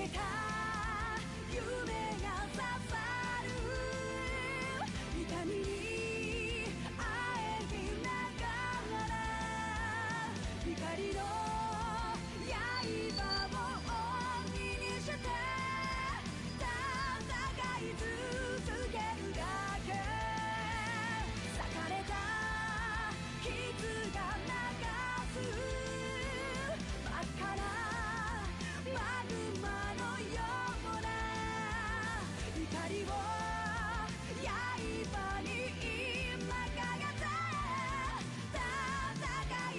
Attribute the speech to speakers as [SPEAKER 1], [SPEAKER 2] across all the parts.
[SPEAKER 1] けた夢が刺さる痛みにあえぎながら光の刃を鬼にして戦い続けるだけ裂かれた傷が流す真っ赤なマグマのような怒りを刃に今かけて戦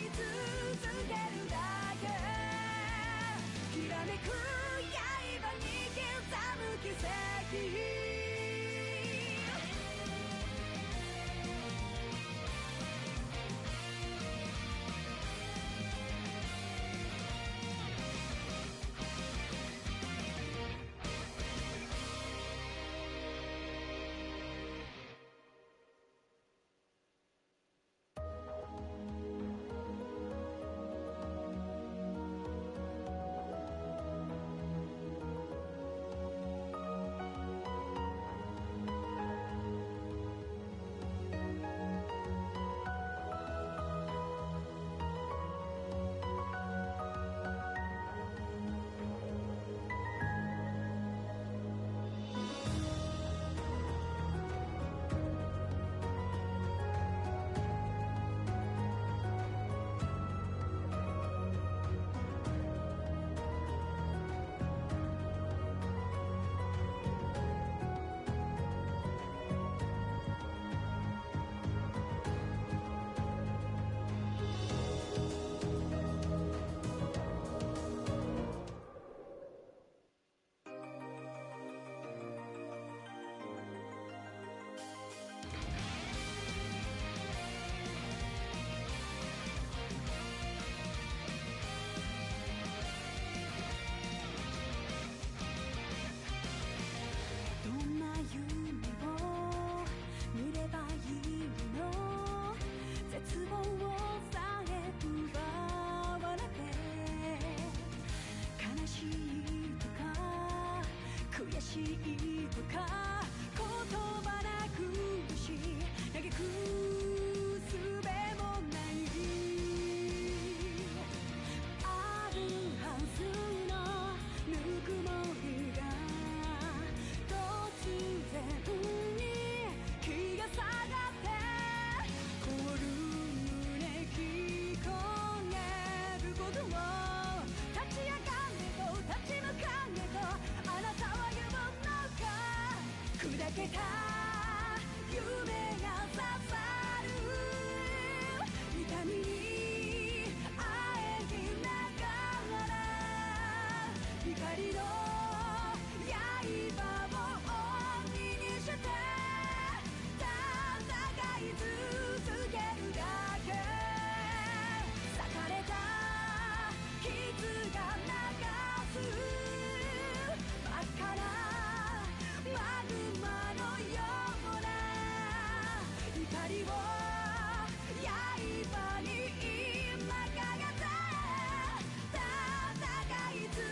[SPEAKER 1] い続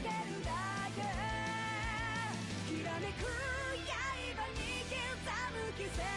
[SPEAKER 1] けるだけきらめく刃に刻む奇跡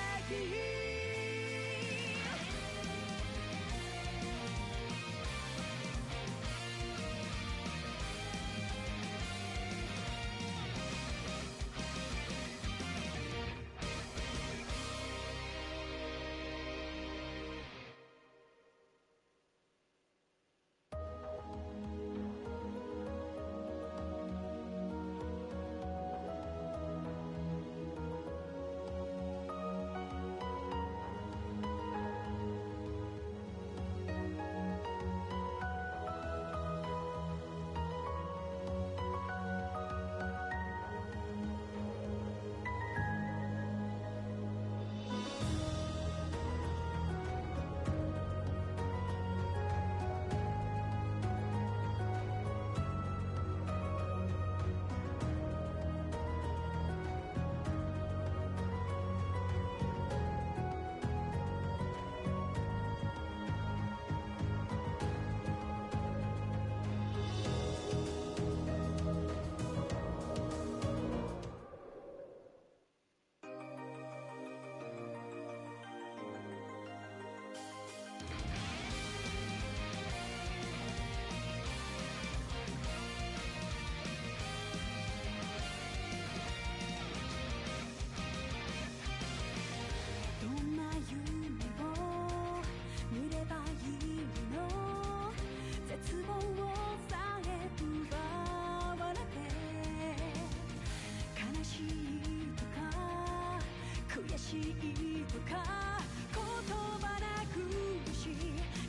[SPEAKER 1] しいとか言葉なくし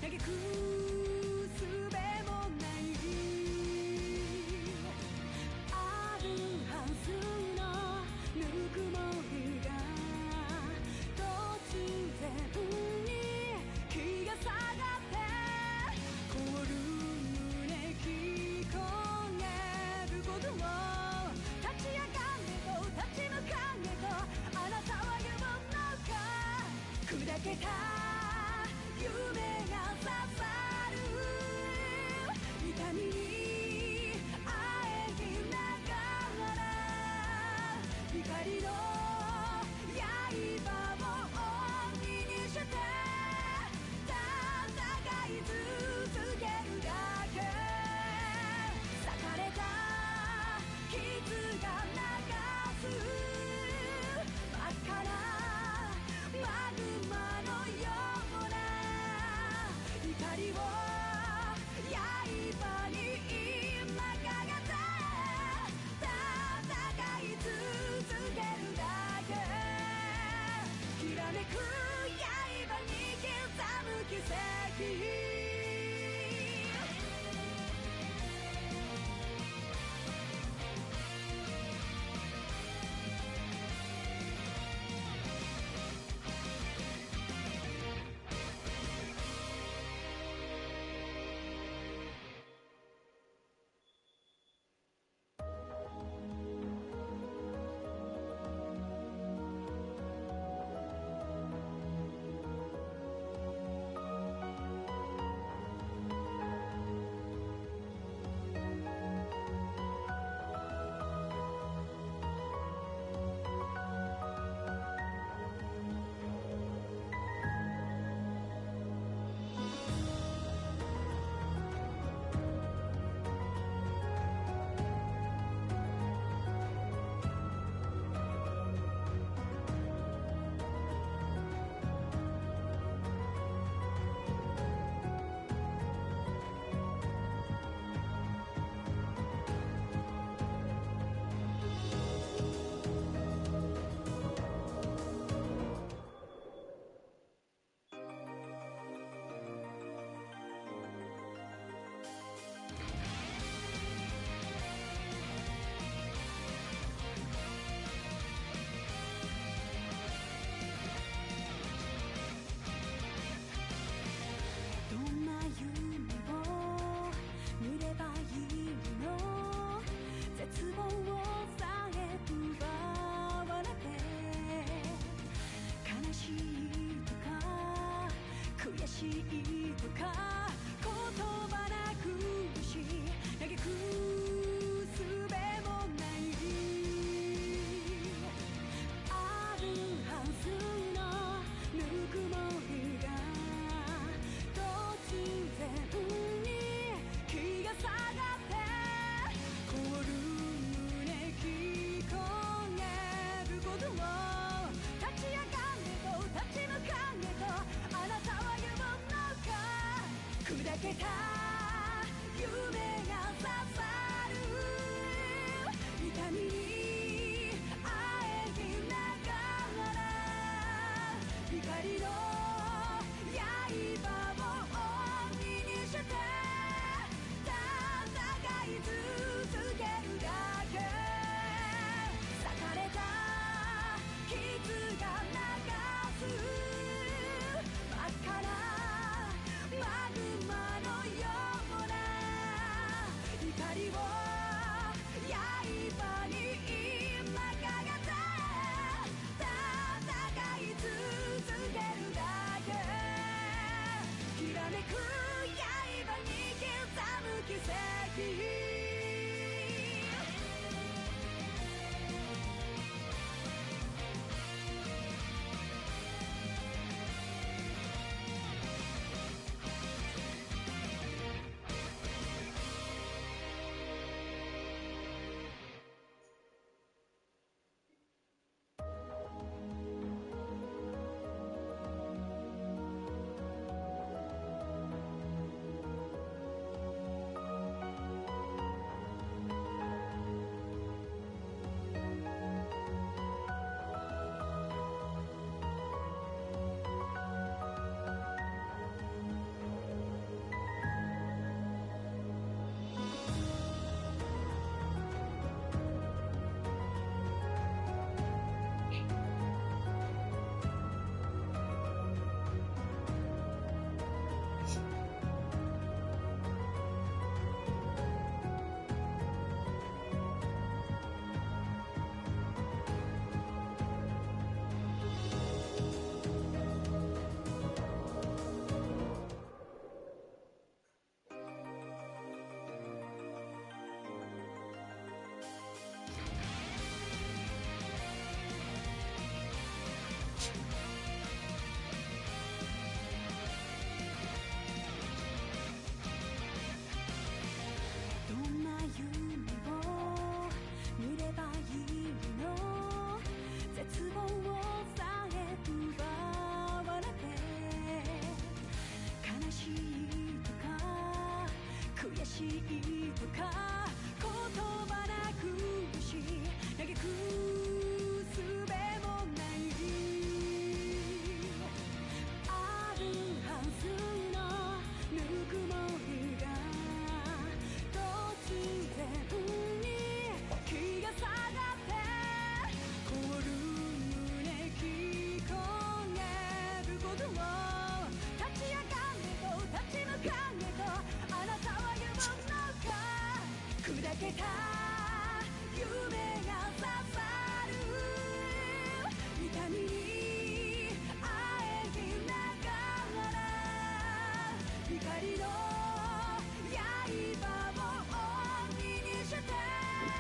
[SPEAKER 1] 嘆く術もないあるはずのぬくもりが突然に気が下がって凍る胸聞こえることを立ち上がれと立ち向かえとあなたは言うのか砕けた夢が刺さる痛みにあえぎながら光の刃を鬼にして戦い続けるだけ裂かれた傷が流す真っ赤なマグマのような怒りを刃に今かけて戦い続けるだけきらめく刃に刻む奇跡どんな夢を見ればいいの絶望さえ奪われて悲しいとか悔しいとか言葉なくし嘆く術もないあるはずのぬくもりが突然に気が下がって凍る胸聞こえることを立ち上がれと立ち向かえとあなたは言うのか砕けた夢が刺さる痛みにあえぎながら光の刃を鬼にして戦い続けるだけ裂かれた傷が流す真っ赤なマグマのような怒りを刃に今かけて戦い続けるだ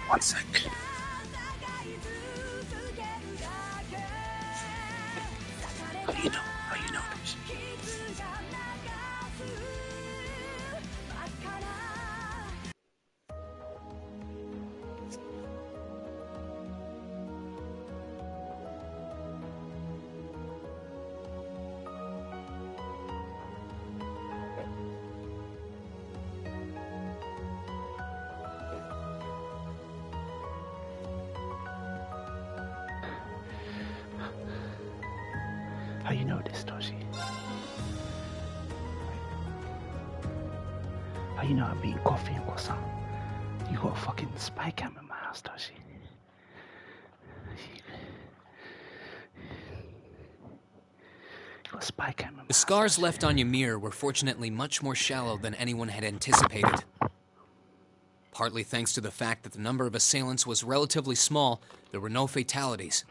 [SPEAKER 2] One sec. How you know this? How you know this, Toshi? How you know I'm eating coffee and croissant? You got a fucking spy cam in my house, Toshi. You got a spy cam in my house.
[SPEAKER 3] The scars left on Ymir were fortunately much more shallow than anyone had anticipated. Partly thanks to the fact that the number of assailants was relatively small, there were no fatalities.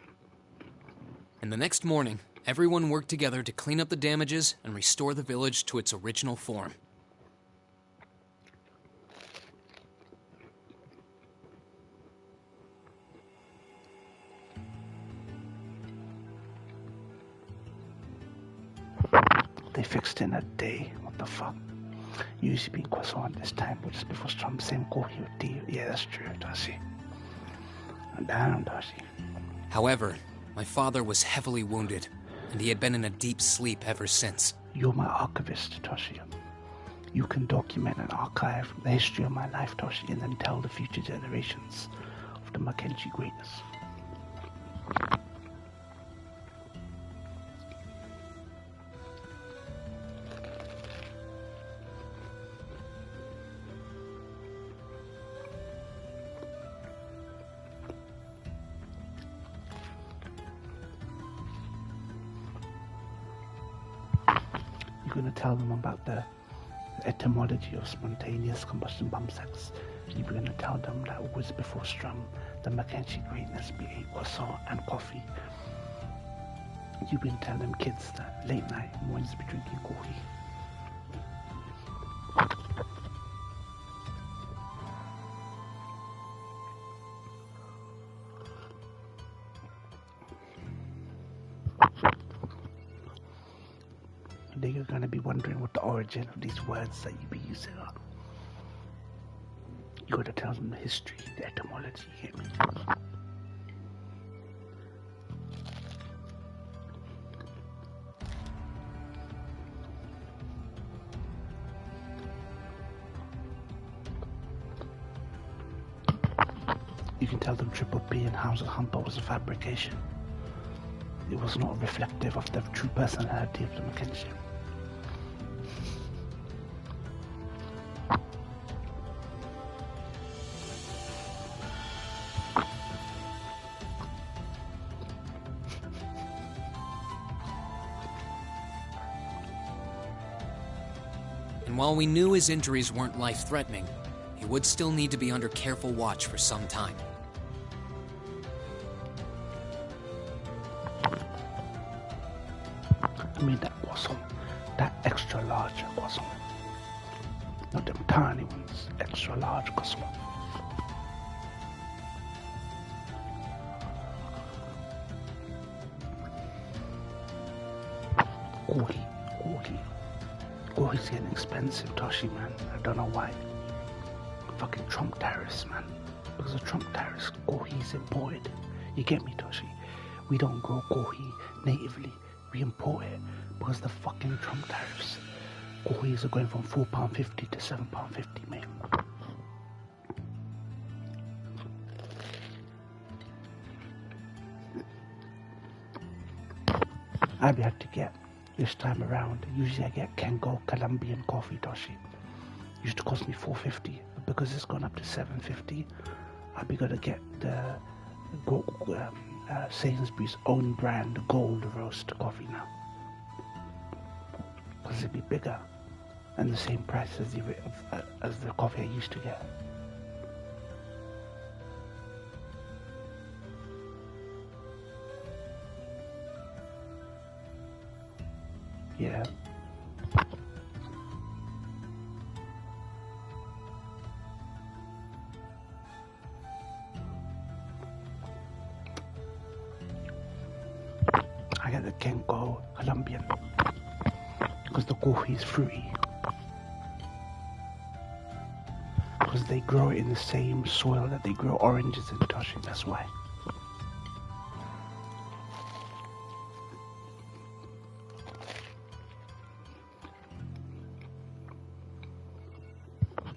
[SPEAKER 3] And the next morning, everyone worked together to clean up the damages and restore the village to its original form.
[SPEAKER 2] They fixed it in a day. What the fuck? Usually being croissant this time, but just before Trump same coffee with tea. Yeah, that's true, Toshi. Damn, Toshi.
[SPEAKER 3] However, my father was heavily wounded, and he had been in a deep sleep ever since.
[SPEAKER 2] You're my archivist, Toshi. You can document and archive the history of my life, Toshi, and then tell the future generations of the Mackenzie greatness. You're going to tell them about the etymology of spontaneous combustion bomb sex. You're going to tell them that always before Strum, the Mackenzie greatness be ate croissant and coffee. You've been telling them kids that late night mornings be drinking coffee. They're going to be wondering what the origin of these words that you be using are. You got to tell them the history, the etymology, you get me? You can tell them Triple P and House of Humper was a fabrication. It was not reflective of the true personality of the Mackenzie.
[SPEAKER 3] And while we knew his injuries weren't life-threatening, he would still need to be under careful watch for some time.
[SPEAKER 2] I mean that croissant, that extra large croissant. Not them tiny ones, extra large croissant. Gohi's getting expensive, Toshi, man. I don't know why. Fucking Trump tariffs, man. Because of Trump tariffs, Gohi's imported. You get me, Toshi? We don't grow Gohi natively. We import it because the fucking Trump tariffs. Gohis are going from £4.50 to £7.50, mate. I've had to get this time around. Usually I get Kengo Colombian coffee, Toshi. Used to cost me $4.50, but because it's gone up to $7.50, I'll be gonna get the Sainsbury's own brand gold roast coffee now. Because it'd be bigger and the same price as the coffee I used to get. Yeah. I get the Kenko Colombian because the coffee is fruity. Because they grow it in the same soil that they grow oranges in, Toshi, that's why.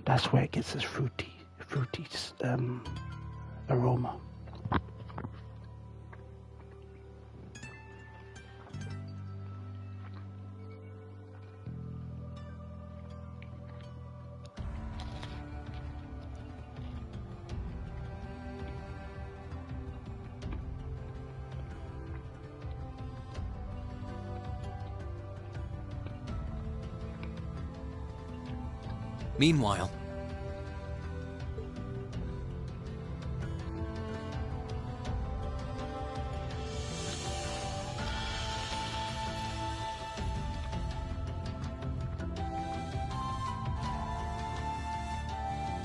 [SPEAKER 2] That's where it gets its fruity aroma.
[SPEAKER 3] Meanwhile,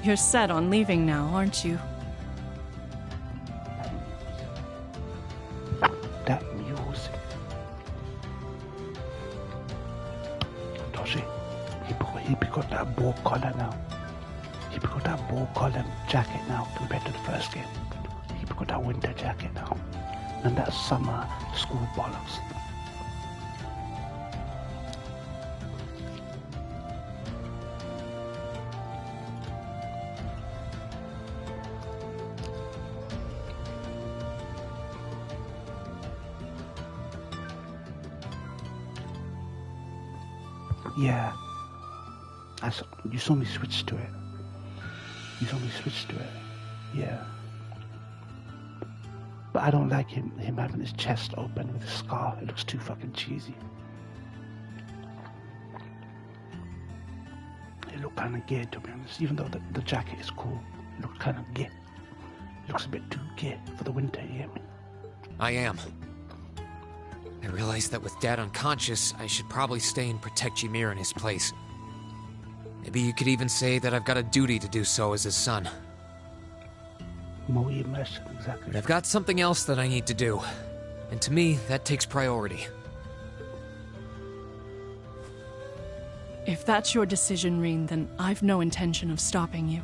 [SPEAKER 1] You're set on leaving now, aren't you?
[SPEAKER 2] That music. Toshi, he got that ball collar now. He got that ball collar jacket now compared to the first game. He got that winter jacket now. And that summer school bollocks. Yeah, you saw me switch to it. Yeah. But I don't like him having his chest open with a scar. It looks too fucking cheesy. It looked kind of gay, to be honest. Even though the jacket is cool, it looks kind of gay. It looks a bit too gay for the winter, you get me?
[SPEAKER 3] I am. I realized that with Dad unconscious, I should probably stay and protect Ymir in his place. Maybe you could even say that I've got a duty to do so as his son.
[SPEAKER 2] More immersion, exactly.
[SPEAKER 3] But I've got something else that I need to do. And to me, that takes priority.
[SPEAKER 1] If that's your decision, Reen, then I've no intention of stopping you.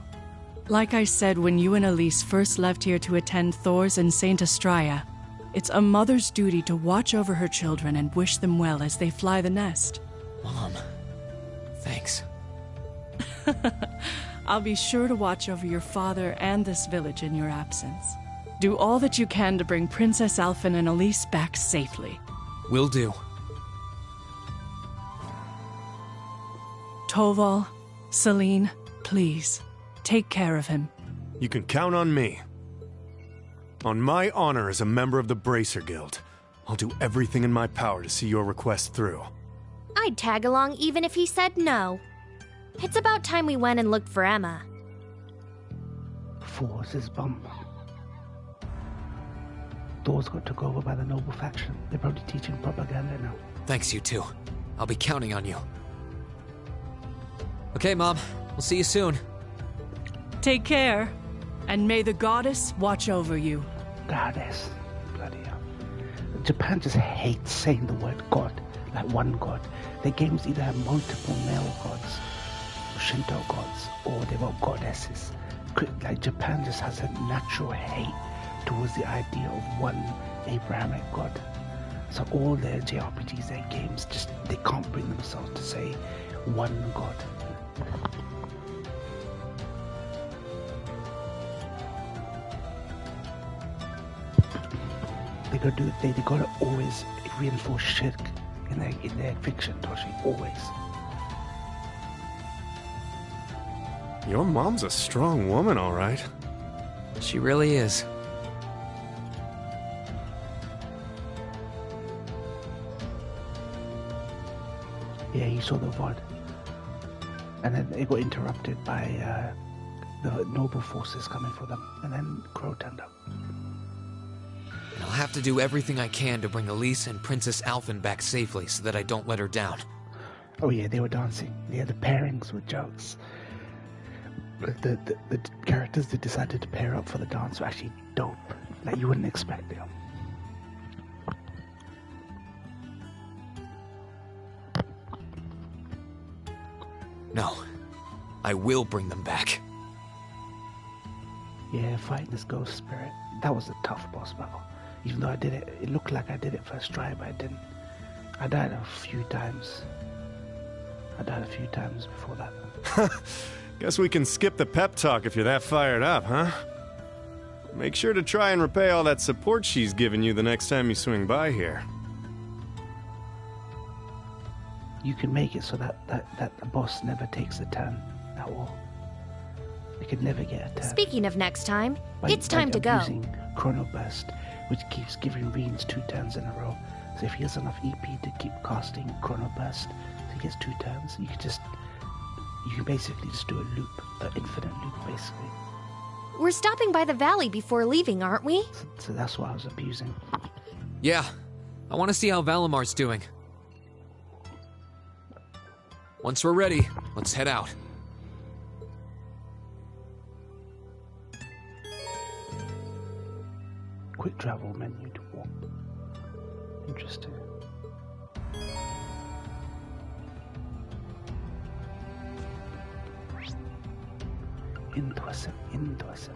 [SPEAKER 1] Like I said when you and Elise first left here to attend Thor's and Saint Astraea, it's a mother's duty to watch over her children and wish them well as they fly the nest.
[SPEAKER 3] Mom, thanks.
[SPEAKER 1] I'll be sure to watch over your father and this village in your absence. Do all that you can to bring Princess Alphen and Elise back safely.
[SPEAKER 3] Will do.
[SPEAKER 1] Toval, Celine, please, take care of him.
[SPEAKER 4] You can count on me. On my honor as a member of the Bracer Guild, I'll do everything in my power to see your request through.
[SPEAKER 5] I'd tag along even if he said no. It's about time we went and looked for Emma.
[SPEAKER 2] Thor's his bum. Thor's got took over by the noble faction. They're probably teaching propaganda now.
[SPEAKER 3] Thanks, you two. I'll be counting on you. Okay, Mom. We'll see you soon.
[SPEAKER 1] Take care, and may the goddess watch over you.
[SPEAKER 2] Goddess. Bloody hell. Japan just hates saying the word God, like one God. Their games either have multiple male gods, Shinto gods, or they've got goddesses. Like Japan just has a natural hate towards the idea of one Abrahamic god. So all their JRPGs, their games, just they can't bring themselves to say one god. They gotta always reinforce shirk in their fiction, Toshi, always.
[SPEAKER 4] Your mom's a strong woman, all right.
[SPEAKER 3] She really is.
[SPEAKER 2] Yeah, he saw the VOD. And then it got interrupted by the noble forces coming for them. And then Crow turned up.
[SPEAKER 3] And I'll have to do everything I can to bring Elise and Princess Alphen back safely so that I don't let her down.
[SPEAKER 2] Oh yeah, they were dancing. Yeah, the pairings were jokes. The characters that decided to pair up for the dance were actually dope. Like, you wouldn't expect it.
[SPEAKER 3] No. I will bring them back.
[SPEAKER 2] Yeah, fighting this ghost spirit. That was a tough boss battle. Even though I did it, it looked like I did it first try, but I didn't. I died a few times. Before that.
[SPEAKER 4] Guess we can skip the pep talk if you're that fired up, huh? Make sure to try and repay all that support she's given you the next time you swing by here.
[SPEAKER 2] You can make it so that the boss never takes a turn at all. You can never get a turn.
[SPEAKER 5] Speaking of next time, it's time to go.
[SPEAKER 2] Using Chrono Burst, which keeps giving Reans 2 turns in a row. So if he has enough EP to keep casting Chrono Burst, so he gets 2 turns, you can basically just do a loop, an infinite loop, basically.
[SPEAKER 5] We're stopping by the valley before leaving, aren't we?
[SPEAKER 2] So that's what I was abusing.
[SPEAKER 3] Yeah. I want to see how Valamar's doing. Once we're ready, let's head out.
[SPEAKER 2] Quick travel menu to warp. Interesting. Interesting.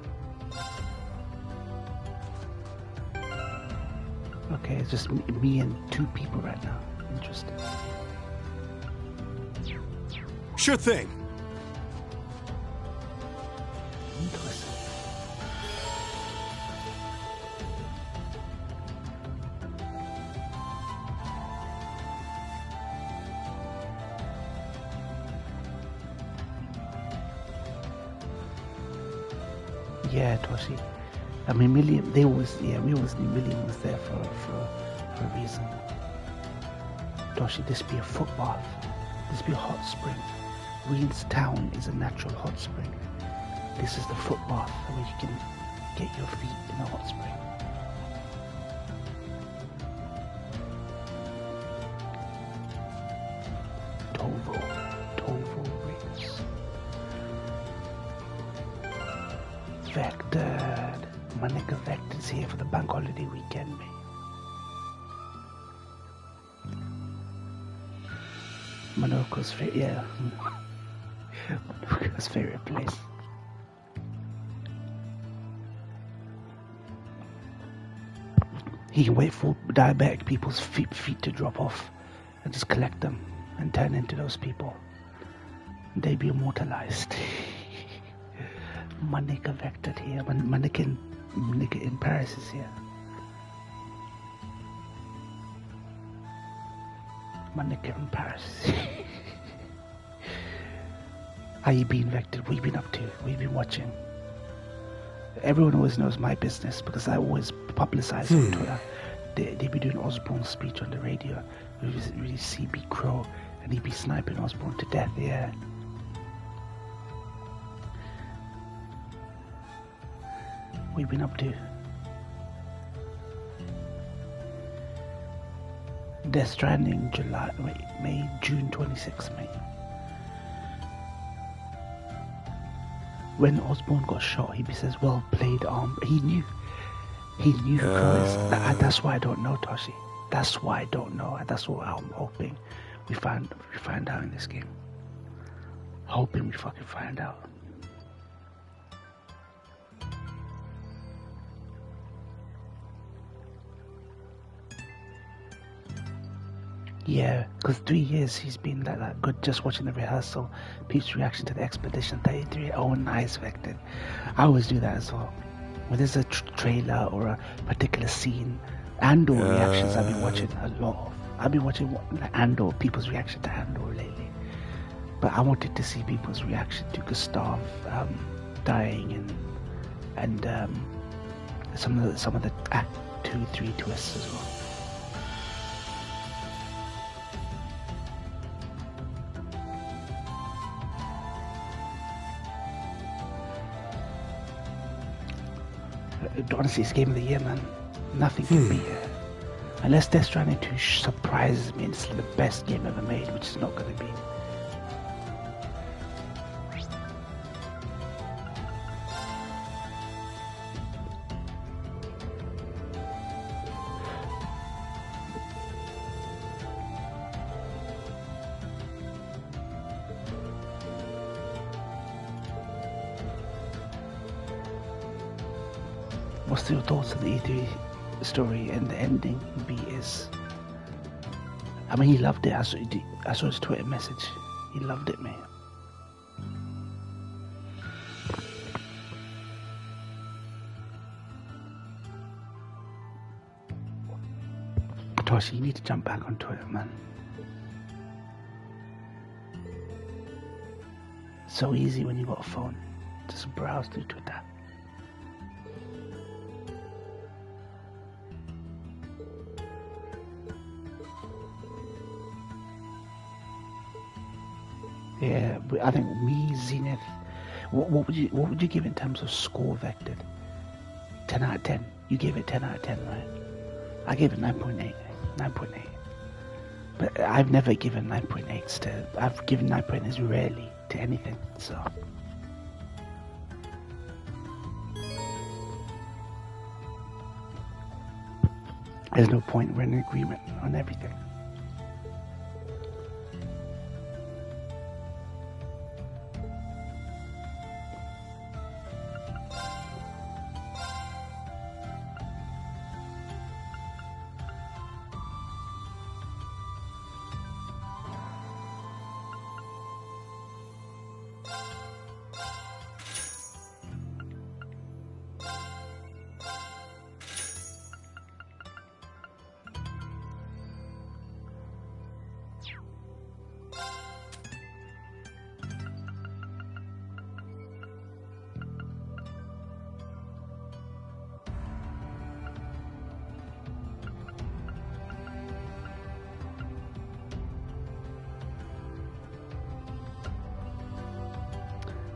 [SPEAKER 2] Okay, it's just me and 2 people right now. Interesting.
[SPEAKER 4] Sure thing.
[SPEAKER 2] Interesting. Yeah, Toshi. I mean, we always knew Million was there for a reason. Toshi, this be a foot bath. This be a hot spring. Reed's town is a natural hot spring. This is the foot bath where you can get your feet in a hot spring. Tovo Rings. Vectored. My nigga Vector's here for the bank holiday weekend, mate. Monoko's favorite, yeah. Monoko's favorite place. He can wait for diabetic people's feet to drop off and just collect them and turn into those people. They be immortalized. My nigga Vectored here. My nigga in Paris is here. My nigga in Paris. How you been, Vector? What you been up to? What you been watching? Everyone always knows my business because I always publicize on Twitter. They be doing Osborne's speech on the radio. Really CB Crow, and he be sniping Osborne to death. Yeah. What you been up to? Death Stranding, June 26th, mate. When Osborne got shot, he says, "Well played, He knew. That's why I don't know, Toshi. That's why I don't know. That's what I'm hoping we find out in this game. Hoping we fucking find out. Yeah, because 3 years he's been like that good, just watching the rehearsal, Pete's reaction to the Expedition 33. Oh, nice, Vector. I always do that as well. When there's a trailer or a particular scene, Andor reactions I've been watching a lot of. I've been watching Andor, people's reaction to Andor lately. But I wanted to see people's reaction to Gustav dying and some of the Act 2-3 twists as well. Honestly, it's game of the year, man. Nothing can beat it. Unless Death Stranding 2 surprises me and it's the best game ever made, which is not going to be. What's your thoughts on the E3 story and the ending? B is. I mean, he loved it. I saw his Twitter message. He loved it, man. Toshi, you need to jump back on Twitter, man. It's so easy when you got a phone. Just browse through Twitter. Yeah, but I think me, Zenith. What would you give in terms of score vectored? 10 out of 10. You gave it 10 out of 10, right? I gave it 9.8. 9.8. But I've never given 9.8s to. I've given 9.8s rarely to anything. So. There's no point. We're in agreement on everything.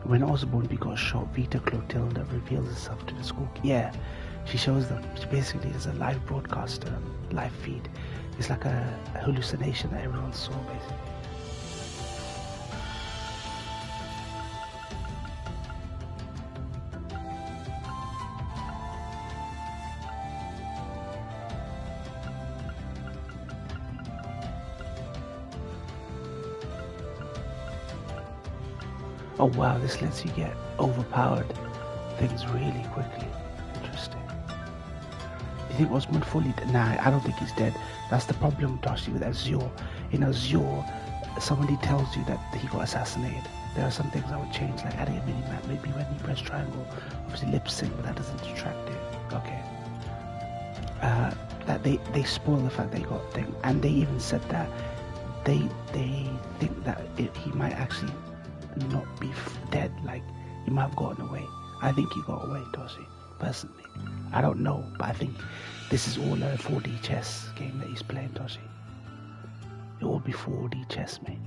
[SPEAKER 2] When Osborne got shot, Vita Clotilda reveals herself to the school. Yeah, she shows them. She basically is a live broadcast, live feed. It's like a hallucination that everyone saw, basically. Oh wow, this lets you get overpowered things really quickly. Interesting. You think Osmond fully dead? Nah, I don't think he's dead. That's the problem, Toshi, with Azure. In Azure, somebody tells you that he got assassinated. There are some things I would change, like adding a mini-map. Maybe when you press triangle, obviously lip sync, but that doesn't detract it. Okay. That they spoil the fact that he got thing, and they even said that they think that he might actually not be dead, like he might have gotten away. I think he got away, Toshi, personally. I don't know, but I think this is all a 4D chess game that he's playing, Toshi. It will be 4D chess, mate.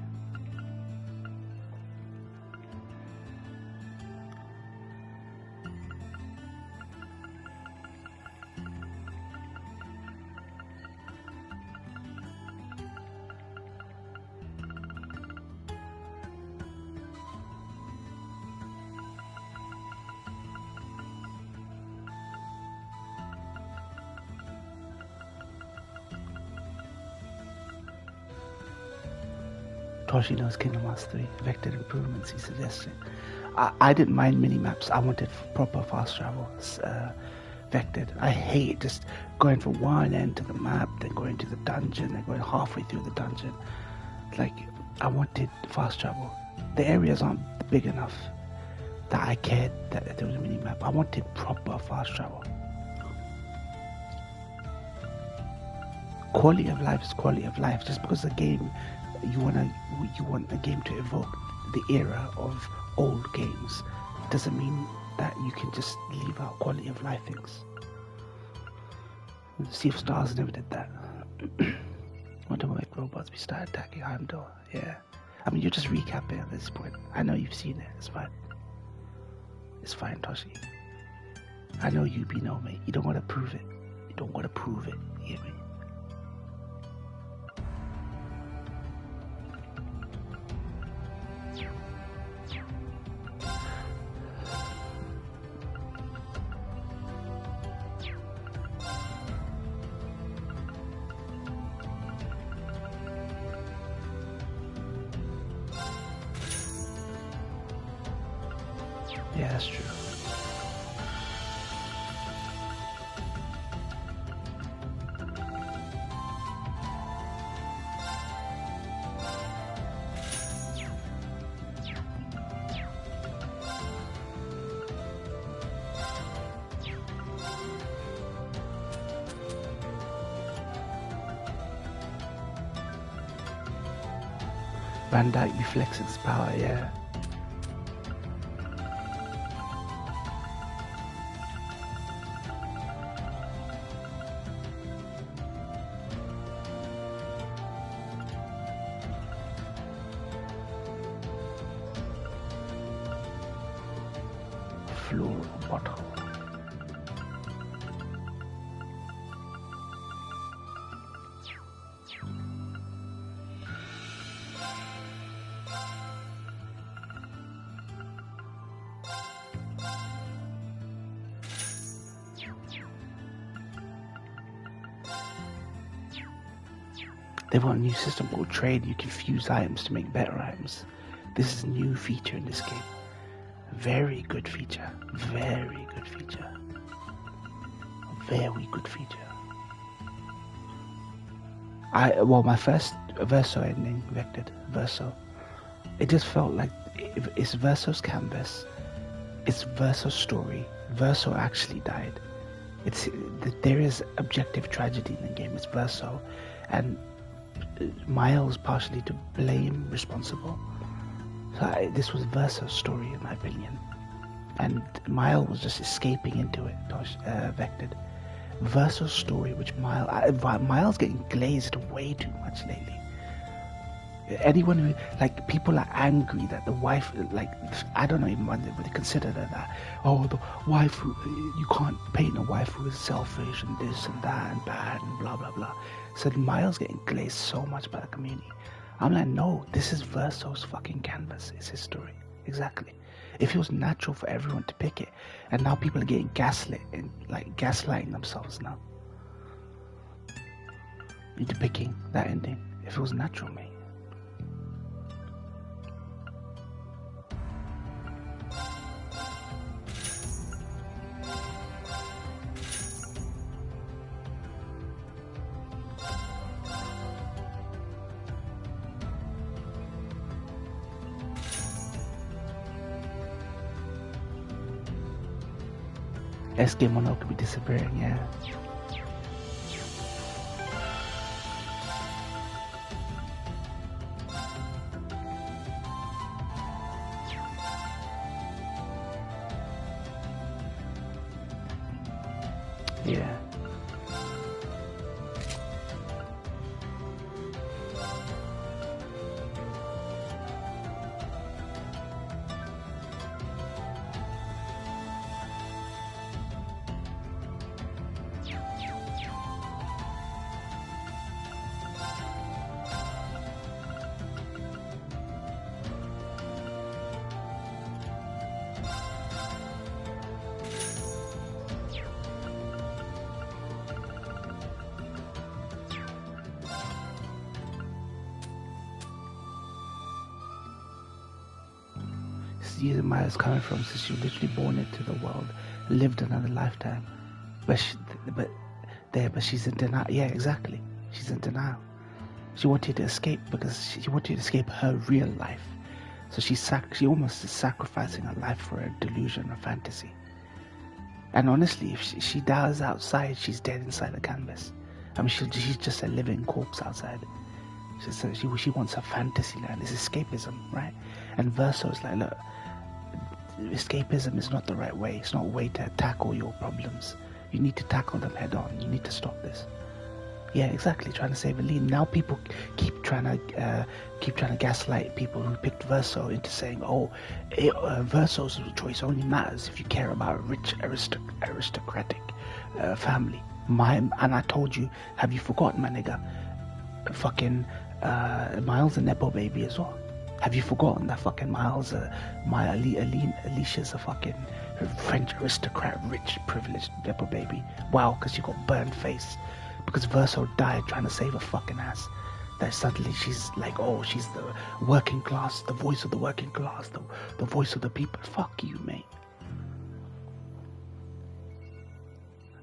[SPEAKER 2] Toshi knows Kingdom Hearts 3 vectored improvements he's suggesting. I didn't mind mini-maps. I wanted proper fast travel vectored. I hate just going from one end to the map, then going to the dungeon, then going halfway through the dungeon. Like, I wanted fast travel. The areas aren't big enough that I cared that there was a mini-map. I wanted proper fast travel. Quality of life is quality of life. Just because the game you want a game to evoke the era of old games doesn't mean that you can just leave out quality of life things. Sea of Stars never did that. Want to make robots we start attacking Heimdall? Yeah. I mean, you're just recapping at this point. I know you've seen it. It's fine. It's fine, Toshi. I know you know, mate. You don't want to prove it. You don't want to prove it. You hear me? Yeah, that's true. Van Dyke reflects its power, yeah. Floral bottle. They've got a new system called trade. You can fuse items to make better items. This is a new feature in this game. Very good feature. Very good feature. Very good feature. My first Verso ending, Vectored Verso, it just felt like it's Verso's canvas. It's Verso's story. Verso actually died. There is objective tragedy in the game. It's Verso, and Miles partially to blame, responsible. So this was Verso's story, in my opinion, and Miles was just escaping into it. Vectored Verso's story, which Miles getting glazed way too much lately. Anyone who, like, people are angry that the wife, like, I don't know even what they consider that. Oh, the wife, you can't paint a wife who is selfish and this and that and bad and blah blah blah. So Miles getting glazed so much by the community. I'm like, no, this is Verso's fucking canvas. It's his story. Exactly. If it was natural for everyone to pick it, and now people are getting gaslit and like gaslighting themselves now into picking that ending. If it was natural, mate. SK Mono could be disappearing, yeah. Yeah. Years Maya's coming from, since she was literally born into the world, lived another lifetime, but she's in denial. Yeah, exactly. She's in denial. She wanted to escape because she wanted to escape her real life. So she almost is sacrificing her life for a delusion, a fantasy. And honestly, if she dies outside, she's dead inside the canvas. I mean, she's just a living corpse outside. She wants a fantasy land. It's escapism, right? And Verso's like, look, escapism is not the right way. It's not a way to tackle your problems. You need to tackle them head on. You need to stop this. Yeah, exactly. Trying to save a lead. Now people keep trying to gaslight people who picked Verso into saying, "Oh, Verso's choice only matters if you care about a rich aristocratic family." And I told you, have you forgotten, my nigga? Fucking Miles a nepo baby as well. Have you forgotten that fucking Miles, Alicia's a fucking French aristocrat, rich, privileged nepo baby? Wow, because she got burned face. Because Verso died trying to save her fucking ass. That suddenly she's like, oh, she's the working class, the voice of the working class, the voice of the people. Fuck you, mate.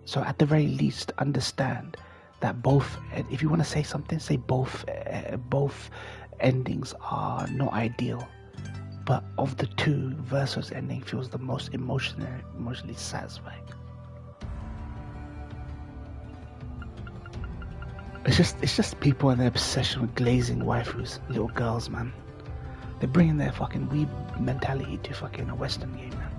[SPEAKER 2] So at the very least, understand that both, if you want to say something, say both endings are not ideal. But of the two, Verso's ending feels the most emotionally satisfying. It's just people and their obsession with glazing waifus, little girls, man. They're bringing their fucking weeb mentality to fucking a Western game, man.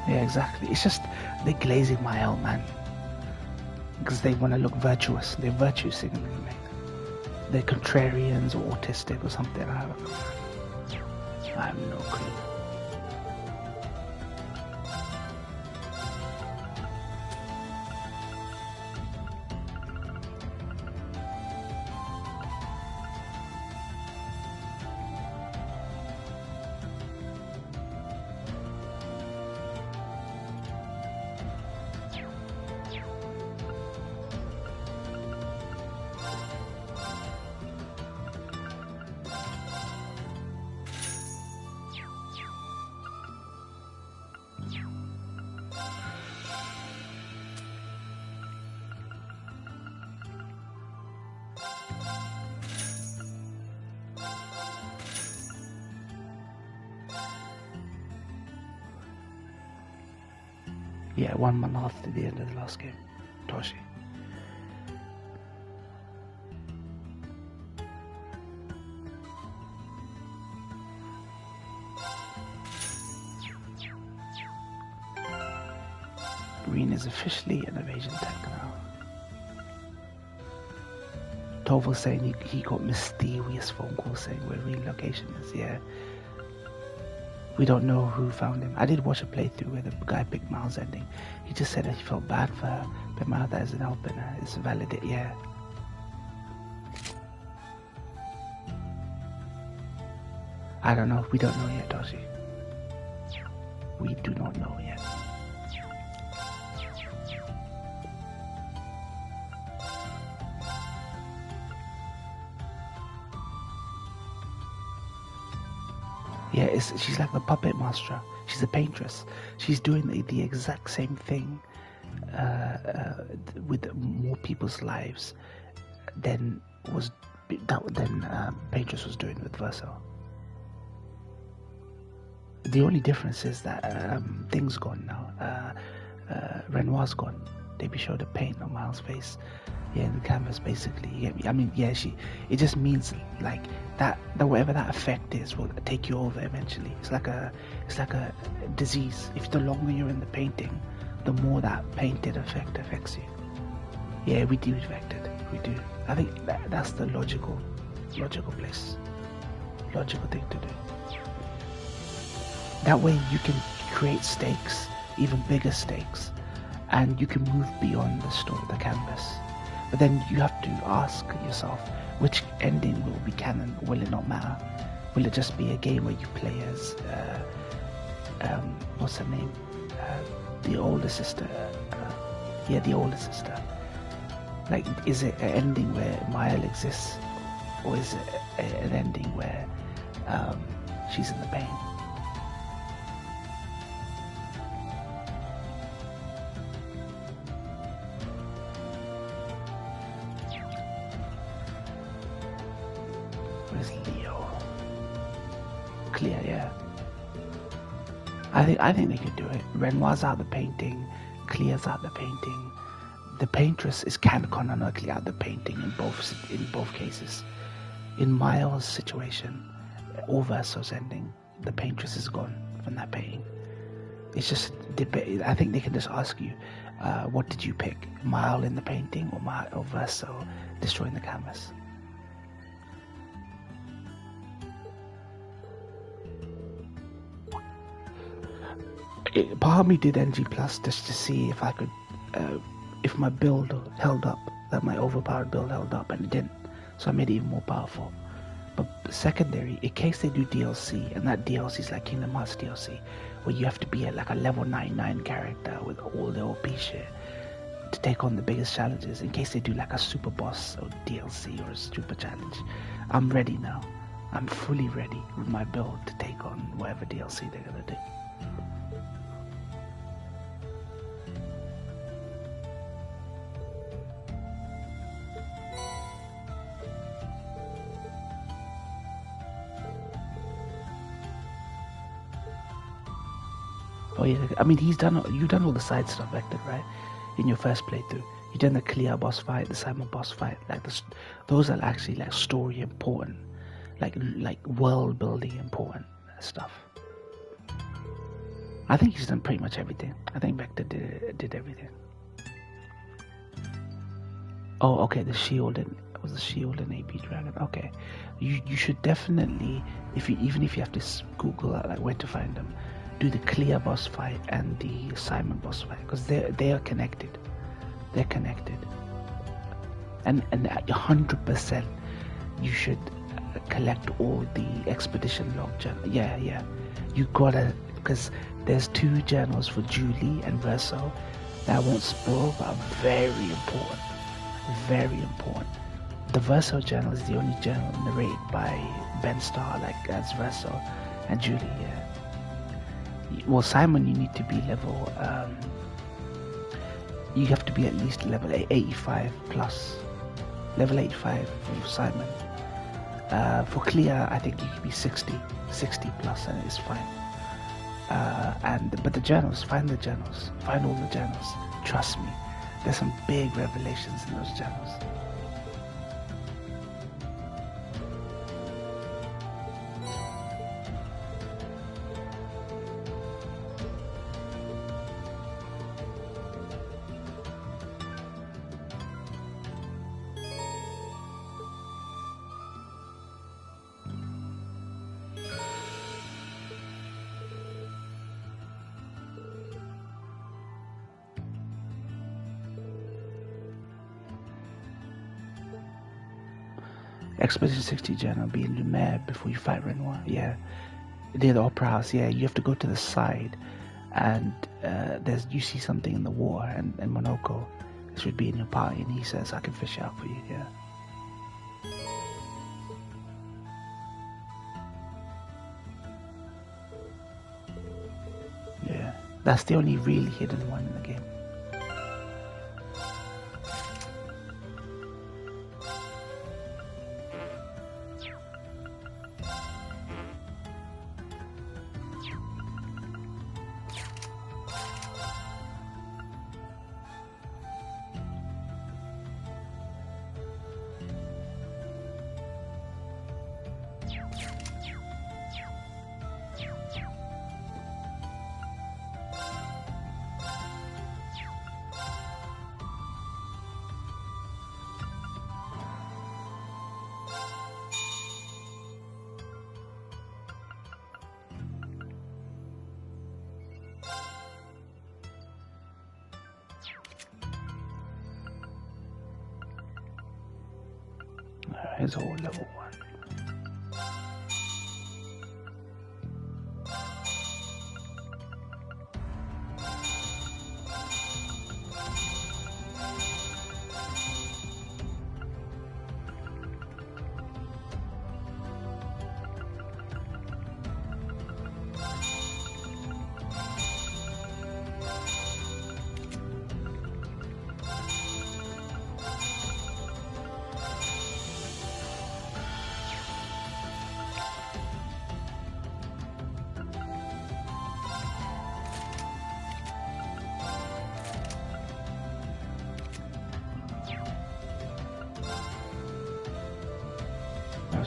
[SPEAKER 2] Yeah, exactly. It's just they're glazing my out, man. Because they want to look virtuous. They're virtue signaling, mate. They're contrarians or autistic or something. I don't know. I have no clue. Yeah, 1 month after the end of the last game. Toshi. Green is officially an evasion tech now. Tovo saying he got mysterious phone call saying where relocation is, yeah. We don't know who found him. I did watch a playthrough where the guy picked Miles' ending. He just said that he felt bad for her, but now that isn't helping her. It's valid, yeah. I don't know. We don't know yet, Toshi. We do not know yet. Yeah, she's like the puppet master. She's a paintress. She's doing the exact same thing with more people's lives than paintress was doing with Verso. The only difference is that thing's gone now. Renoir's gone. They showed the paint on Miles' face. Yeah, the canvas basically. You get me? I mean, yeah, it just means like that whatever that effect is will take you over eventually. It's like a disease. If the longer you're in the painting, the more that painted effect affects you. Yeah, we do affect it. We do. I think that's the logical place. Logical thing to do. That way you can create stakes, even bigger stakes, and you can move beyond the story, the canvas. But then you have to ask yourself, which ending will be canon? Will it not matter? Will it just be a game where you play as, what's her name? The older sister. The older sister. Like, is it an ending where Maya exists? Or is it an ending where she's in the pain? Leo. Clear, yeah. I think they could do it. Renoir's out the painting, Clear's out the painting. The paintress is canonically out the painting in both cases. In Miles' situation, or Verso's ending, the paintress is gone from that painting. It's just debate. I think they can just ask you, what did you pick? Mile in the painting or Verso destroying the canvas? Part of me did NG Plus just to see if I could, if my build held up, that my overpowered build held up, and it didn't. So I made it even more powerful. But secondary, in case they do DLC, and that DLC is like Kingdom Hearts DLC, where you have to be like a level 99 character with all the OP shit to take on the biggest challenges, in case they do like a super boss or DLC or a super challenge, I'm ready now. I'm fully ready with my build to take on whatever DLC they're gonna do. Oh yeah, I mean you've done all the side stuff, Vector, right? In your first playthrough, you done the Clea boss fight, the Simon boss fight. Like those are actually like story important, like world building important stuff. I think he's done pretty much everything. I think Vector did everything. Oh, okay. The shield and AP Dragon. Okay, you should definitely, even if you have to Google like where to find them, do the Clea boss fight and the Simon boss fight because they are connected. They're connected, and 100% you should collect all the expedition log journal. Yeah. You gotta, because there's 2 journals for Julie and Verso that I won't spoil, but are very important. Very important. The Verso journal is the only journal narrated by Ben Starr, like as Verso, and Julie. Yeah. Well, Simon, you need to be level. You have to be at least level 85 plus. Level 85 for Simon. For Clea, I think you can be 60 plus, and it's fine. But the journals, find all the journals. Trust me, there's some big revelations in those journals. Expedition 60 journal be in Lumiere before you fight Renoir. Yeah, near the Opera House. Yeah, you have to go to the side, and you see something in the water, and Monoko should be in your party, and he says, "I can fish out for you." Yeah. Yeah, that's the only really hidden one in the game. Here's all level 1.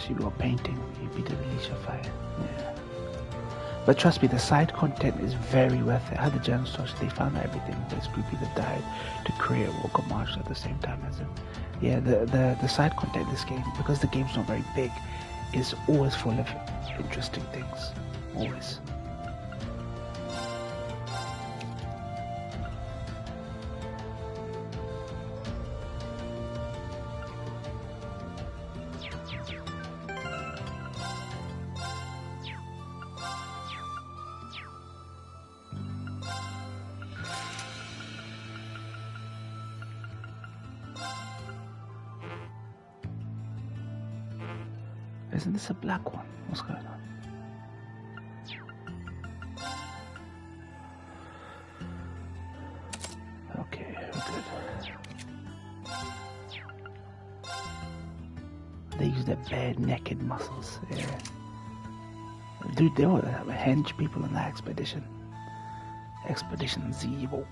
[SPEAKER 2] You go painting, you beat the Alicia fire. Yeah. But trust me, the side content is very worth it. I had the journal stories, they found out everything. There's groupie that died to create Walker March at the same time as him. Yeah, the side content in this game, because the game's not very big, is always full of interesting things. Always. Isn't this a black one? What's going on? Okay, we're good. They use their bare naked muscles. Yeah. Dude, they were henge people on that expedition. Expedition Zero.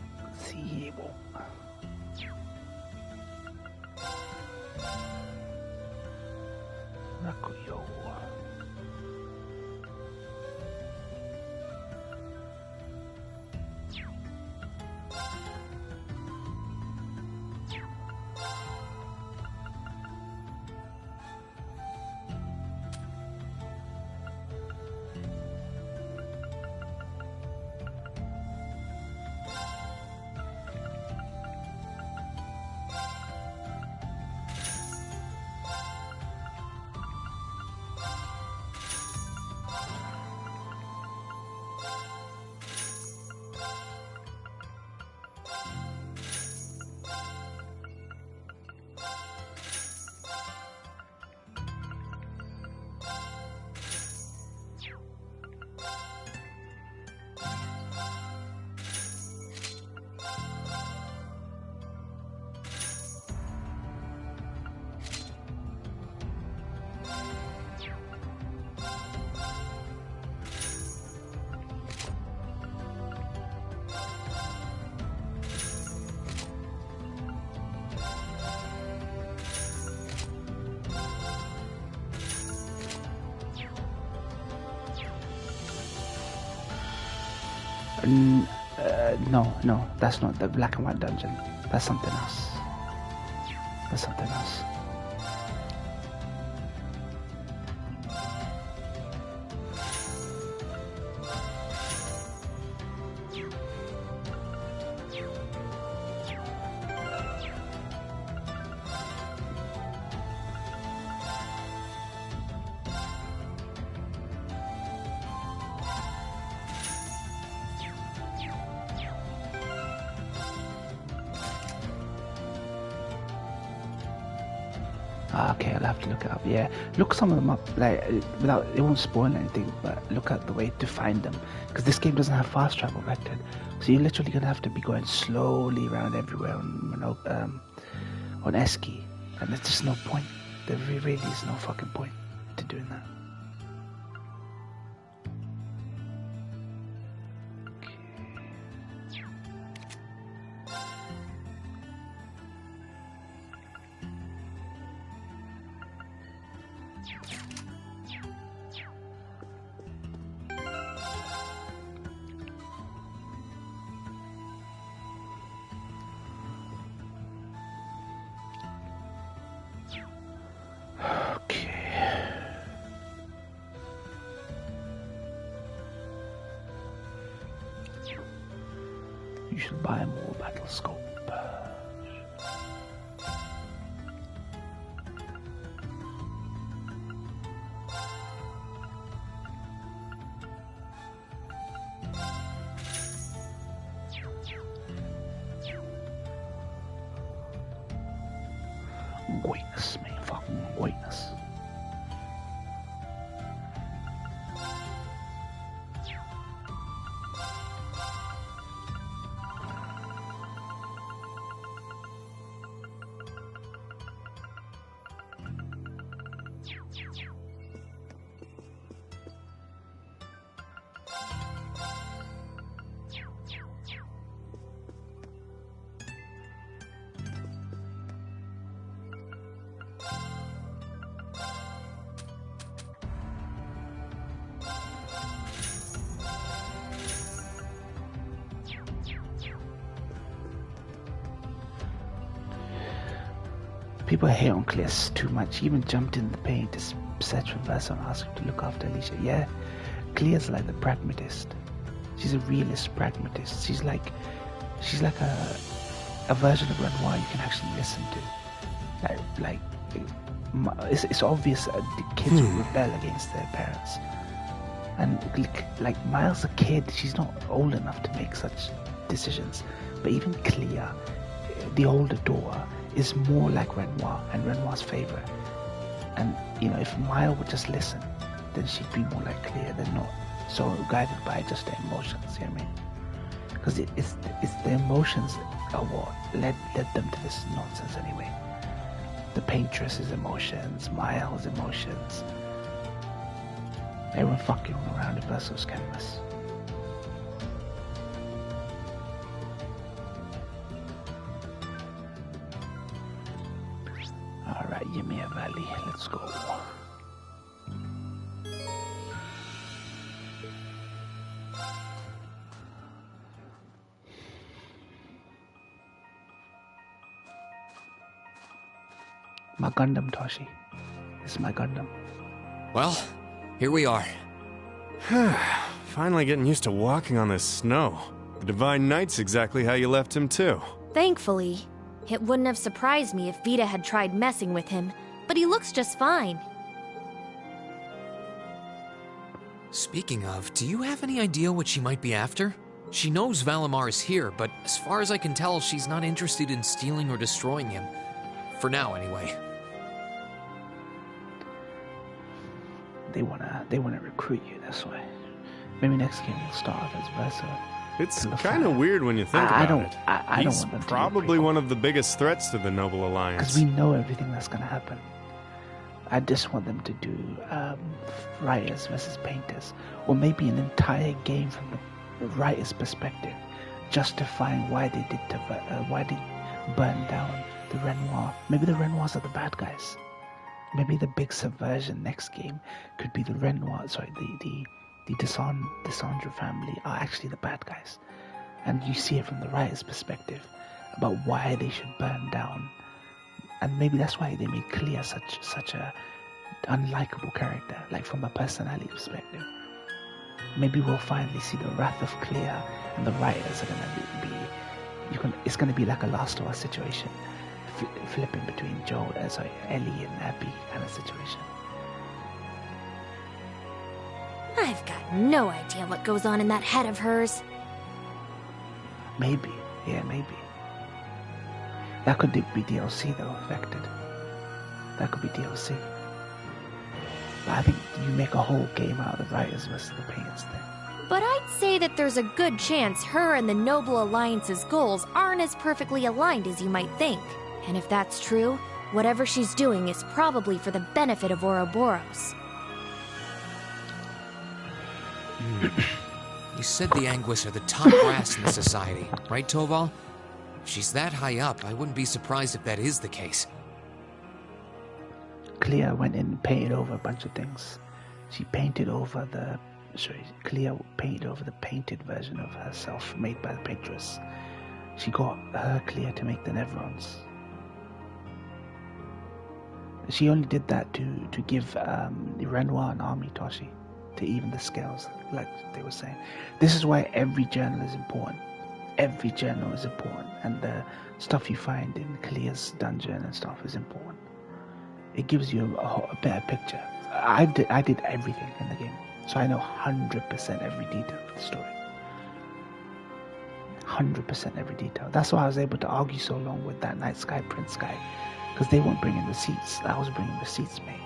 [SPEAKER 2] Rakuyo. No, that's not the black and white dungeon. That's something else. Okay, I'll have to look it up. Yeah, look some of them up. Like without, it won't spoil anything, but look at the way to find them, because this game doesn't have fast travel back then. So you're literally gonna have to be going slowly around everywhere on Esky, and there's just no point. There really is no fucking point to doing that. You should buy more battle scope. Greatness, man, fucking greatness. People hate on Cleus too much. He even jumped in the paint to search for Versa and ask him to look after Alicia. Yeah, Clea's like the pragmatist. She's a realist pragmatist. She's like a version of Renoir you can actually listen to. It's obvious the kids will rebel against their parents. And like Miles, a kid, she's not old enough to make such decisions. But even Clea, the older daughter, is more like Renoir and Renoir's favorite. And if Maya would just listen, then she'd be more like Clea than not so guided by just their emotions. You know what I mean? Because it's the emotions are what led them to this nonsense anyway. The paintress's emotions, Miles' emotions. Everyone fucking around in Verso's canvas. Alright, Ymir Valley, let's go. My Gundam, Toshi. This is my Gundam.
[SPEAKER 3] Well, here we are.
[SPEAKER 4] Finally getting used to walking on this snow. The Divine Knight's exactly how you left him, too.
[SPEAKER 5] Thankfully. It wouldn't have surprised me if Vita had tried messing with him, but he looks just fine.
[SPEAKER 3] Speaking of, do you have any idea what she might be after? She knows Valimar is here, but as far as I can tell, she's not interested in stealing or destroying him. For now, anyway.
[SPEAKER 2] They wanna recruit you, that's why. Maybe next game you'll start as Versa.
[SPEAKER 4] It's kind of weird when you think about it.
[SPEAKER 2] I don't
[SPEAKER 4] He's
[SPEAKER 2] want them to
[SPEAKER 4] probably one of the biggest threats to the Noble Alliance.
[SPEAKER 2] Because we know everything that's gonna happen. I just want them to do writers versus painters, or maybe an entire game from the writer's perspective, justifying why they did why they burned down the Renoir. Maybe the Renoirs are the bad guys. Maybe the big subversion next game could be the Renoir. Sorry, the Desandra family are actually the bad guys, and you see it from the writer's perspective about why they should burn down. And maybe that's why they made Clea such a unlikable character, like from a personality perspective. Maybe we'll finally see the wrath of Clea, and the writers are gonna be it's gonna be like a Last of Us situation, flipping between Ellie and Abby kind of situation.
[SPEAKER 5] I've got no idea what goes on in that head of hers.
[SPEAKER 2] Maybe, yeah, maybe. That could be DLC though, affected. That could be DLC. But I think you make a whole game out of the writers versus the painters thing.
[SPEAKER 5] But I'd say that there's a good chance her and the Noble Alliance's goals aren't as perfectly aligned as you might think. And if that's true, whatever she's doing is probably for the benefit of Ouroboros.
[SPEAKER 3] You said the Anguis are the top brass in the society, right, Toval? If she's that high up, I wouldn't be surprised if that is the case.
[SPEAKER 2] Clea went in and painted over a bunch of things. Clea painted over the painted version of herself made by the paintress. She got her Clea to make the Nevrons. She only did that to give the Renoir an army, Toshi, to even the scales, like they were saying. This is why every journal is important. Every journal is important, and the stuff you find in Clea's dungeon and stuff is important. It gives you a better picture. I did everything in the game, so I know 100% every detail of the story. 100% every detail. That's why I was able to argue so long with that Night Sky Prince guy, because they weren't bringing receipts. I was bringing receipts, mate.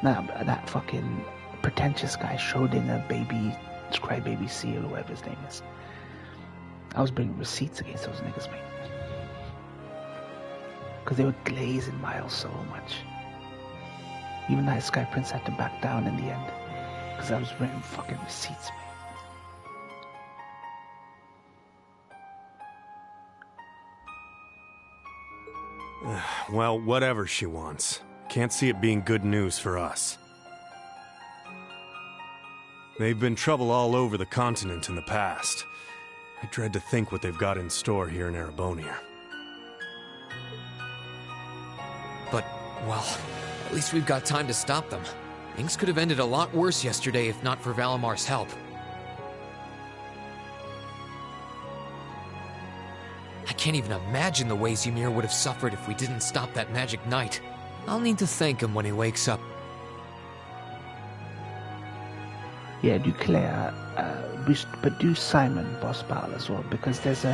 [SPEAKER 2] Now that fucking pretentious guy Schrodinger baby, crybaby seal, or whatever his name is. I was bringing receipts against those niggas, mate. Because they were glazing Miles so much. Even that Sky Prince had to back down in the end. Because I was bringing fucking receipts,
[SPEAKER 4] mate. Well, whatever she wants. Can't see it being good news for us. They've been trouble all over the continent in the past. I dread to think what they've got in store here in Erebonia.
[SPEAKER 3] But, well, at least we've got time to stop them. Things could have ended a lot worse yesterday if not for Valimar's help. I can't even imagine the ways Ymir would have suffered if we didn't stop that magic knight. I'll need to thank him when he wakes up.
[SPEAKER 2] Yeah, do Claire, but do Simon boss battle as well, because there's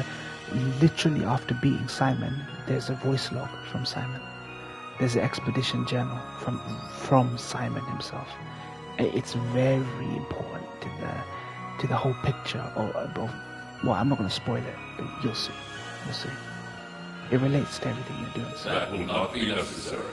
[SPEAKER 2] literally after beating Simon, there's a voice log from Simon. There's an expedition journal from Simon himself. It's very important to the whole picture of well, I'm not going to spoil it, but you'll see. You'll see. It relates to everything you're doing. So.
[SPEAKER 6] That will not be necessary.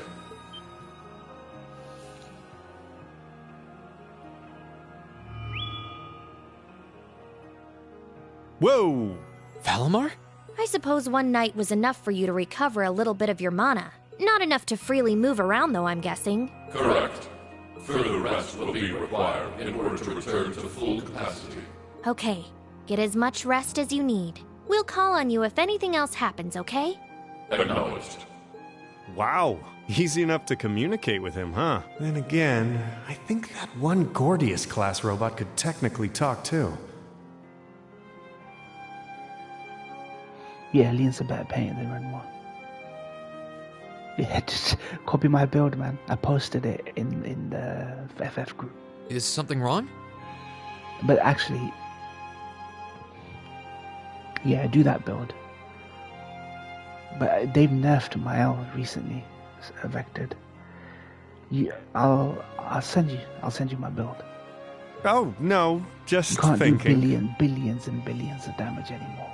[SPEAKER 4] Whoa!
[SPEAKER 3] Valimar?
[SPEAKER 5] I suppose one night was enough for you to recover a little bit of your mana. Not enough to freely move around, though, I'm guessing.
[SPEAKER 6] Correct. Further rest will be required in order to return to full capacity.
[SPEAKER 5] Okay, get as much rest as you need. We'll call on you if anything else happens, okay?
[SPEAKER 6] Acknowledged.
[SPEAKER 4] Wow, easy enough to communicate with him, huh? Then again, I think that one Gordius class robot could technically talk too.
[SPEAKER 2] Yeah, Leon's a better painter than Renoir. Yeah, just copy my build, man. I posted it in the FF group.
[SPEAKER 3] Is something wrong?
[SPEAKER 2] But actually, yeah, do that build. But they've nerfed my L recently, Vectored. I'll send you my build.
[SPEAKER 4] Oh, no, just
[SPEAKER 2] You can't
[SPEAKER 4] thinking.
[SPEAKER 2] do billions and billions of damage anymore.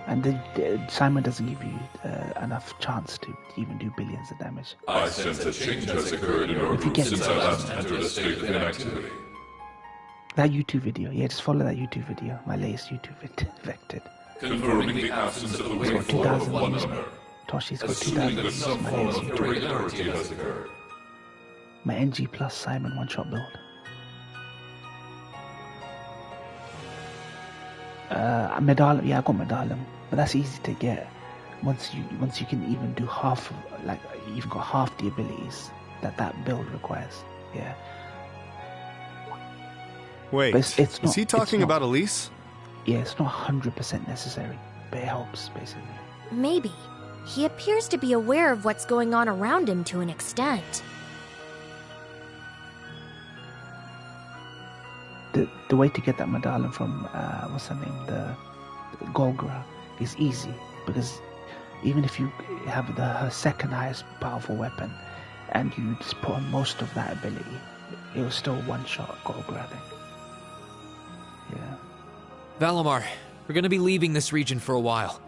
[SPEAKER 2] And Simon doesn't give you enough chance to even do billions of damage.
[SPEAKER 6] I sense a change has occurred in our group since I last entered a state of inactivity.
[SPEAKER 2] That YouTube video, yeah, just follow that YouTube video, my latest YouTube Vectored.
[SPEAKER 6] Confirming the absence of the waveform of one member.
[SPEAKER 2] Toshi's got
[SPEAKER 6] Assuming
[SPEAKER 2] 2000
[SPEAKER 6] that
[SPEAKER 2] views,
[SPEAKER 6] some
[SPEAKER 2] my
[SPEAKER 6] form
[SPEAKER 2] latest
[SPEAKER 6] of
[SPEAKER 2] YouTube.
[SPEAKER 6] irregularity has occurred.
[SPEAKER 2] My NG plus Simon one-shot build. Medallion, yeah, I got Medallion, but that's easy to get once you can even do half of, like, you've got half the abilities that build requires. Yeah.
[SPEAKER 4] Wait,
[SPEAKER 2] But it's not,
[SPEAKER 4] is he talking about Elise?
[SPEAKER 2] Yeah, it's not 100% necessary, but it helps basically.
[SPEAKER 5] Maybe. He appears to be aware of what's going on around him to an extent.
[SPEAKER 2] The way to get that medallion from what's her name, the Golgra, is easy, because even if you have her second highest powerful weapon and you just put on most of that ability, it'll still one-shot Golgra, I think. Yeah.
[SPEAKER 3] Valimar, we're gonna be leaving this region for a while.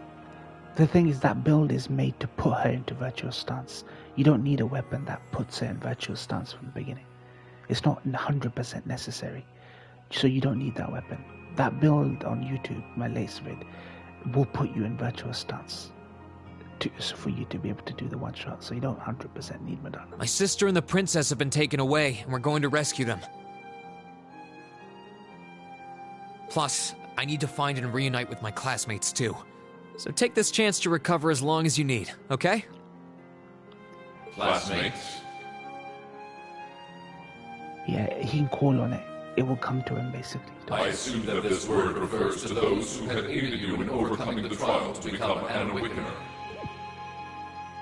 [SPEAKER 2] The thing is, that build is made to put her into virtual stance. You don't need a weapon that puts her in virtual stance from the beginning. It's not 100% necessary, so you don't need that weapon. That build on YouTube, my latest vid, will put you in virtual stance for you to be able to do the one shot, so you don't 100% need Madonna.
[SPEAKER 3] My sister and the princess have been taken away, and we're going to rescue them. Plus, I need to find and reunite with my classmates too. So take this chance to recover as long as you need, okay?
[SPEAKER 6] Classmates?
[SPEAKER 2] Yeah, he can call on it. It will come to him, basically.
[SPEAKER 6] I assume that this word refers to those who had aided you in overcoming the trial to become an Awakener.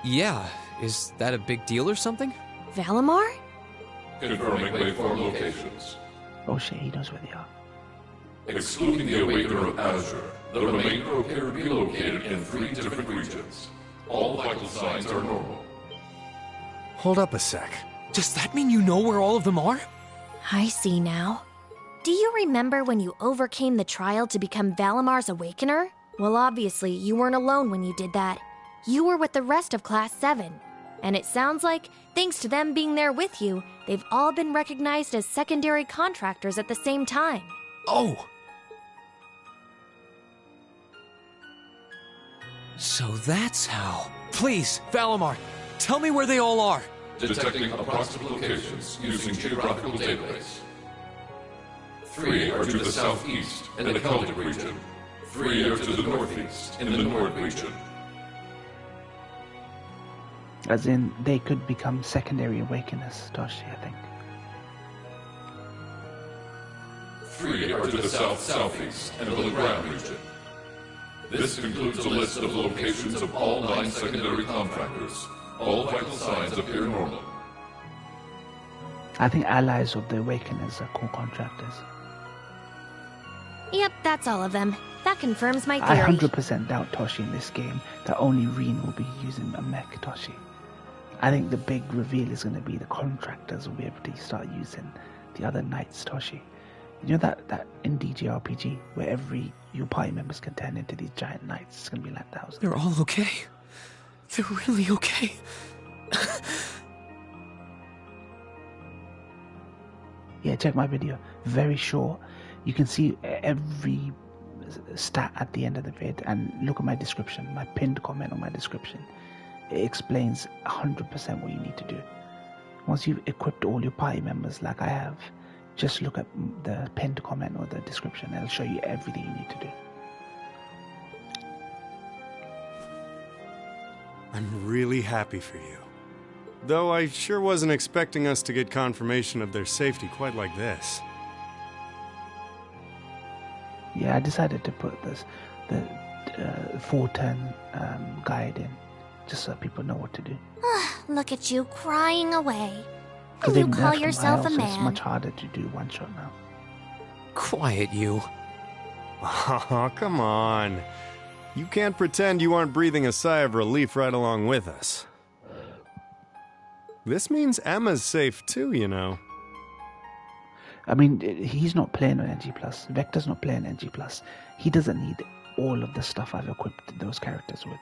[SPEAKER 3] Yeah, is that a big deal or something?
[SPEAKER 5] Valimar?
[SPEAKER 6] Confirming waveform locations.
[SPEAKER 2] Oh shit, he knows where they are.
[SPEAKER 6] Excluding the Awakener of Azure, the remainder appear to be located in 3 different regions. All vital signs are normal.
[SPEAKER 4] Hold up a sec.
[SPEAKER 3] Does that mean you know where all of them are?
[SPEAKER 5] I see now. Do you remember when you overcame the trial to become Valimar's Awakener? Well, obviously, you weren't alone when you did that. You were with the rest of Class 7. And it sounds like, thanks to them being there with you, they've all been recognized as secondary contractors at the same time.
[SPEAKER 3] Oh! So that's how. Please, Valimar, tell me where they all are.
[SPEAKER 6] Detecting approximate locations using geographical database. 3 are to the southeast in the Celtic region. 3 are to the northeast in the Nord region.
[SPEAKER 2] As in, they could become secondary awakeners, Toshi, I think.
[SPEAKER 6] 3 are to the south-southeast in the Legram region. This includes a list of locations of all 9 secondary contractors. All vital signs appear normal.
[SPEAKER 2] I think allies of the awakeners are core contractors.
[SPEAKER 5] Yep, that's all of them. That confirms my
[SPEAKER 2] I
[SPEAKER 5] theory.
[SPEAKER 2] 100% doubt Toshi in this game that only Reen will be using a mech Toshi. I think the big reveal is going to be the contractors will be able to start using the other knights Toshi. You know that indie JRPG where your party members can turn into these giant knights? It's going to be like that.
[SPEAKER 3] They're all okay. They're really okay.
[SPEAKER 2] Yeah, check my video. Very short. You can see every stat at the end of the vid, and look at my description, my pinned comment on my description. It explains 100% what you need to do. Once you've equipped all your party members like I have, just look at the pinned comment or the description. It'll show you everything you need to do.
[SPEAKER 4] I'm really happy for you. Though I sure wasn't expecting us to get confirmation of their safety quite like this.
[SPEAKER 2] Yeah, I decided to put the 410 guide in, just so people know what to do.
[SPEAKER 5] Look at you crying away.
[SPEAKER 2] Because
[SPEAKER 5] And you
[SPEAKER 2] they
[SPEAKER 5] call
[SPEAKER 2] nerfed
[SPEAKER 5] yourself a
[SPEAKER 2] Miles, so it's
[SPEAKER 5] man.
[SPEAKER 2] much harder to do one shot now.
[SPEAKER 3] Quiet, you.
[SPEAKER 4] Oh, come on. You can't pretend you aren't breathing a sigh of relief right along with us. This means Emma's safe too, you know.
[SPEAKER 2] I mean, he's not playing on NG+. Vector's not playing NG+. He doesn't need all of the stuff I've equipped those characters with.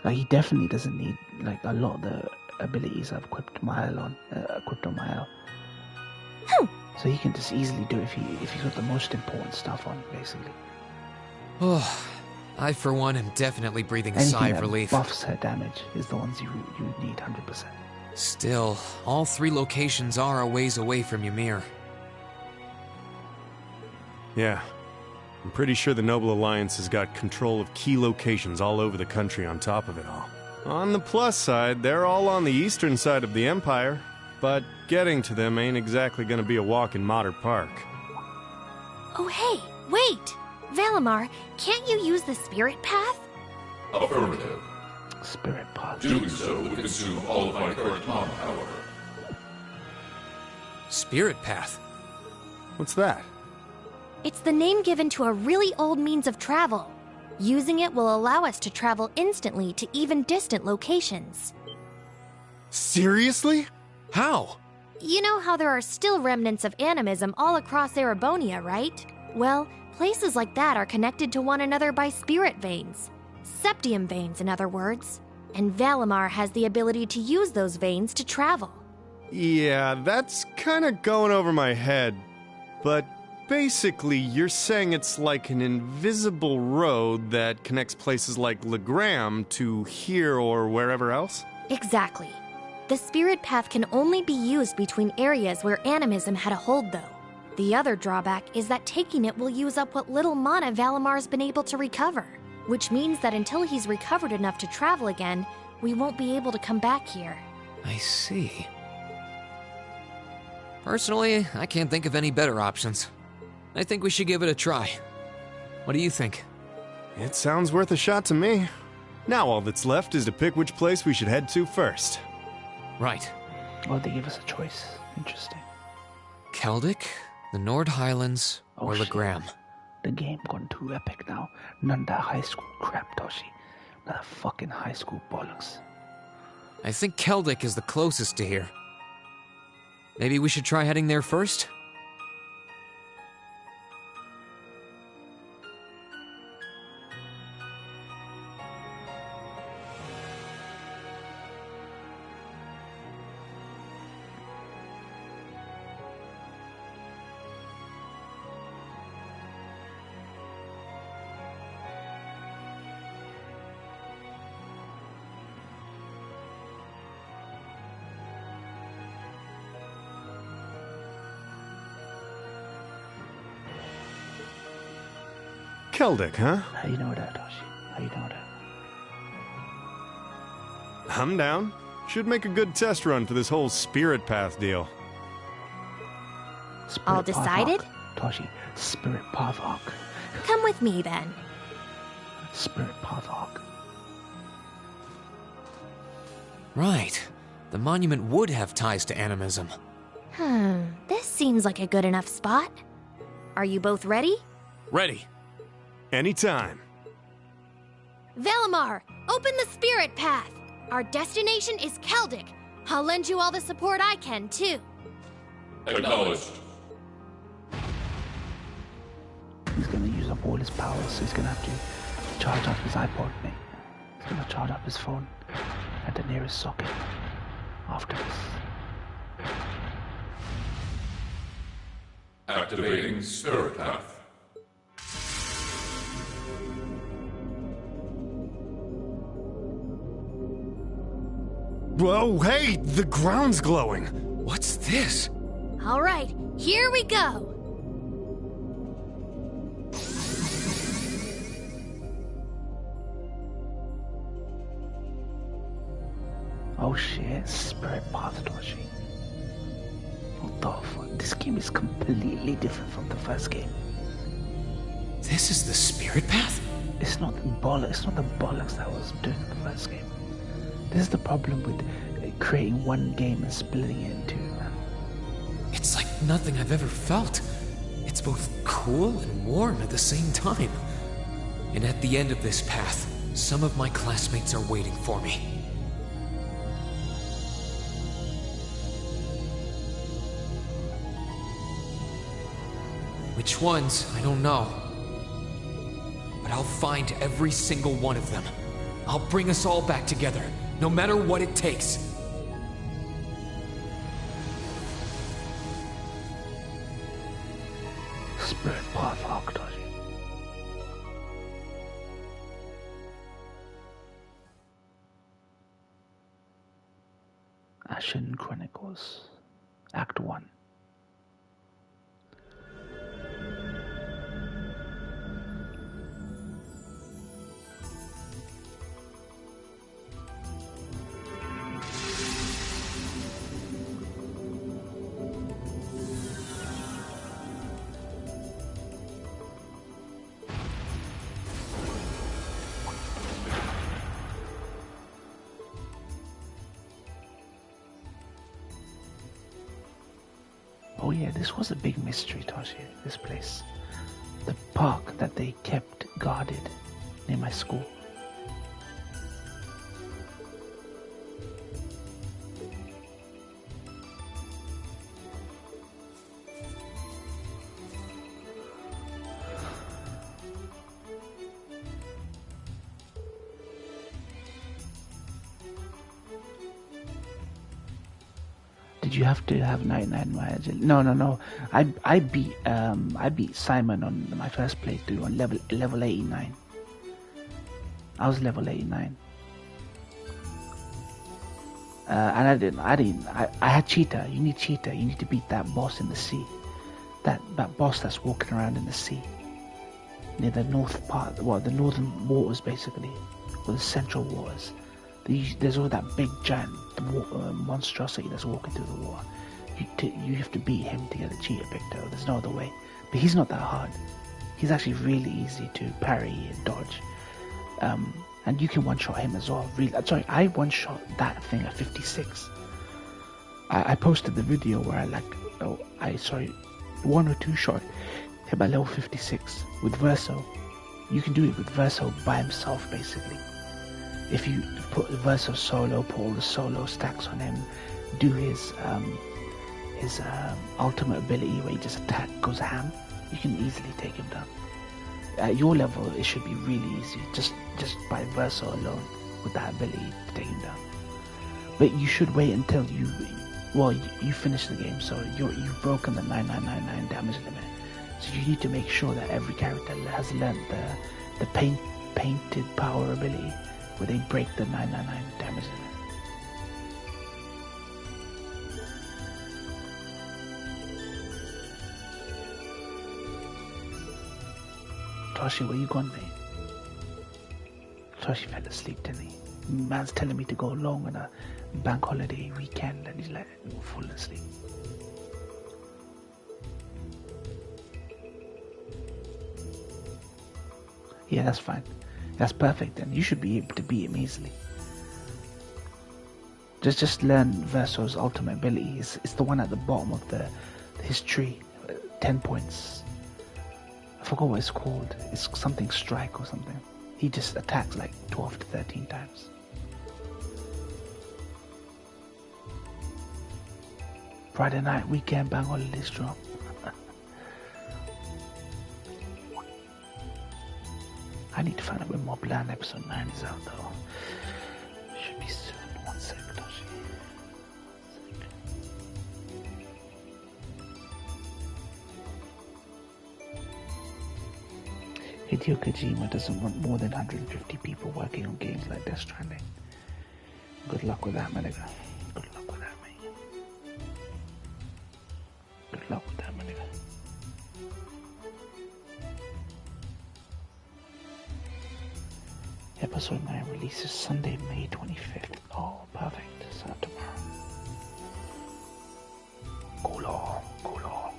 [SPEAKER 2] Like, he definitely doesn't need like a lot of the abilities I've equipped Mile on. So he can just easily do it if he's got the most important stuff on, basically.
[SPEAKER 3] Oh, I for one am definitely breathing a
[SPEAKER 2] Anything
[SPEAKER 3] sigh of
[SPEAKER 2] that
[SPEAKER 3] relief.
[SPEAKER 2] buffs her damage is the ones you need 100%.
[SPEAKER 3] Still, all 3 locations are a ways away from Ymir.
[SPEAKER 4] Yeah. I'm pretty sure the Noble Alliance has got control of key locations all over the country on top of it all. On the plus side, they're all on the eastern side of the Empire, but getting to them ain't exactly gonna be a walk in Motter Park.
[SPEAKER 5] Oh, hey, wait! Valimar, can't you use the spirit path?
[SPEAKER 6] Affirmative.
[SPEAKER 2] Spirit path.
[SPEAKER 6] Doing so would consume all of my current mana, however.
[SPEAKER 3] Spirit Path.
[SPEAKER 4] What's that?
[SPEAKER 5] It's the name given to a really old means of travel. Using it will allow us to travel instantly to even distant locations.
[SPEAKER 4] Seriously?
[SPEAKER 3] How?
[SPEAKER 5] You know how there are still remnants of animism all across Erebonia, right? Well, places like that are connected to one another by spirit veins. Septium veins, in other words. And Valimar has the ability to use those veins to travel.
[SPEAKER 4] Yeah, that's kinda going over my head. But basically, you're saying it's like an invisible road that connects places like Legram to here or wherever else?
[SPEAKER 5] Exactly. The spirit path can only be used between areas where animism had a hold, though. The other drawback is that taking it will use up what little mana Valimar's been able to recover, which means that until he's recovered enough to travel again, we won't be able to come back here.
[SPEAKER 3] I see. Personally, I can't think of any better options. I think we should give it a try. What do you think?
[SPEAKER 4] It sounds worth a shot to me. Now all that's left is to pick which place we should head to first.
[SPEAKER 3] Right.
[SPEAKER 2] Oh, they give us a choice. Interesting.
[SPEAKER 3] Keldic, the Nord Highlands, or
[SPEAKER 2] shit.
[SPEAKER 3] Legram.
[SPEAKER 2] The game gone too epic now. None of that high school crap, Toshi. None of that fucking high school bollocks.
[SPEAKER 3] I think Keldic is the closest to here. Maybe we should try heading there first?
[SPEAKER 4] Keldic, huh?
[SPEAKER 2] How you know that, Toshi? How you know that?
[SPEAKER 4] I'm down. Should make a good test run for this whole spirit path deal.
[SPEAKER 2] Spirit
[SPEAKER 5] All
[SPEAKER 2] path
[SPEAKER 5] decided?
[SPEAKER 2] arc. Toshi, spirit path arc.
[SPEAKER 5] Come with me, then.
[SPEAKER 2] Spirit path arc.
[SPEAKER 3] Right. The monument would have ties to animism.
[SPEAKER 5] This seems like a good enough spot. Are you both ready?
[SPEAKER 3] Ready.
[SPEAKER 4] Anytime.
[SPEAKER 5] Valimar, open the spirit path. Our destination is Keldic. I'll lend you all the support I can, too.
[SPEAKER 6] Acknowledged.
[SPEAKER 2] He's gonna use up all his powers, so he's gonna have to charge up his iPod, mate. He's gonna charge up his phone at the nearest socket after this.
[SPEAKER 6] Activating Spirit Path.
[SPEAKER 4] Oh, hey, the ground's glowing. What's this?
[SPEAKER 5] All right, here we go.
[SPEAKER 2] Oh shit, Spirit Path Toshi. What the fuck? This game is completely different from the first game.
[SPEAKER 3] This is the spirit path?
[SPEAKER 2] It's not the bollocks that was doing in the first game. This is the problem with creating one game and splitting it in two, man.
[SPEAKER 3] It's like nothing I've ever felt. It's both cool and warm at the same time. And at the end of this path, some of my classmates are waiting for me. Which ones, I don't know. But I'll find every single one of them. I'll bring us all back together, no matter what it takes.
[SPEAKER 2] Spirit Path Arctoshi. Ashen Chronicles, Act 1. Oh yeah, this was a big mystery, Toshi, this place. The park that they kept guarded near my school. Did you have to have 99 miles? No. I beat Simon on my first playthrough on level 89. I was level 89. And I had cheetah. You need cheetah. You need to beat that boss in the sea. That boss that's walking around in the sea. Near the north part, well, the northern waters basically, or the central waters. There's all that big giant monstrosity that's walking through the water. You have to beat him to get the cheetah picto. There's no other way. But he's not that hard. He's actually really easy to parry and dodge. And you can one-shot him as well. Really, sorry, I one-shot that thing at 56. I posted the video where one or two shot him at level 56 with Verso. You can do it with Verso by himself basically. If you put Verso solo, put all the solo stacks on him, do his ultimate ability where he just goes ham, you can easily take him down. At your level, it should be really easy, just by Verso alone with that ability to take him down. But you should wait until you finish the game, so you've broken the 9999 damage limit. So you need to make sure that every character has learned the painted power ability, where they break the 999 damage limit. Toshi, where you gone, mate? Toshi fell asleep, didn't he? Man's telling me to go long on a bank holiday weekend, and he's like full asleep. Yeah, that's fine. That's perfect then. You should be able to beat him easily. Just learn Verso's ultimate ability. It's the one at the bottom of his tree. 10 points. I forgot what it's called. It's something strike or something. He just attacks like 12 to 13 times. Friday night, weekend, bank holidays drop. I need to find out when Mobland episode 9 is out though. Should be soon. 1 sec, Toshi. Hideo Kojima doesn't want more than 150 people working on games like Death Stranding. Good luck with that, my nigga. episode 9 releases Sunday, May 25th. Oh, perfect. So tomorrow. Cool.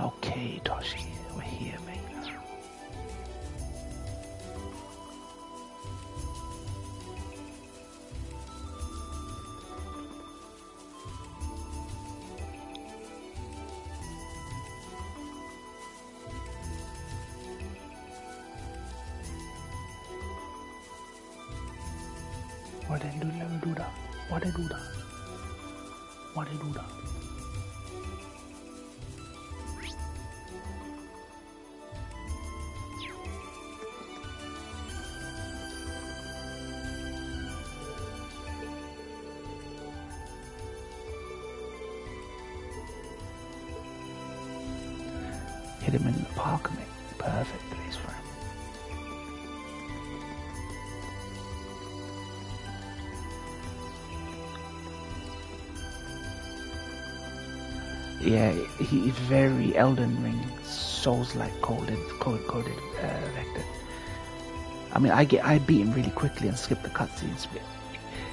[SPEAKER 2] Okay, Toshi, we're here, mate. What did do that? What did do that? What did do that? Hit him in the park, mate. Perfect place for him. Yeah, he's very Elden Ring, Souls-like coded vector. I mean, I beat him really quickly and skipped the cutscenes. But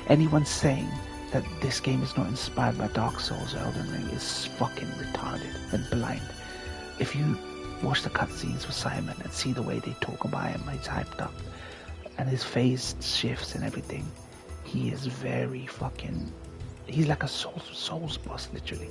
[SPEAKER 2] anyone saying that this game is not inspired by Dark Souls or Elden Ring is fucking retarded and blind. If you watch the cutscenes with Simon and see the way they talk about him, he's hyped up, and his face shifts and everything. He is very fucking. He's like a Souls boss, literally.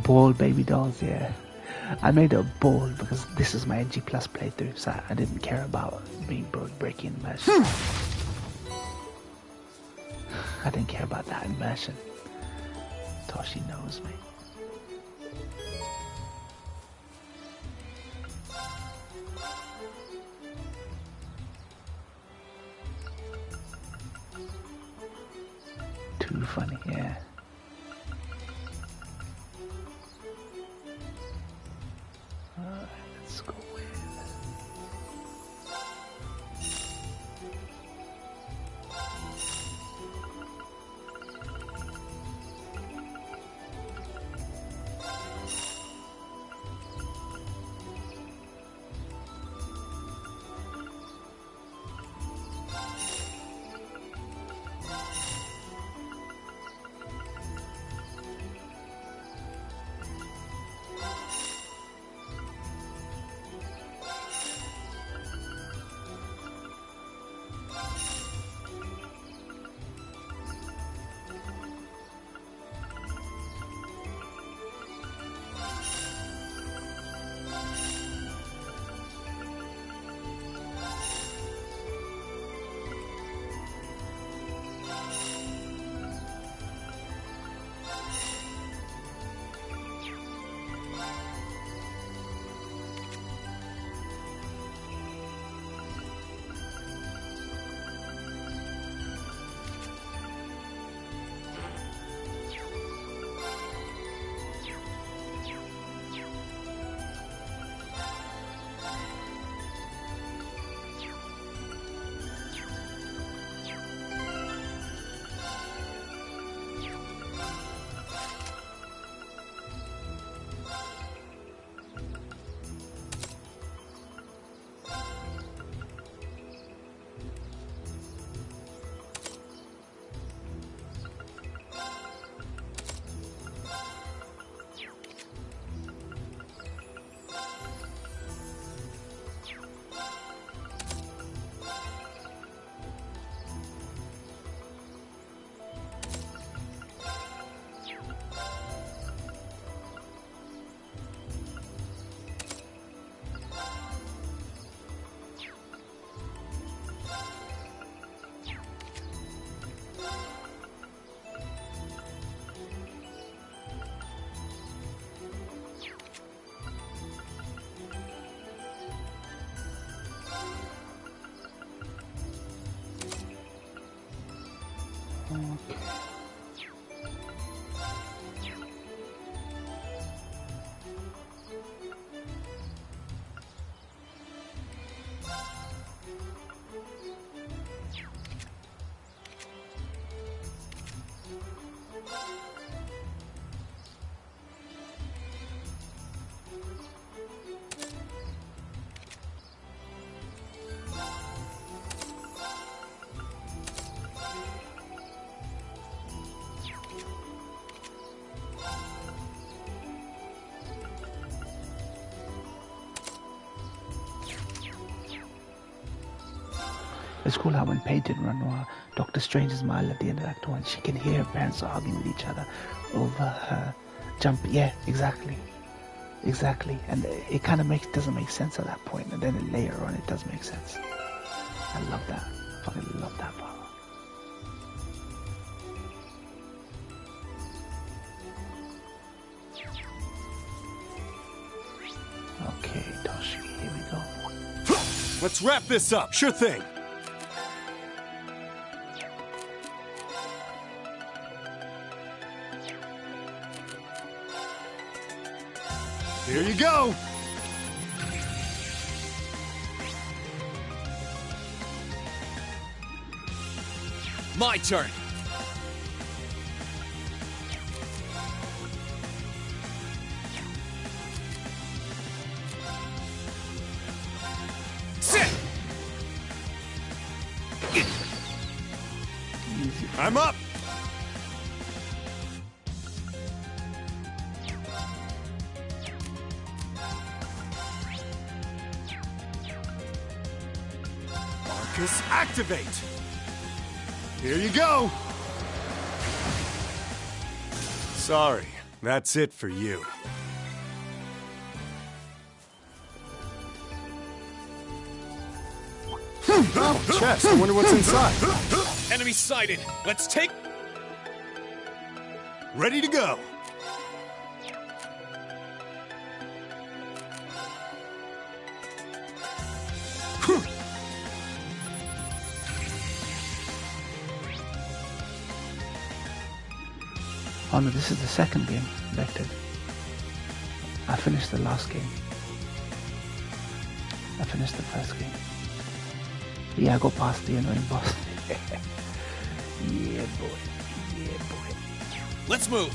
[SPEAKER 2] Ball baby dolls, yeah. I made a ball because this is my NG Plus playthrough, so I didn't care about being breaking immersion. I didn't care about that immersion. Toshi knows me. Too funny, yeah. Let's go with. It's cool how when Paige and Renoir, Doctor Strange's smile at the end of Act 1, she can hear her parents arguing with each other over her jump. Yeah, exactly. Exactly. And it kind of doesn't make sense at that point, and then later on it does make sense. I love that. Fucking love that part. Okay, Toshi, here we go.
[SPEAKER 4] Let's wrap this up. Sure thing. Here you go.
[SPEAKER 3] My turn. Sit.
[SPEAKER 4] I'm up. Marcus, activate. Here you go. Sorry, that's it for you. Oh, chest. I wonder what's inside.
[SPEAKER 3] Enemy sighted. Let's take...
[SPEAKER 4] Ready to go.
[SPEAKER 2] Oh no, this is the second game, Vector. I finished the last game. I finished the first game. But yeah, I got past the annoying boss. Yeah, boy. Yeah, boy.
[SPEAKER 3] Let's move.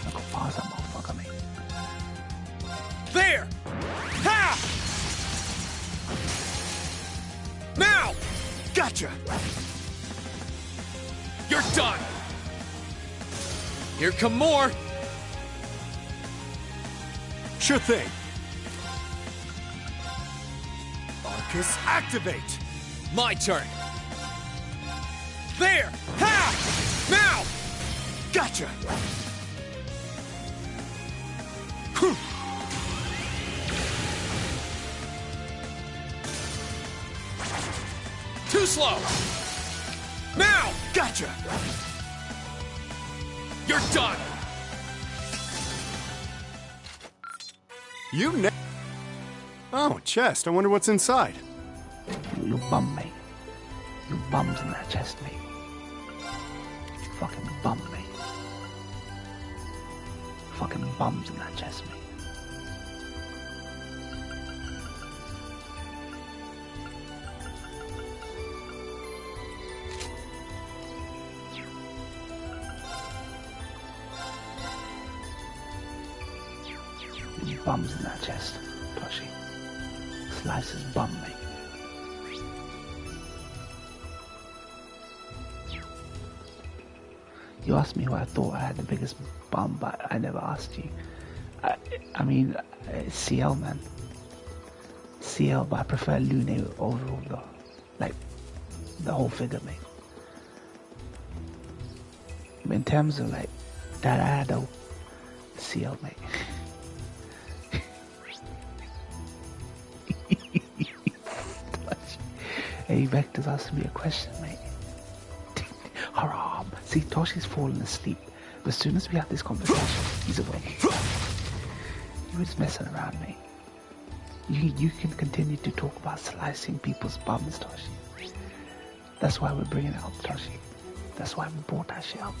[SPEAKER 2] I got past that motherfucker, mate.
[SPEAKER 3] There! Ha! Now!
[SPEAKER 4] Gotcha.
[SPEAKER 3] You're done! Here come more!
[SPEAKER 4] Sure thing. Marcus, activate.
[SPEAKER 3] My turn. There! Ha! Now!
[SPEAKER 4] Gotcha.
[SPEAKER 3] Too slow! Now!
[SPEAKER 4] Gotcha.
[SPEAKER 3] You're done!
[SPEAKER 4] You Oh, chest. I wonder what's inside.
[SPEAKER 2] You bum, mate. You bums in that chest, mate. Fucking bum, mate. Fucking bums in that chest, mate. Bums in that chest, Toshi. Slice his bum, mate. You asked me who I thought I had the biggest bum, but I never asked you. I mean, it's CL, man. CL, but I prefer Lune overall, though. Like, the whole figure, mate. In terms of, like, Darado, CL, mate. Hey, Vector's asking me a question, mate. Haram. See, Toshi's fallen asleep. But as soon as we have this conversation, he's awake. You were just messing around, mate. You can continue to talk about slicing people's bums, Toshi. That's why we're bringing it up, Toshi. That's why we brought that shit up.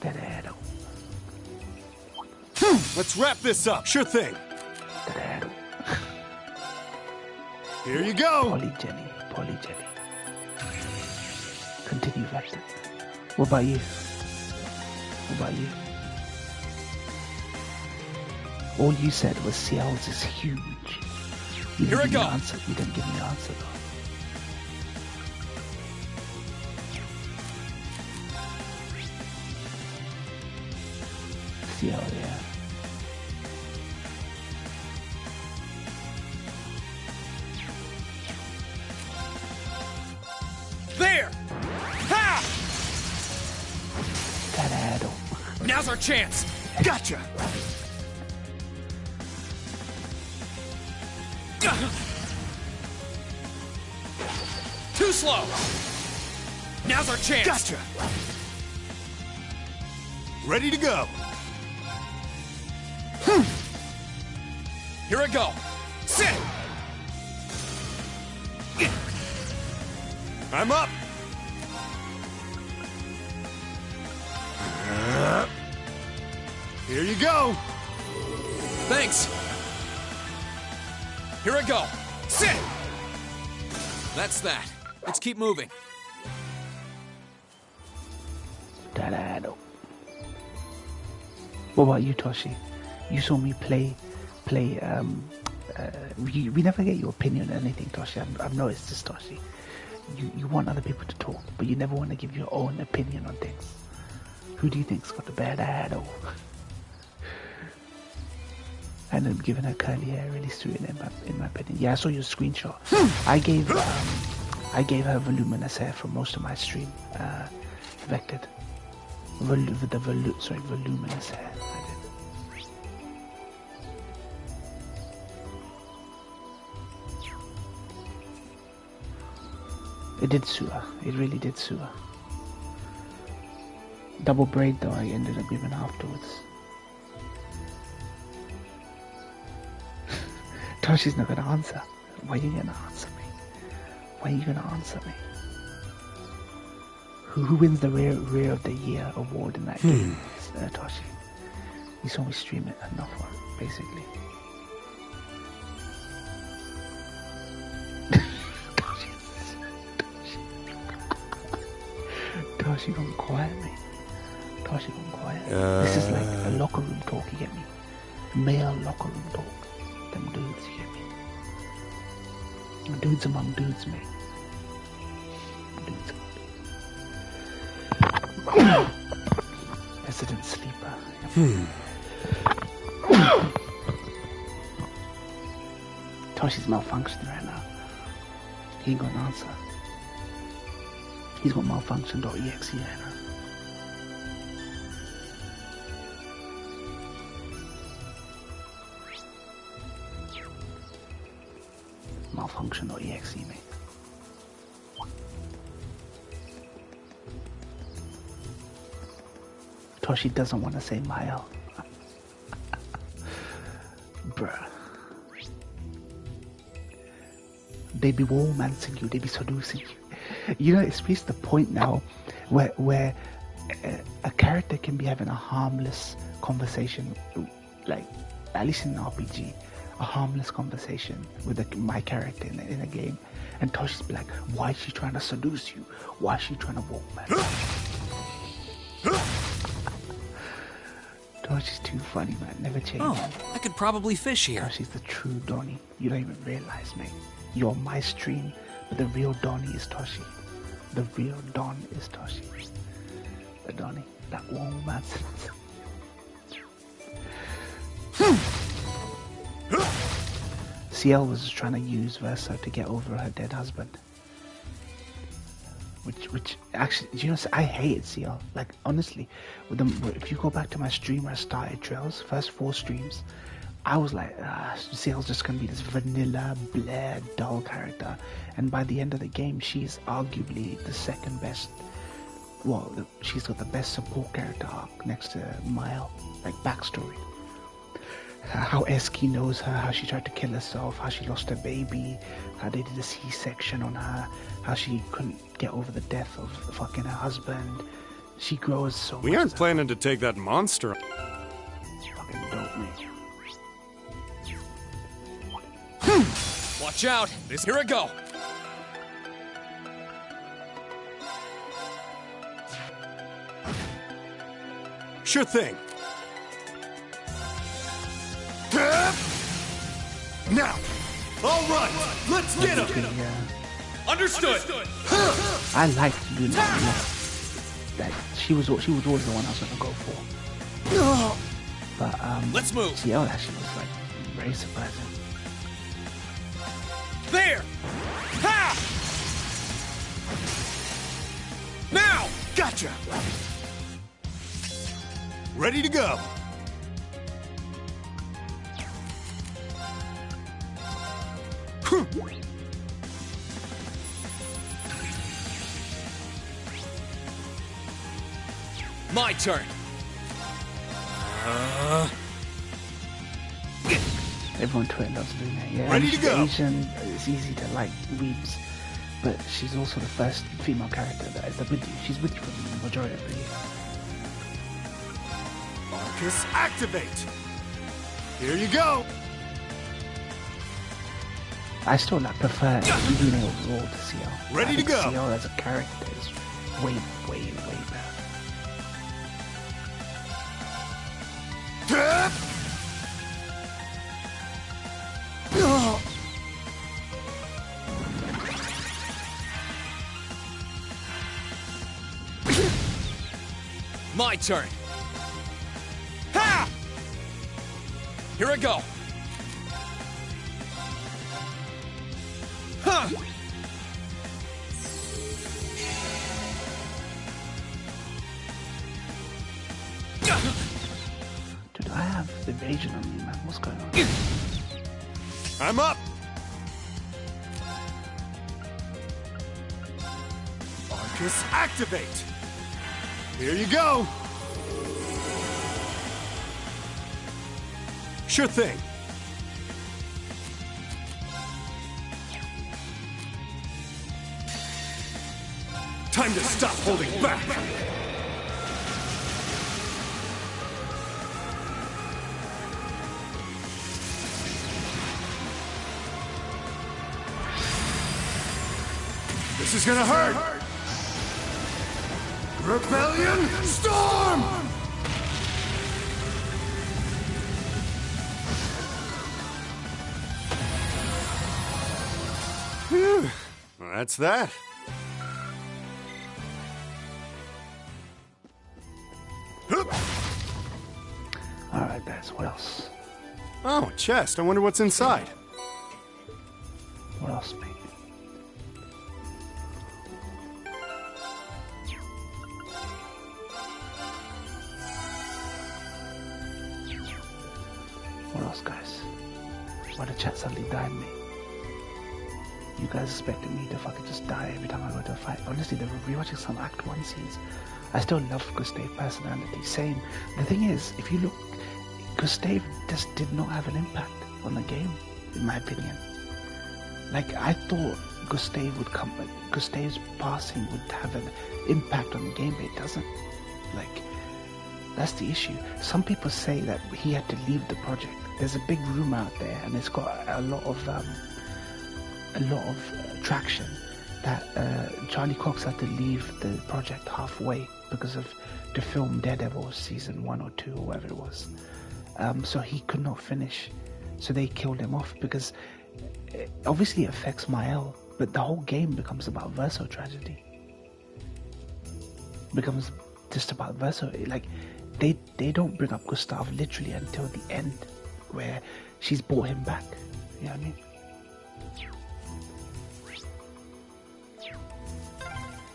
[SPEAKER 2] Deredo.
[SPEAKER 4] Let's wrap this up. Sure thing.
[SPEAKER 2] Deredo.
[SPEAKER 4] Here you go.
[SPEAKER 2] Polyjenny. Continue, Vector. What about you? All you said was Ciel's is huge.
[SPEAKER 3] Here I go.
[SPEAKER 2] You didn't give me an answer though. Ciel, yeah.
[SPEAKER 3] There! Ha!
[SPEAKER 2] Tarado.
[SPEAKER 3] Now's our chance!
[SPEAKER 4] Gotcha.
[SPEAKER 3] Too slow! Now's our chance!
[SPEAKER 4] Gotcha. Ready to go.
[SPEAKER 3] Here I go! Sit!
[SPEAKER 4] I'm up. Here you go.
[SPEAKER 3] Thanks! Here I go! Sit! That's that. Let's keep moving.
[SPEAKER 2] Tarado. What about you, Toshi? You saw me play. We never get your opinion on anything, Toshi. I've noticed this, Toshi. You want other people to talk, but you never want to give your own opinion on things. Who do you think's got the better hair? I ended up giving her curly hair, really suited in my opinion. Yeah, I saw your screenshot. I gave her voluminous hair for most of my stream. Vectored. Voluminous hair. I did. It did suit her. It really did suit her. Double braid though, I ended up giving afterwards. Toshi's not gonna answer. Why are you gonna answer me? Who wins the Rear of the Year award in that game? Toshi. You saw me stream it enough, basically. Toshi gone quiet, mate. Toshi gone quiet. This is like a locker room talk, you get me? Male locker room talk. Them dudes, you get me? Dudes among dudes, mate. Dudes among Resident sleeper. Toshi's malfunctioning right now. He ain't got an answer. He's got malfunction.exe right now. Malfunction.exe, mate. Toshi doesn't want to say Mile. Bruh. They be romancing you, they be seducing you. You know, it's reached the point now where a character can be having a harmless conversation, like, at least in an RPG, a harmless conversation with my character in a game, and Toshi's be like, why is she trying to seduce you? Why is she trying to walk, man? Toshi's too funny, man. Never change.
[SPEAKER 3] Oh, I could probably fish here.
[SPEAKER 2] Toshi's the true Donnie. You don't even realize, mate. You're my stream, but the real Donnie is Toshi. The real Don is Toshi. The Donnie. That one man. Ciel was trying to use Versa to get over her dead husband. Which actually, you know, I hated Ciel. Like, honestly, if you go back to my stream where I started Trails, first 4 streams, I was like, Ciel's just gonna be this vanilla, blah, dull character. And by the end of the game, she's arguably the second best. Well, she's got the best support character arc next to Mile, like backstory. how Eski knows her, how she tried to kill herself, how she lost her baby, how they did a C-section on her, how she couldn't get over the death of fucking her husband. She grows so much.
[SPEAKER 4] We aren't planning to take that monster.
[SPEAKER 2] It's fucking dope, mate.
[SPEAKER 3] Watch out! Here I go!
[SPEAKER 4] Sure thing. Now! All right! Let's get him! Understood!
[SPEAKER 2] I liked doing that. That she was always the one I was gonna go for. But
[SPEAKER 3] Let's move.
[SPEAKER 2] CL actually was like very surprising.
[SPEAKER 3] There! Ha! Now!
[SPEAKER 4] Gotcha! Ready to go!
[SPEAKER 3] My turn!
[SPEAKER 2] Everyone Twitter loves Luna. Yeah,
[SPEAKER 4] Ready to
[SPEAKER 2] she's
[SPEAKER 4] go.
[SPEAKER 2] Asian. It's easy to like weebs, but she's also the first female character that is with you. She's with you for the majority of the year.
[SPEAKER 4] Marcus, activate! Here you go!
[SPEAKER 2] I still like prefer Luna overall to CL.
[SPEAKER 4] Ready
[SPEAKER 2] I
[SPEAKER 4] to
[SPEAKER 2] think
[SPEAKER 4] go.
[SPEAKER 2] CL as a character is way better.
[SPEAKER 3] My turn! Ha! Here I go! Huh!
[SPEAKER 2] Dude, I have evasion on me, man. What's going on?
[SPEAKER 4] I'm up! Marcus, activate! Here you go! Sure thing. Time to stop holding back! This is gonna hurt! Rebellion Storm! Phew. Well, that's that.
[SPEAKER 2] Alright, guys, what else?
[SPEAKER 4] Oh, chest. I wonder what's inside.
[SPEAKER 2] What else, mate? What else, guys? Why the chat suddenly died me? You guys expected me to fucking just die every time I go to a fight. Honestly, they were rewatching some Act 1 scenes. I still love Gustave's personality. Same. The thing is, if you look, Gustave just did not have an impact on the game, in my opinion. Like, I thought Gustave would come, like, Gustave's passing would have an impact on the game, but it doesn't. Like, that's the issue. Some people say that he had to leave the project. There's a big rumor out there, and it's got a lot of traction, that Charlie Cox had to leave the project halfway because of the film Daredevil season 1 or 2 or whatever it was. So he could not finish. So they killed him off because obviously it affects Mael, but the whole game becomes about Verso tragedy. Becomes just about Verso. Like, they don't bring up Gustav literally until the end, where she's brought him back. You know what I mean?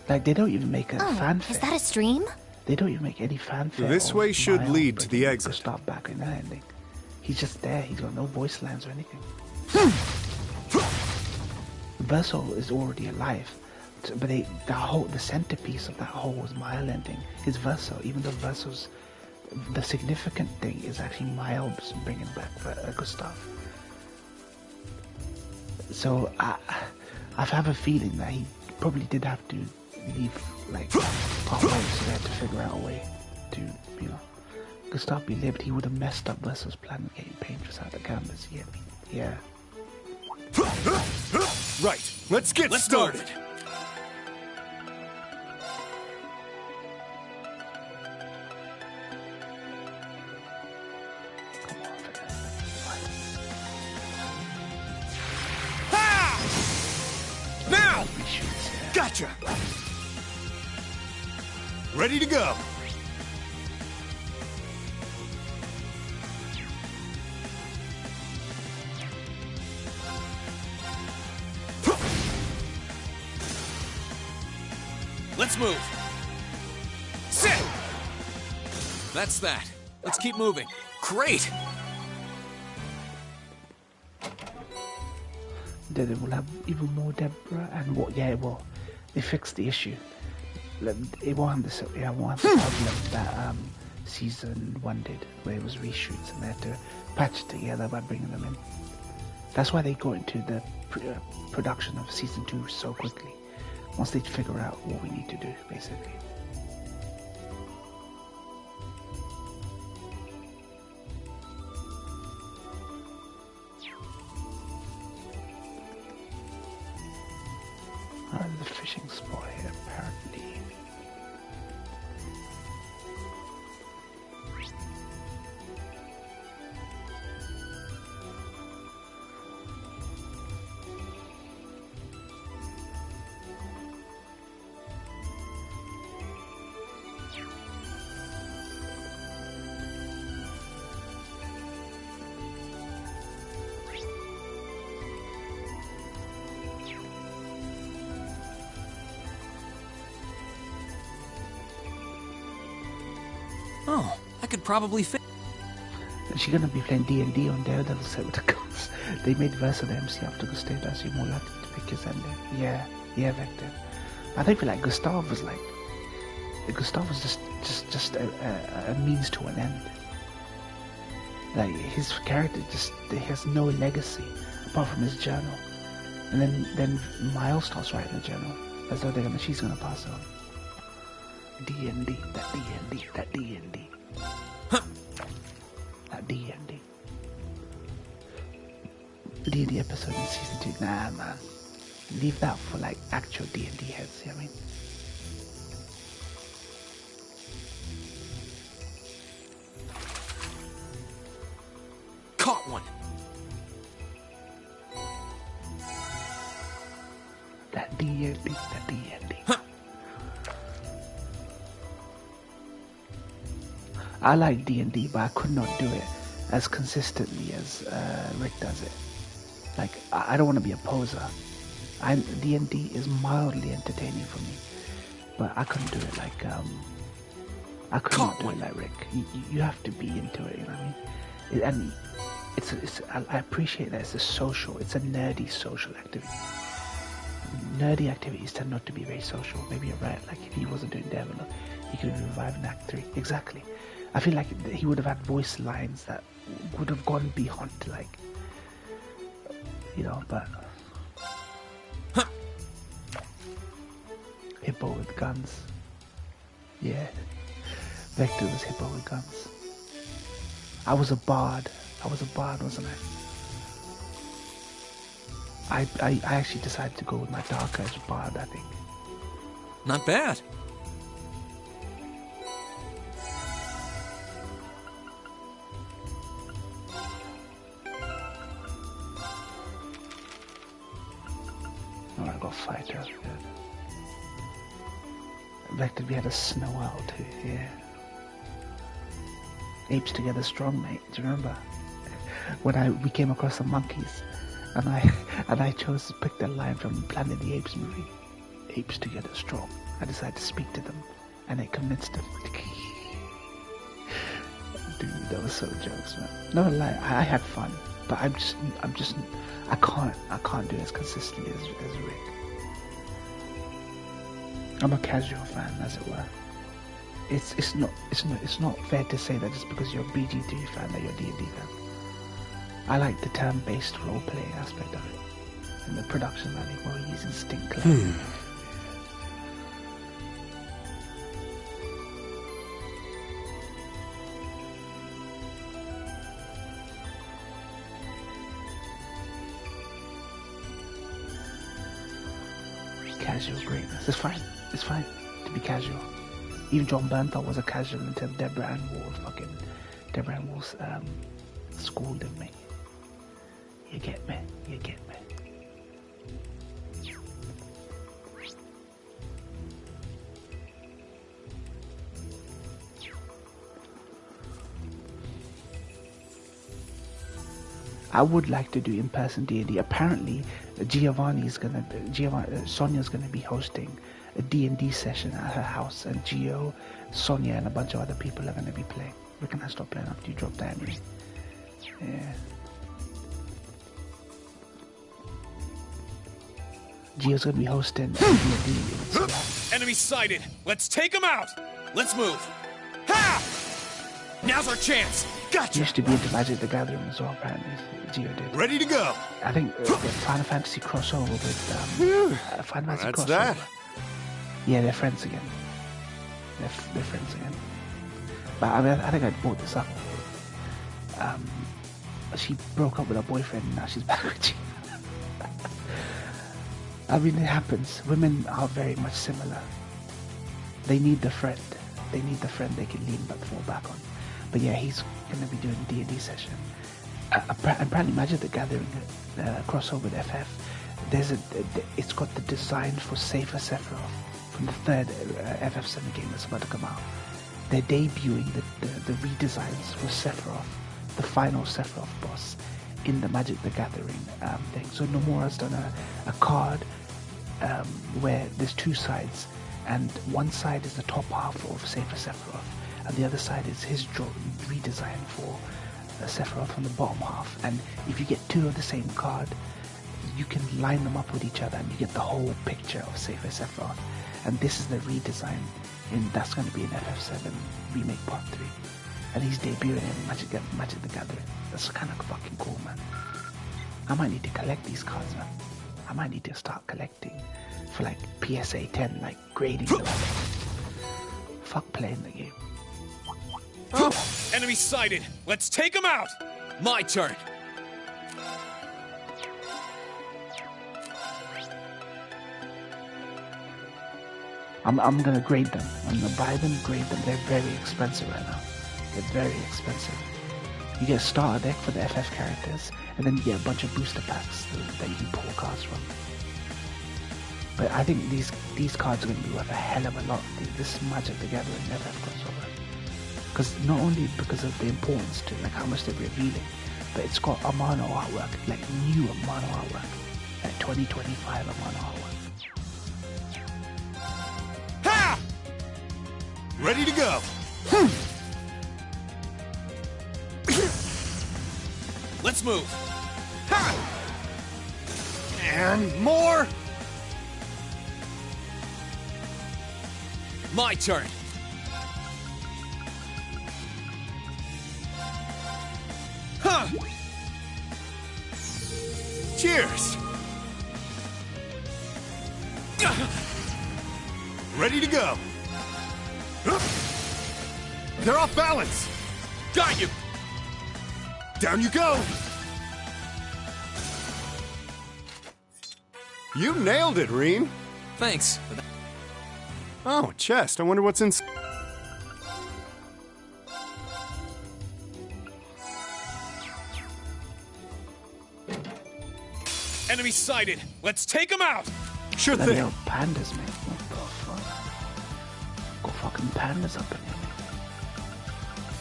[SPEAKER 2] Like, they don't even make a fanfare.
[SPEAKER 5] Is that a stream?
[SPEAKER 2] They don't even make any fanfare.
[SPEAKER 4] This
[SPEAKER 2] of
[SPEAKER 4] way should
[SPEAKER 2] Mael
[SPEAKER 4] lead to the
[SPEAKER 2] bringing
[SPEAKER 4] exit.
[SPEAKER 2] Gustav back in that ending. He's just there. He's got no voice lines or anything. Verso is already alive, but the centerpiece of that whole was Mael ending is Verso. Even though Verso's the significant thing is actually Miles bringing back Gustav. So I have a feeling that he probably did have to leave like part way, so they had to figure out a way to, you know. Gustav be lived, he would have messed up Vessel's plan of getting Paintress out of the canvas. You get me? Yeah.
[SPEAKER 4] Right, let's get started. Now! Gotcha! Ready to go!
[SPEAKER 3] Let's move. Sit! That's that. Let's keep moving. Great!
[SPEAKER 2] Then it will have even more Deborah and what? Yeah, well, they fixed the issue. It won't have the problem that season 1 did, where it was reshoots and they had to patch it together by bringing them in. That's why they got into the production of season 2 so quickly. Once they figure out what we need to do, basically. There's a fishing spot here, apparently.
[SPEAKER 3] Oh, I could probably fit.
[SPEAKER 2] Is she gonna be playing D&D on Daredevil set with the guns? They made Versa the MC after Gustav, so you're more likely to pick his ending. Yeah, Vector. I think for like Gustav was just a means to an end. Like his character he has no legacy apart from his journal. And then Miles starts writing the journal as though she's gonna pass on. D&D, that D&D, that D&D.
[SPEAKER 3] Huh.
[SPEAKER 2] That D&D. D&D episode in season 2. Nah, man. Leave that for like actual D&D heads, you know what I mean?
[SPEAKER 3] Caught one.
[SPEAKER 2] That D&D, that D&D.
[SPEAKER 3] Huh.
[SPEAKER 2] I like D&D, but I could not do it as consistently as Rick does it. Like, I don't want to be a poser. D&D is mildly entertaining for me, but I couldn't do it like I could not do it like Rick. You have to be into it, you know what I mean? I appreciate that it's a nerdy social activity. Nerdy activities tend not to be very social. Maybe you're right. Like if he wasn't doing Devil, he could have revived in Act 3. Exactly. I feel like he would have had voice lines that would have gone beyond, like, you know, but...
[SPEAKER 3] Huh.
[SPEAKER 2] Hippo with guns. Yeah. Vector was Hippo with guns. I was a bard, wasn't I? I actually decided to go with my Dark Edge bard, I think.
[SPEAKER 3] Not bad.
[SPEAKER 2] Oh, I got fighter. Good. Vector, we had a snow owl too, yeah. Apes together strong, mate. Do you remember? When we came across the monkeys, and I chose to pick that line from Planet of the Apes movie. Apes together strong. I decided to speak to them, and it convinced them. Dude, that was so jokes, man. No lie, I had fun, but I can't do it as consistently as Rick. I'm a casual fan, as it were. it's not fair to say that just because you're a BG3 fan that you're a D&D fan. I like the turn-based role-playing aspect of it, and the production value where we're using stink cloud. Casual greatness. It's fine. It's fine to be casual. Even John Bernthal was a casual until Deborah Ann Wall schooled me. You get me? You get me? I would like to do in-person D&D. Apparently, Sonia's gonna be hosting a D&D session at her house, and Gio, Sonia, and a bunch of other people are gonna be playing. Where can I stop playing after you drop that anyway? Yeah. Gio's gonna be hosting D&D.
[SPEAKER 7] Enemy sighted. Let's take them out. Let's move. Ha! Now's our chance. Gotcha.
[SPEAKER 2] Used to be into Magic the Gathering as well, apparently. Gio did.
[SPEAKER 7] Ready to go.
[SPEAKER 2] I think the Final Fantasy crossover with Final Fantasy
[SPEAKER 4] That's
[SPEAKER 2] crossover.
[SPEAKER 4] that.
[SPEAKER 2] Yeah, they're friends again. They're friends again. But I mean, I think I brought this up. She broke up with her boyfriend and now she's back with you. I mean, it happens. Women are very much similar. They need the friend. They need the friend they can lean back, fall back on. But yeah, he's going to be doing a D&D session. Apparently, Magic the Gathering crossover with FF. It's got the design for Safer Sephiroth from the third FF7 game that's about to come out. They're debuting the redesigns for Sephiroth, the final Sephiroth boss, in the Magic the Gathering thing. So Nomura's done a card where there's two sides, and one side is the top half of Safer Sephiroth, and the other side is his redesign for Sephiroth from the bottom half. And if you get two of the same card, you can line them up with each other and you get the whole picture of Safer Sephiroth. And this is the redesign, and that's going to be in FF7 Remake Part 3. And he's debuting in Magic the Gathering. That's kind of fucking cool, man. I might need to collect these cards, man. I might need to start collecting for like PSA 10, like grading them. Fuck playing the game.
[SPEAKER 7] Enemy sighted. Let's take them out. My turn.
[SPEAKER 2] I'm gonna grade them. I'm gonna buy them, grade them. They're very expensive right now. They're very expensive. You get a starter deck for the FF characters, and then you get a bunch of booster packs that you can pull cards from. But I think these cards are going to be worth a hell of a lot. This Magic the Gathering FF crossover. Because not only because of the importance to like how much they're revealing, but it's got Amano artwork, like new Amano artwork, like 2025 Amano artwork.
[SPEAKER 7] Ha! Ready to go. Let's move. Ha! And more. My turn. Huh. Cheers. Ready to go. They're off balance. Got you. Down you go.
[SPEAKER 4] You nailed it, Reen.
[SPEAKER 3] Thanks.
[SPEAKER 4] Oh, chest. I wonder what's inside.
[SPEAKER 7] Enemy sighted. Let's take them out.
[SPEAKER 4] Sure
[SPEAKER 2] Bloody
[SPEAKER 4] thing.
[SPEAKER 2] hell, pandas, man. What the fuck? Got fucking pandas up in here, man.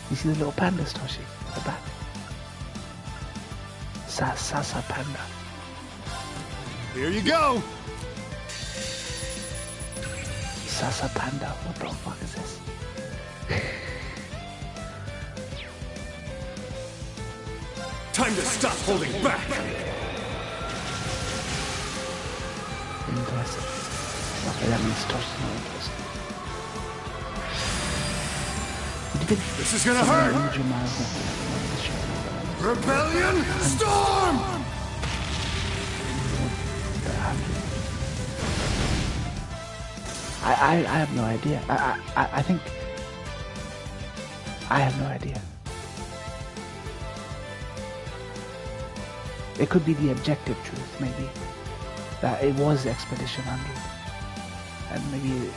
[SPEAKER 2] You see the little pandas, Toshi? At the back. Sasa panda.
[SPEAKER 4] Here you go.
[SPEAKER 2] Sasa panda. What the fuck is this?
[SPEAKER 7] Time to stop holding back.
[SPEAKER 2] Interesting. Okay, that means Toshi's not interested. think
[SPEAKER 4] This is gonna hurt! Rebellion Storm!
[SPEAKER 2] I have no idea. I think I have no idea. It could be the objective truth, maybe, that it was Expedition 100, and maybe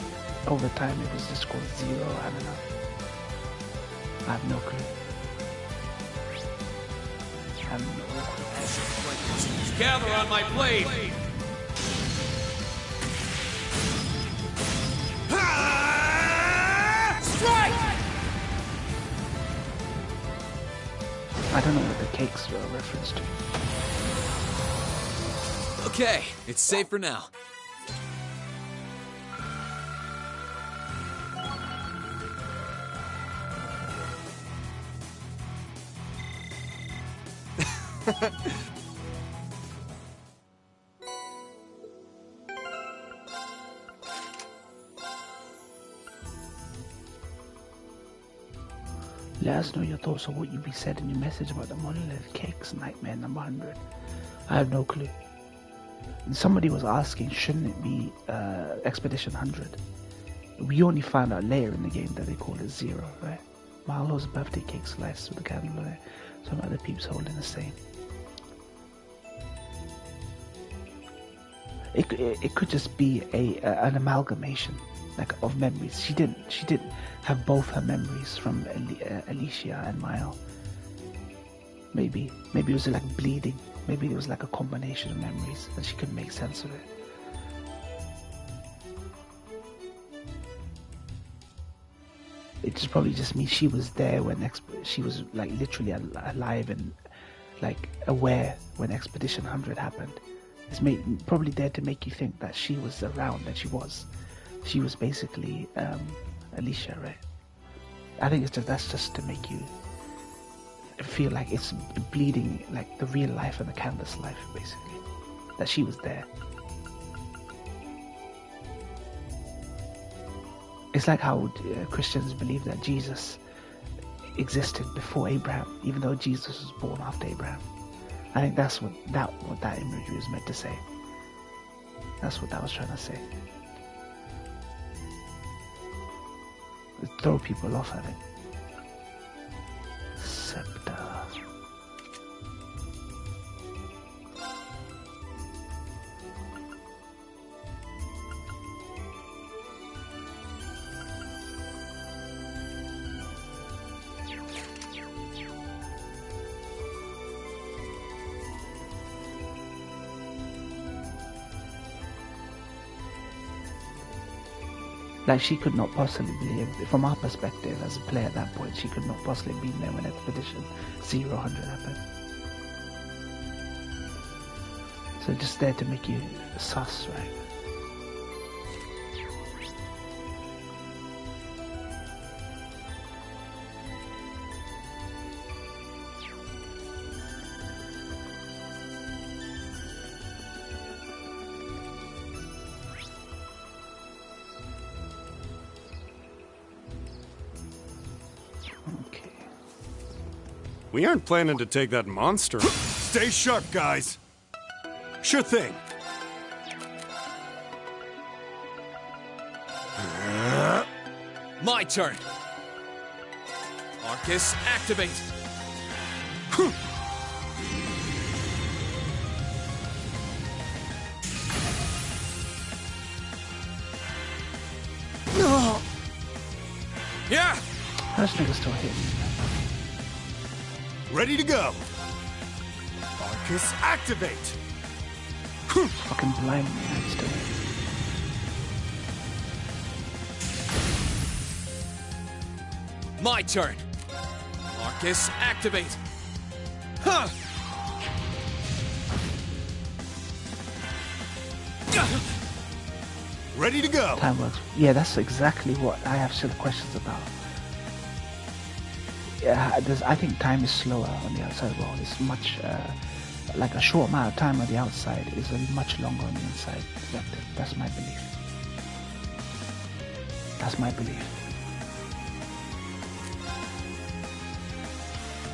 [SPEAKER 2] over time it was just called Zero. I don't know. I have no clue. I have no clue.
[SPEAKER 7] Gather on my blade! Strike!
[SPEAKER 2] I don't know what the cakes were a reference to.
[SPEAKER 7] Okay, it's safe for now.
[SPEAKER 2] Let us know your thoughts on what you be said in your message about the monolith cakes nightmare number 100. I have no clue. And somebody was asking, shouldn't it be Expedition 100? We only found out later in the game that they call it Zero, right? Marlo's birthday cake sliced with a candle in it. Some other peeps holding the same. It could just be an amalgamation, like, of memories. She didn't have both her memories from Alicia and Mile. Maybe it was like bleeding. Maybe it was like a combination of memories and she couldn't make sense of it. It just probably just means she was there when she was like literally alive and like aware when Expedition 100 happened. It's probably there to make you think that she was around, that she was basically Alicia, right? I think that's just to make you feel like it's bleeding, like the real life and the canvas life, basically, that she was there. It's like how Christians believe that Jesus existed before Abraham, even though Jesus was born after Abraham. I think that's what that imagery was meant to say. That's what that was trying to say. Throw people off, I think. Scepter. Like, she could not possibly believe, from our perspective as a player at that point, she could not possibly be there when Expedition 100 happened. So just there to make you sus, right?
[SPEAKER 4] We aren't planning to take that monster. Stay sharp, guys. Sure thing.
[SPEAKER 7] My turn. Arcus, activate.
[SPEAKER 4] No.
[SPEAKER 7] Yeah.
[SPEAKER 2] This nigga's still hitting.
[SPEAKER 4] Ready to go. Arcus, activate.
[SPEAKER 2] Fucking blind man still.
[SPEAKER 7] My turn. Arcus, activate. Huh.
[SPEAKER 4] Ready to go.
[SPEAKER 2] Time works. Yeah, that's exactly what I have still questions about. Yeah, I think time is slower on the outside world. It's much, like a short amount of time on the outside is much longer on the inside perspective. That's my belief. That's my belief.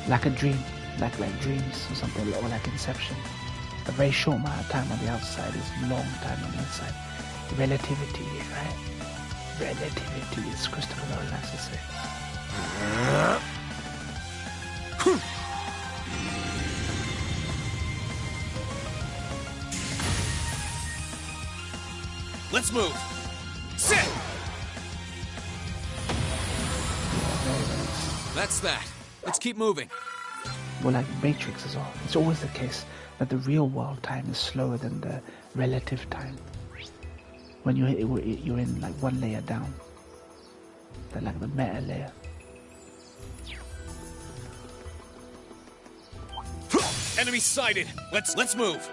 [SPEAKER 2] Like a dream, like dreams or something, or like Inception. A very short amount of time on the outside is a long time on the inside. Relativity, right? Relativity, as Christopher Nolan likes to say.
[SPEAKER 7] Let's move. Sit! That's that. Let's keep moving.
[SPEAKER 2] Well, like Matrix as well. It's always the case that the real world time is slower than the relative time. When you're in like one layer down, like the meta layer.
[SPEAKER 7] Enemy sighted. Let's move.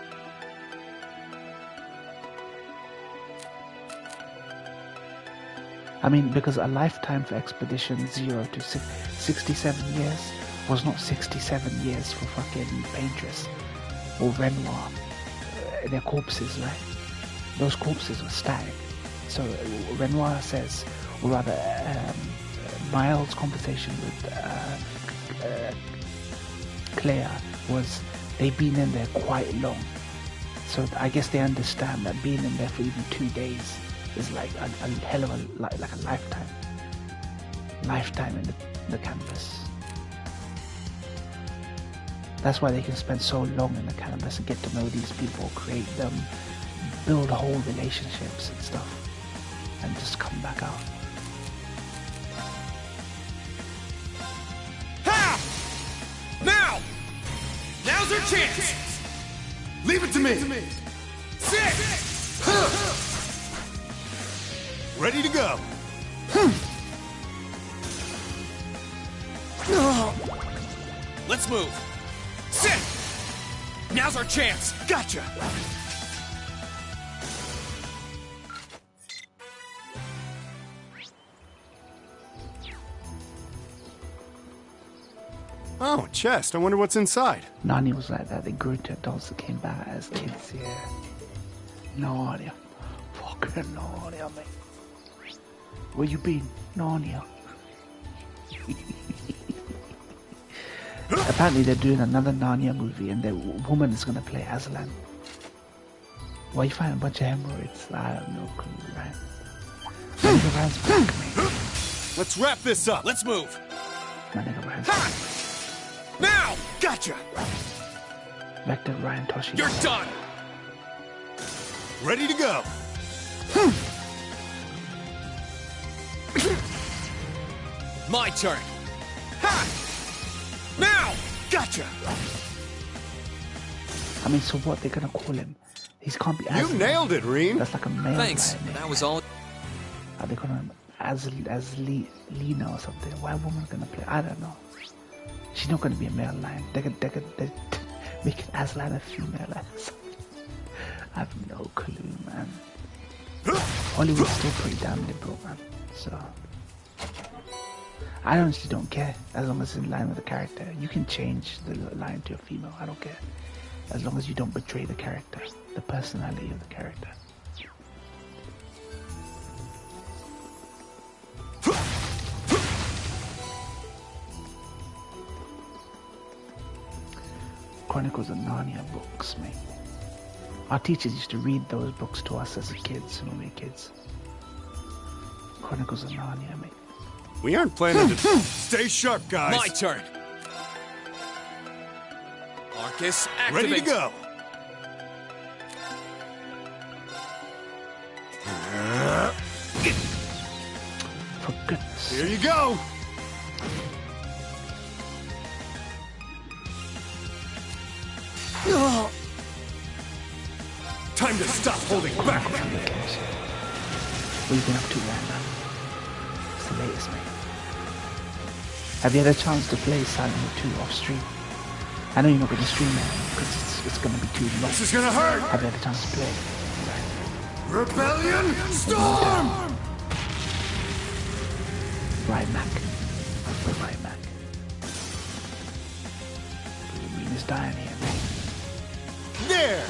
[SPEAKER 2] I mean, because a lifetime for Expedition 0 to 67 years was not 67 years for fucking Paintress or Renoir. Their corpses, right? Those corpses were static. So Renoir says, or rather, Miles' conversation with Claire was they've been in there quite long. So I guess they understand that being in there for even 2 days is like a hell of a like a lifetime in the campus. That's why they can spend so long in the campus and get to know these people, create them, build whole relationships and stuff, and just come back out.
[SPEAKER 7] Ha! Now! Now's our chance!
[SPEAKER 4] Leave it to me!
[SPEAKER 7] Sit!
[SPEAKER 4] Ready to go!
[SPEAKER 7] Let's move. Sit! Now's our chance. Gotcha!
[SPEAKER 4] Oh, chest. I wonder what's inside.
[SPEAKER 2] Narnia was like that. They grew into adults that came back as kids, yeah. Narnia. Fucking Narnia, mate. Where you been? Narnia. Apparently they're doing another Narnia movie and the woman is going to play Aslan. Why you find a bunch of hemorrhoids? I have no clue, right? My nigga Ryan's back, mate.
[SPEAKER 4] Let's wrap this up.
[SPEAKER 7] Let's move.
[SPEAKER 2] My nigga Ryan's
[SPEAKER 7] Ha! Now! Gotcha!
[SPEAKER 2] back to Ryan Toshi.
[SPEAKER 7] You're done!
[SPEAKER 4] Ready to go.
[SPEAKER 7] My turn. Ha! Now! Gotcha!
[SPEAKER 2] I mean, so what? They're gonna call him? He can't be Aslan.
[SPEAKER 4] You nailed it, Reem.
[SPEAKER 2] That's like a male
[SPEAKER 3] Thanks.
[SPEAKER 2] guy, mate.
[SPEAKER 3] That was all.
[SPEAKER 2] Are they calling him Lena or something? Why a woman gonna play? I don't know. She's not gonna be a male lion. They could make it Aslan a female lion. I have no clue, man. Hollywood's still pretty damn liberal, man. So I honestly don't care as long as it's in line with the character. You can change the lion to a female. I don't care as long as you don't betray the character, the personality of the character. Chronicles of Narnia books, mate. Our teachers used to read those books to us as kids when we were kids. Chronicles of Narnia, mate.
[SPEAKER 4] We aren't planning to... Stay sharp, guys.
[SPEAKER 7] My turn. Marcus, activate.
[SPEAKER 4] Ready to go.
[SPEAKER 2] For goodness.
[SPEAKER 4] Here you go. Time to stop holding back.
[SPEAKER 2] What have you been up to right now? What's the latest, mate? Have you had a chance to play Silent Hill 2 off stream? I know you're not going to stream it because it's going to be too long.
[SPEAKER 4] This is gonna hurt.
[SPEAKER 2] Have you had a chance to play?
[SPEAKER 4] Rebellion storm.
[SPEAKER 2] Right, Mac. Right, Mac. Green is dying here, mate.
[SPEAKER 4] There.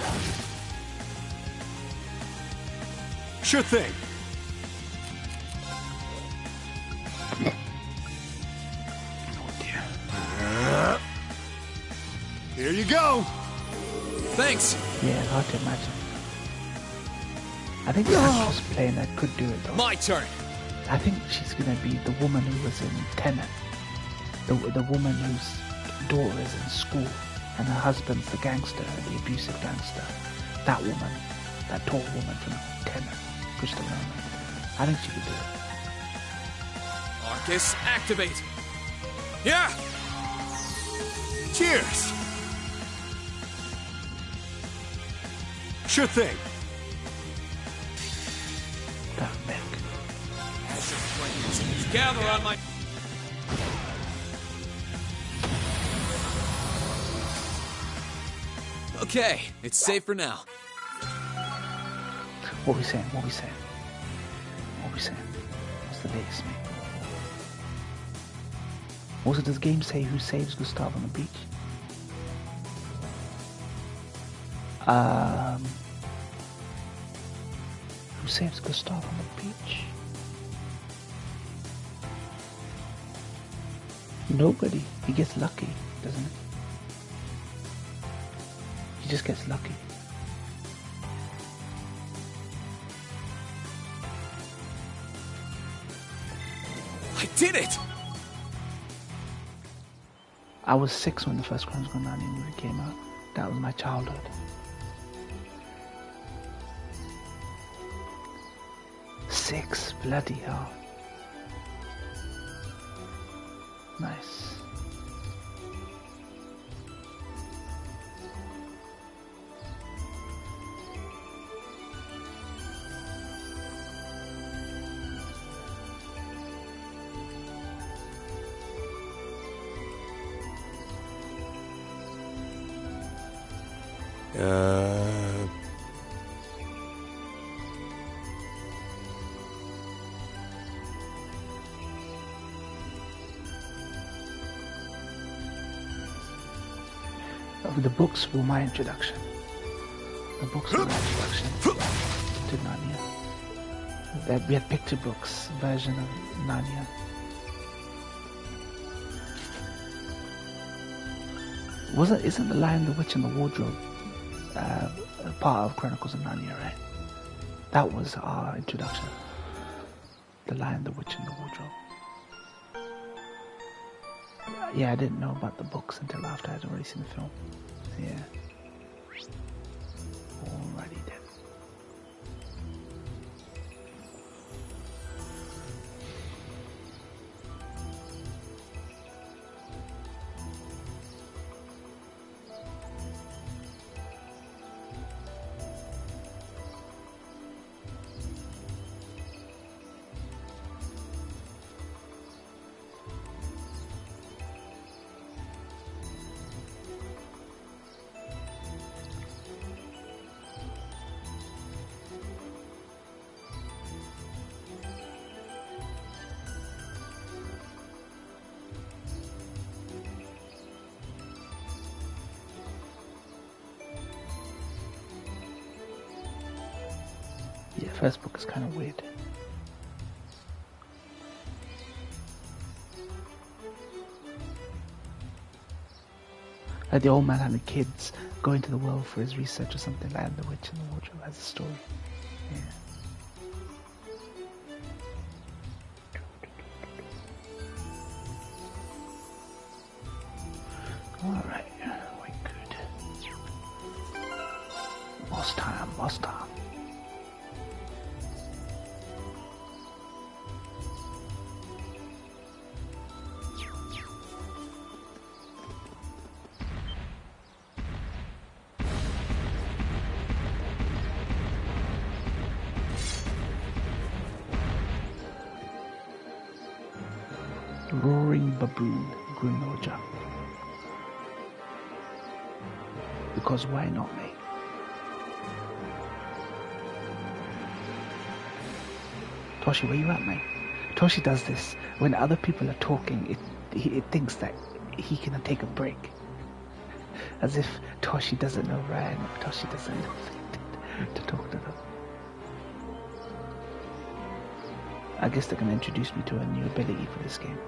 [SPEAKER 4] Sure thing.
[SPEAKER 2] Oh dear.
[SPEAKER 4] Here you go!
[SPEAKER 3] Thanks!
[SPEAKER 2] Yeah, it's hard to imagine. I think the actress playing that could do it though.
[SPEAKER 3] My turn!
[SPEAKER 2] I think she's gonna be the woman who was in Tenet. The woman whose daughter is in school and her husband's the gangster, the abusive gangster. That woman, that tall woman from Tenet, Christopher Nolan. I think she could do it.
[SPEAKER 3] Arcus, activate! Yeah!
[SPEAKER 4] Cheers! Sure thing.
[SPEAKER 2] Damn Beck.
[SPEAKER 3] Gather on my... Okay, it's safe for now.
[SPEAKER 2] What we saying? What we saying? What we saying? What's the latest, mate? Also, does the game say who saves Gustav on the beach? Who saves Gustav on the beach? Nobody. He gets lucky, doesn't he? He just gets lucky.
[SPEAKER 3] I did it!
[SPEAKER 2] I was 6 when the first Chronicles of Narnia movie came out. That was my childhood. Six, bloody hell. Nice. The books were my introduction. The books were my introduction to Narnia. We had picture books version of Narnia. Isn't The Lion, the Witch and the Wardrobe a part of Chronicles of Narnia, right? That was our introduction. The Lion, the Witch and the Wardrobe. Yeah, I didn't know about the books until after I'd already seen the film. Yeah. Alrighty then. Yeah, first book is kind of weird. Like the old man and the kids going to the world for his research or something. Lion, the Witch and the Wardrobe has a story. Yeah. Alright, we good. Boss time, boss time. Roaring Baboon, Grimoja. Because why not, mate? Toshi, where you at, mate? Toshi does this when other people are talking. It thinks that he can take a break, as if Toshi doesn't know Ryan. Toshi doesn't know to talk to them. I guess they're gonna introduce me to a new ability for this game.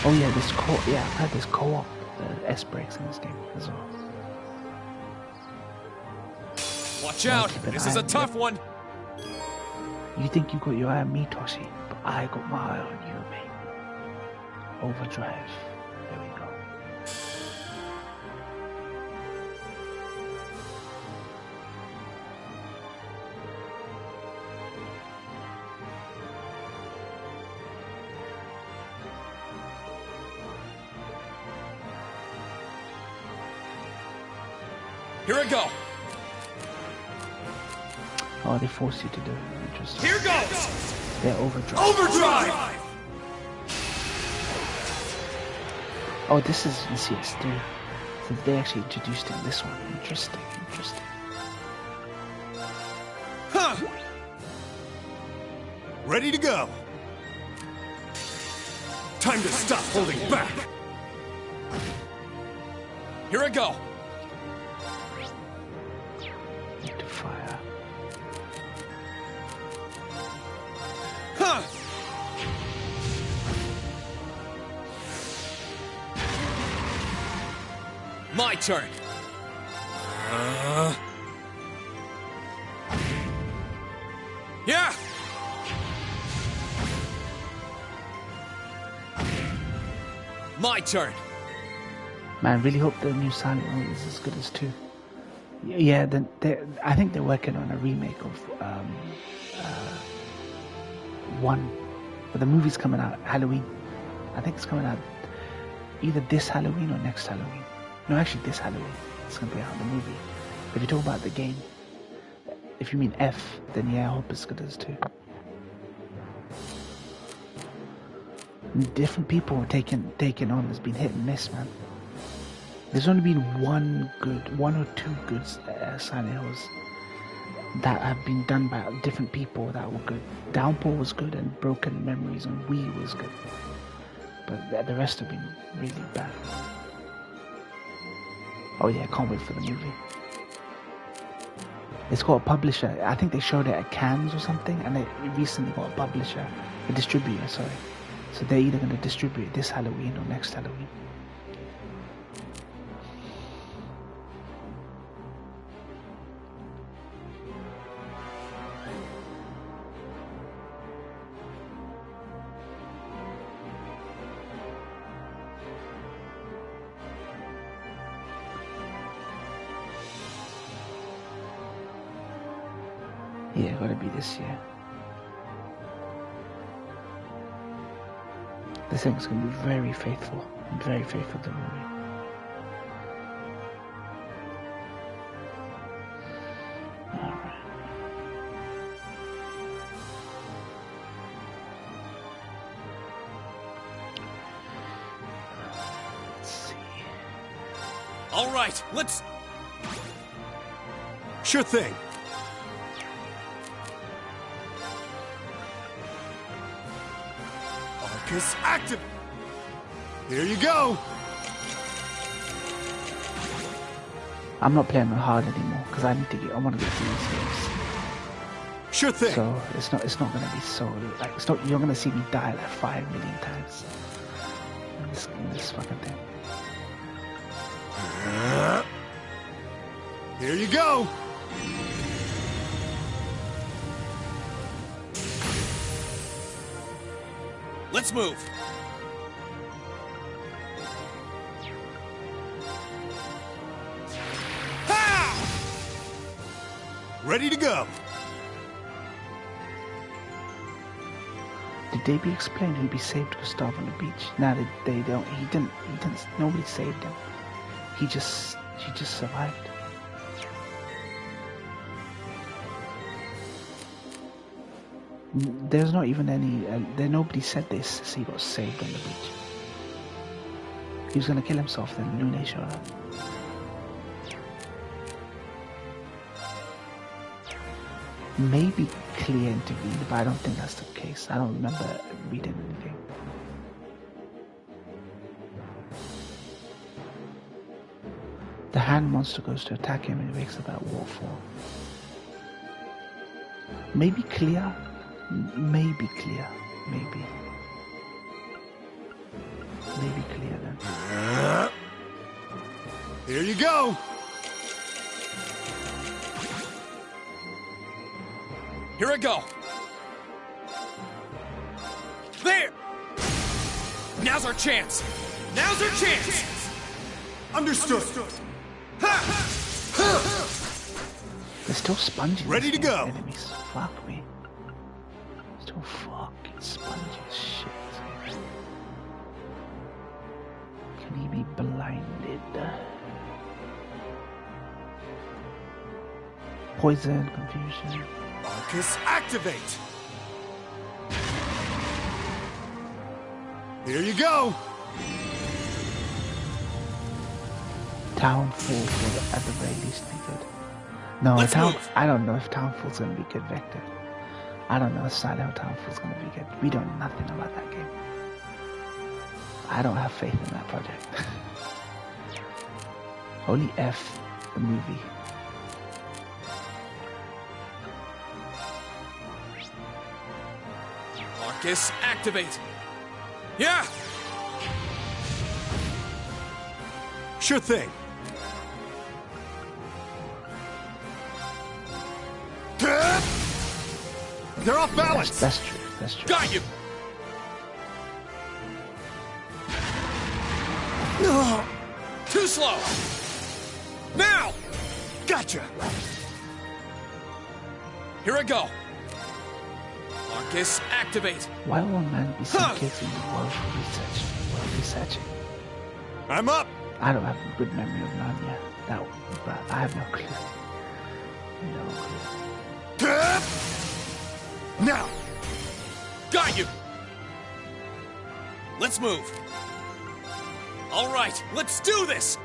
[SPEAKER 2] Oh yeah, this co-op. Yeah, I've had this co-op the S breaks in this game as well.
[SPEAKER 7] Watch out!
[SPEAKER 2] keep an
[SPEAKER 7] This is
[SPEAKER 2] eye
[SPEAKER 7] a
[SPEAKER 2] on
[SPEAKER 7] tough
[SPEAKER 2] you.
[SPEAKER 7] one!
[SPEAKER 2] You think you got your eye on me, Toshi, but I got my eye on you, mate. Overdrive. There we go.
[SPEAKER 7] Here I go!
[SPEAKER 2] Oh, they force you to do it. Interesting.
[SPEAKER 7] Here goes!
[SPEAKER 2] They're overdrive.
[SPEAKER 7] Overdrive!
[SPEAKER 2] Oh, this is in CS3. So they actually introduced it in this one. Interesting, interesting.
[SPEAKER 7] Huh!
[SPEAKER 4] Ready to go. Time to stop holding back.
[SPEAKER 7] Here I go!
[SPEAKER 2] Need to fire.
[SPEAKER 7] Huh! My turn! Yeah! My turn!
[SPEAKER 2] Man, I really hope the new Silent Hill is as good as 2. Yeah, I think they're working on a remake of 1. But the movie's coming out Halloween. I think it's coming out either this Halloween or next Halloween. No, actually this Halloween. It's going to be out in the movie. If you talk about the game, if you mean F, then yeah, I hope it's good as 2. Different people are taking on. There's been hit and miss, man. There's only been one or two good Silent Hills that have been done by different people that were good. Downpour was good and Broken Memories on Wii was good. But the rest have been really bad. Oh yeah, I can't wait for the movie. It's got a publisher. I think they showed it at Cannes or something, and they recently got a publisher, a distributor, sorry. So they're either going to distribute this Halloween or next Halloween. Yeah, gotta be this year. This thing's gonna be very faithful to the movie. Alright. Let's see.
[SPEAKER 7] Alright, let's...
[SPEAKER 4] Sure thing. Arcus active. Here you go.
[SPEAKER 2] I'm not playing on hard anymore because I want to get through these games.
[SPEAKER 4] Sure thing.
[SPEAKER 2] So it's not gonna be so like you're gonna see me die like 5 million times in this fucking thing.
[SPEAKER 4] Here you go.
[SPEAKER 7] Let's move! Ha!
[SPEAKER 4] Ready to go.
[SPEAKER 2] Did they be explained who saved Gustav on the beach? Nah, they don't. He didn't. Nobody saved him. He just survived. There's not even any. Nobody said this. He got saved on the beach. He was gonna kill himself. Then Lune showed up. Maybe Clea intervened, but I don't think that's the case. I don't remember reading anything. The hand monster goes to attack him and he wakes up at waterfall. Maybe Clea? Maybe Clea. Maybe Clea then.
[SPEAKER 4] Here you go!
[SPEAKER 7] Here I go! There! Now's our chance! Now's our chance!
[SPEAKER 4] Understood!
[SPEAKER 2] They're still spongy.
[SPEAKER 4] Ready to go.
[SPEAKER 2] Enemies. Fuck me. Still fucking spongy as shit. Can he be blinded? Poison, confusion.
[SPEAKER 4] Arcus, activate! Here you go!
[SPEAKER 2] Townfall will at the very least be good. No,
[SPEAKER 7] Let's move.
[SPEAKER 2] I don't know if Townfall's gonna be good, Vector. I don't know if Silent Hill Townfall's gonna be good. We don't know nothing about that game. I don't have faith in that project. Only F the movie.
[SPEAKER 7] Arcus, activate! Yeah!
[SPEAKER 4] Sure thing. They're off balance!
[SPEAKER 2] That's true. That's true.
[SPEAKER 7] Got you! Too slow! Now!
[SPEAKER 4] Gotcha!
[SPEAKER 7] Here I go! Arcus, activate!
[SPEAKER 2] Why will man be some kids in the world researching?
[SPEAKER 4] I'm up!
[SPEAKER 2] I don't have a good memory of Narnia. That, but I have no clue. No clue.
[SPEAKER 4] Now!
[SPEAKER 7] Got you! Let's move! All right, let's do this!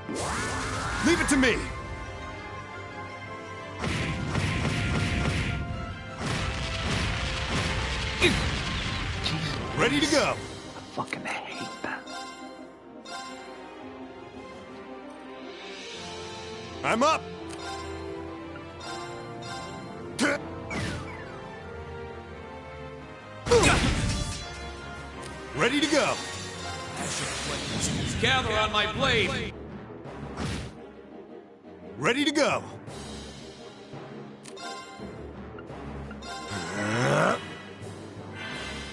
[SPEAKER 4] Leave it to me!
[SPEAKER 2] Jesus.
[SPEAKER 4] Ready to go!
[SPEAKER 2] I fucking hate that.
[SPEAKER 4] I'm up! Ready to go!
[SPEAKER 7] Gather on my blade!
[SPEAKER 4] Ready to go!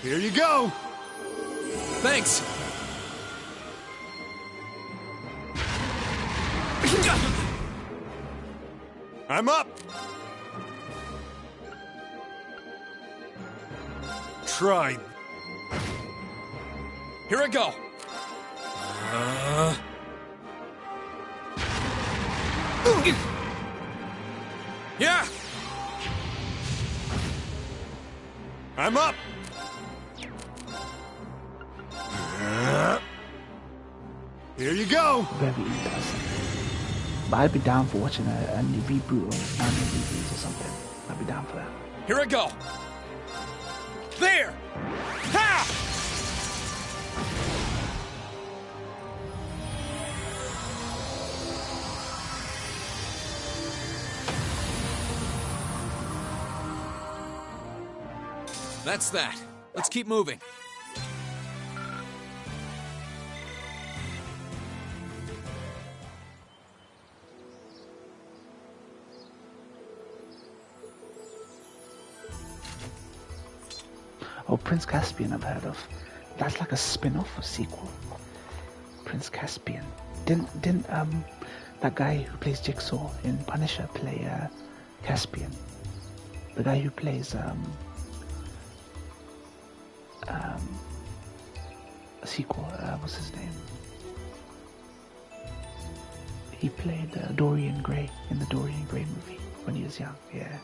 [SPEAKER 4] Here you go!
[SPEAKER 7] Thanks!
[SPEAKER 4] I'm up! Try.
[SPEAKER 7] Here I go! Yeah!
[SPEAKER 4] I'm up! Here you go!
[SPEAKER 2] Very interesting. But I'd be down for watching a new reboot or anime reviews or something. I'd be down for that.
[SPEAKER 7] Here I go! There! Ha! That's that. Let's keep moving.
[SPEAKER 2] Oh, Prince Caspian I've heard of. That's like a spin-off or sequel. Prince Caspian. Didn't that guy who plays Jigsaw in Punisher play Caspian? The guy who plays a sequel, what's his name? He played Dorian Gray in the Dorian Gray movie when he was young, yeah.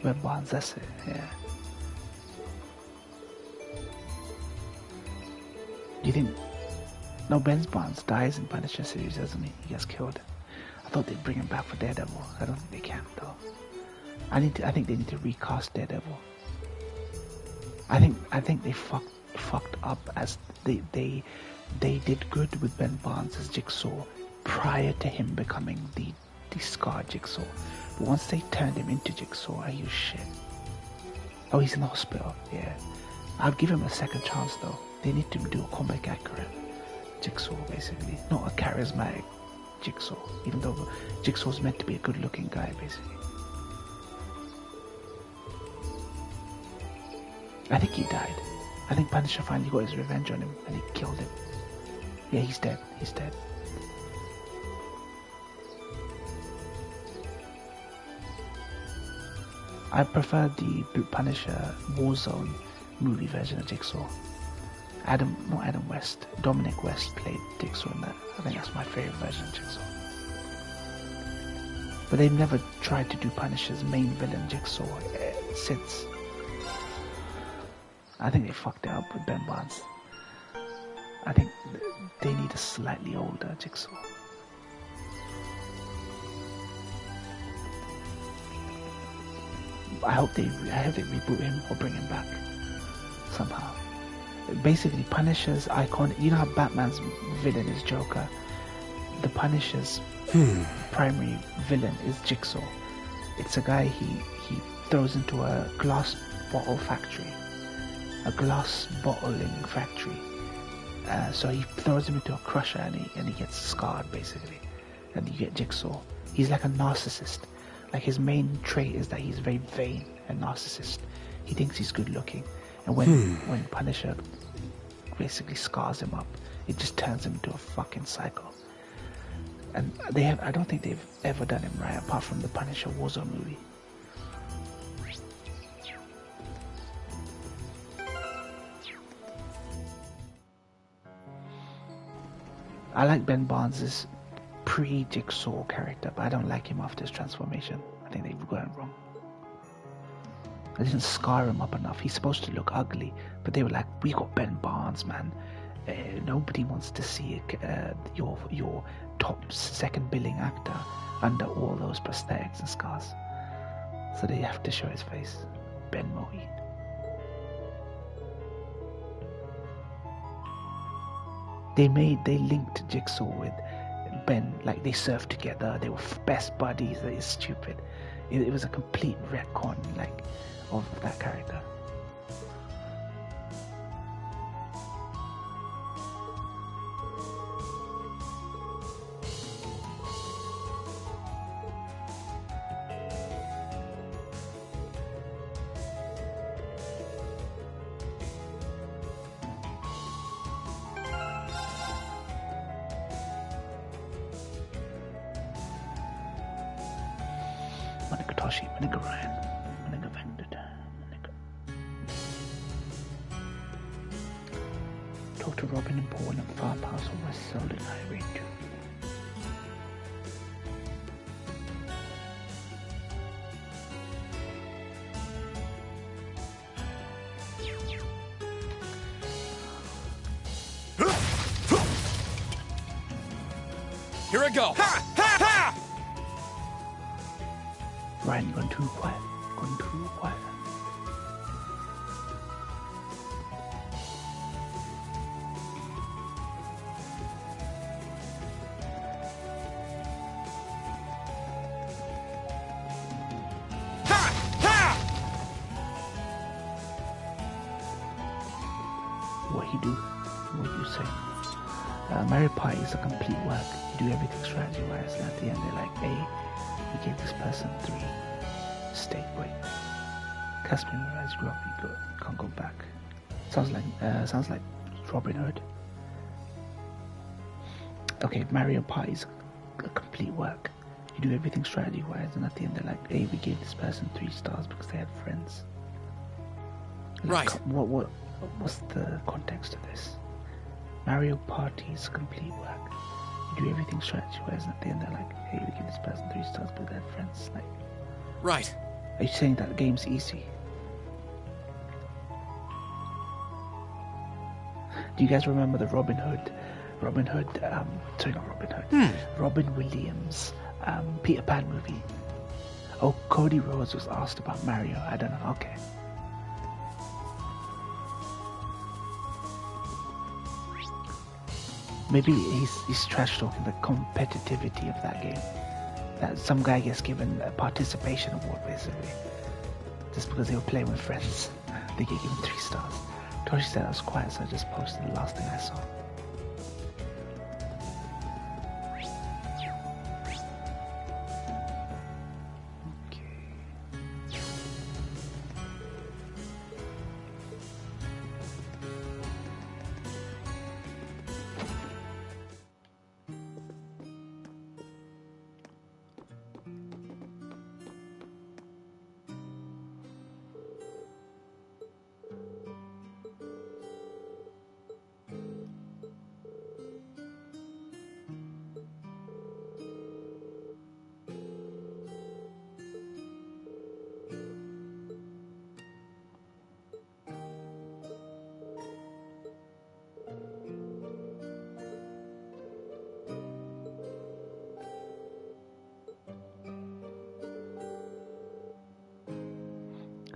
[SPEAKER 2] Ben Barnes, that's it, yeah. Do you think... No, Ben Barnes dies in Punisher series, doesn't he? He gets killed. I thought they'd bring him back for Daredevil. I don't think they can, though. I think they need to recast Daredevil. I think they fucked up as they did good with Ben Barnes as Jigsaw prior to him becoming the scarred Jigsaw. But once they turned him into Jigsaw, are you shit? Oh, he's in the hospital, yeah. I'd give him a second chance though. They need to do a comic accurate Jigsaw basically, not a charismatic Jigsaw, even though Jigsaw's meant to be a good looking guy basically. I think he died. I think Punisher finally got his revenge on him and he killed him. Yeah, he's dead. He's dead. I prefer the Punisher Warzone movie version of Jigsaw. Not Adam West, Dominic West played Jigsaw in that. I think that's my favourite version of Jigsaw. But they've never tried to do Punisher's main villain Jigsaw since. I think they fucked it up with Ben Barnes. I think they need a slightly older Jigsaw. I hope they reboot him or bring him back somehow. Basically, Punisher's icon. You know how Batman's villain is Joker. The Punisher's primary villain is Jigsaw. It's a guy he throws into a glass bottle factory, a glass bottling factory. So he throws him into a crusher and he gets scarred basically, and you get Jigsaw. He's like a narcissist. Like his main trait is that he's very vain and narcissist. He thinks he's good looking, and when Punisher basically scars him up, it just turns him into a fucking psycho. And I don't think they've ever done him right apart from the Punisher Warzone movie. I like Ben Barnes' pre-Jigsaw character, but I don't like him after his transformation. I think they've got him wrong. They didn't scar him up enough. He's supposed to look ugly, but they were like, we got Ben Barnes, man. Nobody wants to see your top second billing actor under all those prosthetics and scars. So they have to show his face. Ben Moe. They linked Jigsaw with Ben, like they surfed together, they were best buddies. That is stupid. It was a complete retcon, like, of that character. Toshi, Maniga Ryan, Maniga Vended, talk to Robin and Paul and Far Pass on West Solid Highway 2.
[SPEAKER 7] Here I go! Ha! Ha! Ha!
[SPEAKER 2] Ryan, you're going too quiet. Going too quiet.
[SPEAKER 7] Ha! Ha!
[SPEAKER 2] What you say. Mario Party is a complete work. You do everything strategy-wise, and at the end they're like, hey, we gave this person 3 state break. Caspian realized grew up, you can't go back. Sounds like Robin Hood. Okay, Mario Party is a complete work. You do everything strategy-wise, and at the end they're like, hey, we gave this person 3 stars because they had friends. Like,
[SPEAKER 7] right.
[SPEAKER 2] What's the context of this? Mario Party is complete work. You do everything strategy-wise, and at the end they're like, hey, we give this person 3 stars because they had friends. Like,
[SPEAKER 7] Right.
[SPEAKER 2] are you saying that the game's easy? Do you guys remember the Robin Williams Peter Pan movie? Oh, Cody Rhodes was asked about Mario. I don't know. Okay. Maybe he's trash talking the competitivity of that game. That some guy gets given a participation award basically, just because they were playing with friends. They get given 3 stars. Toshi said I was quiet, so I just posted the last thing I saw.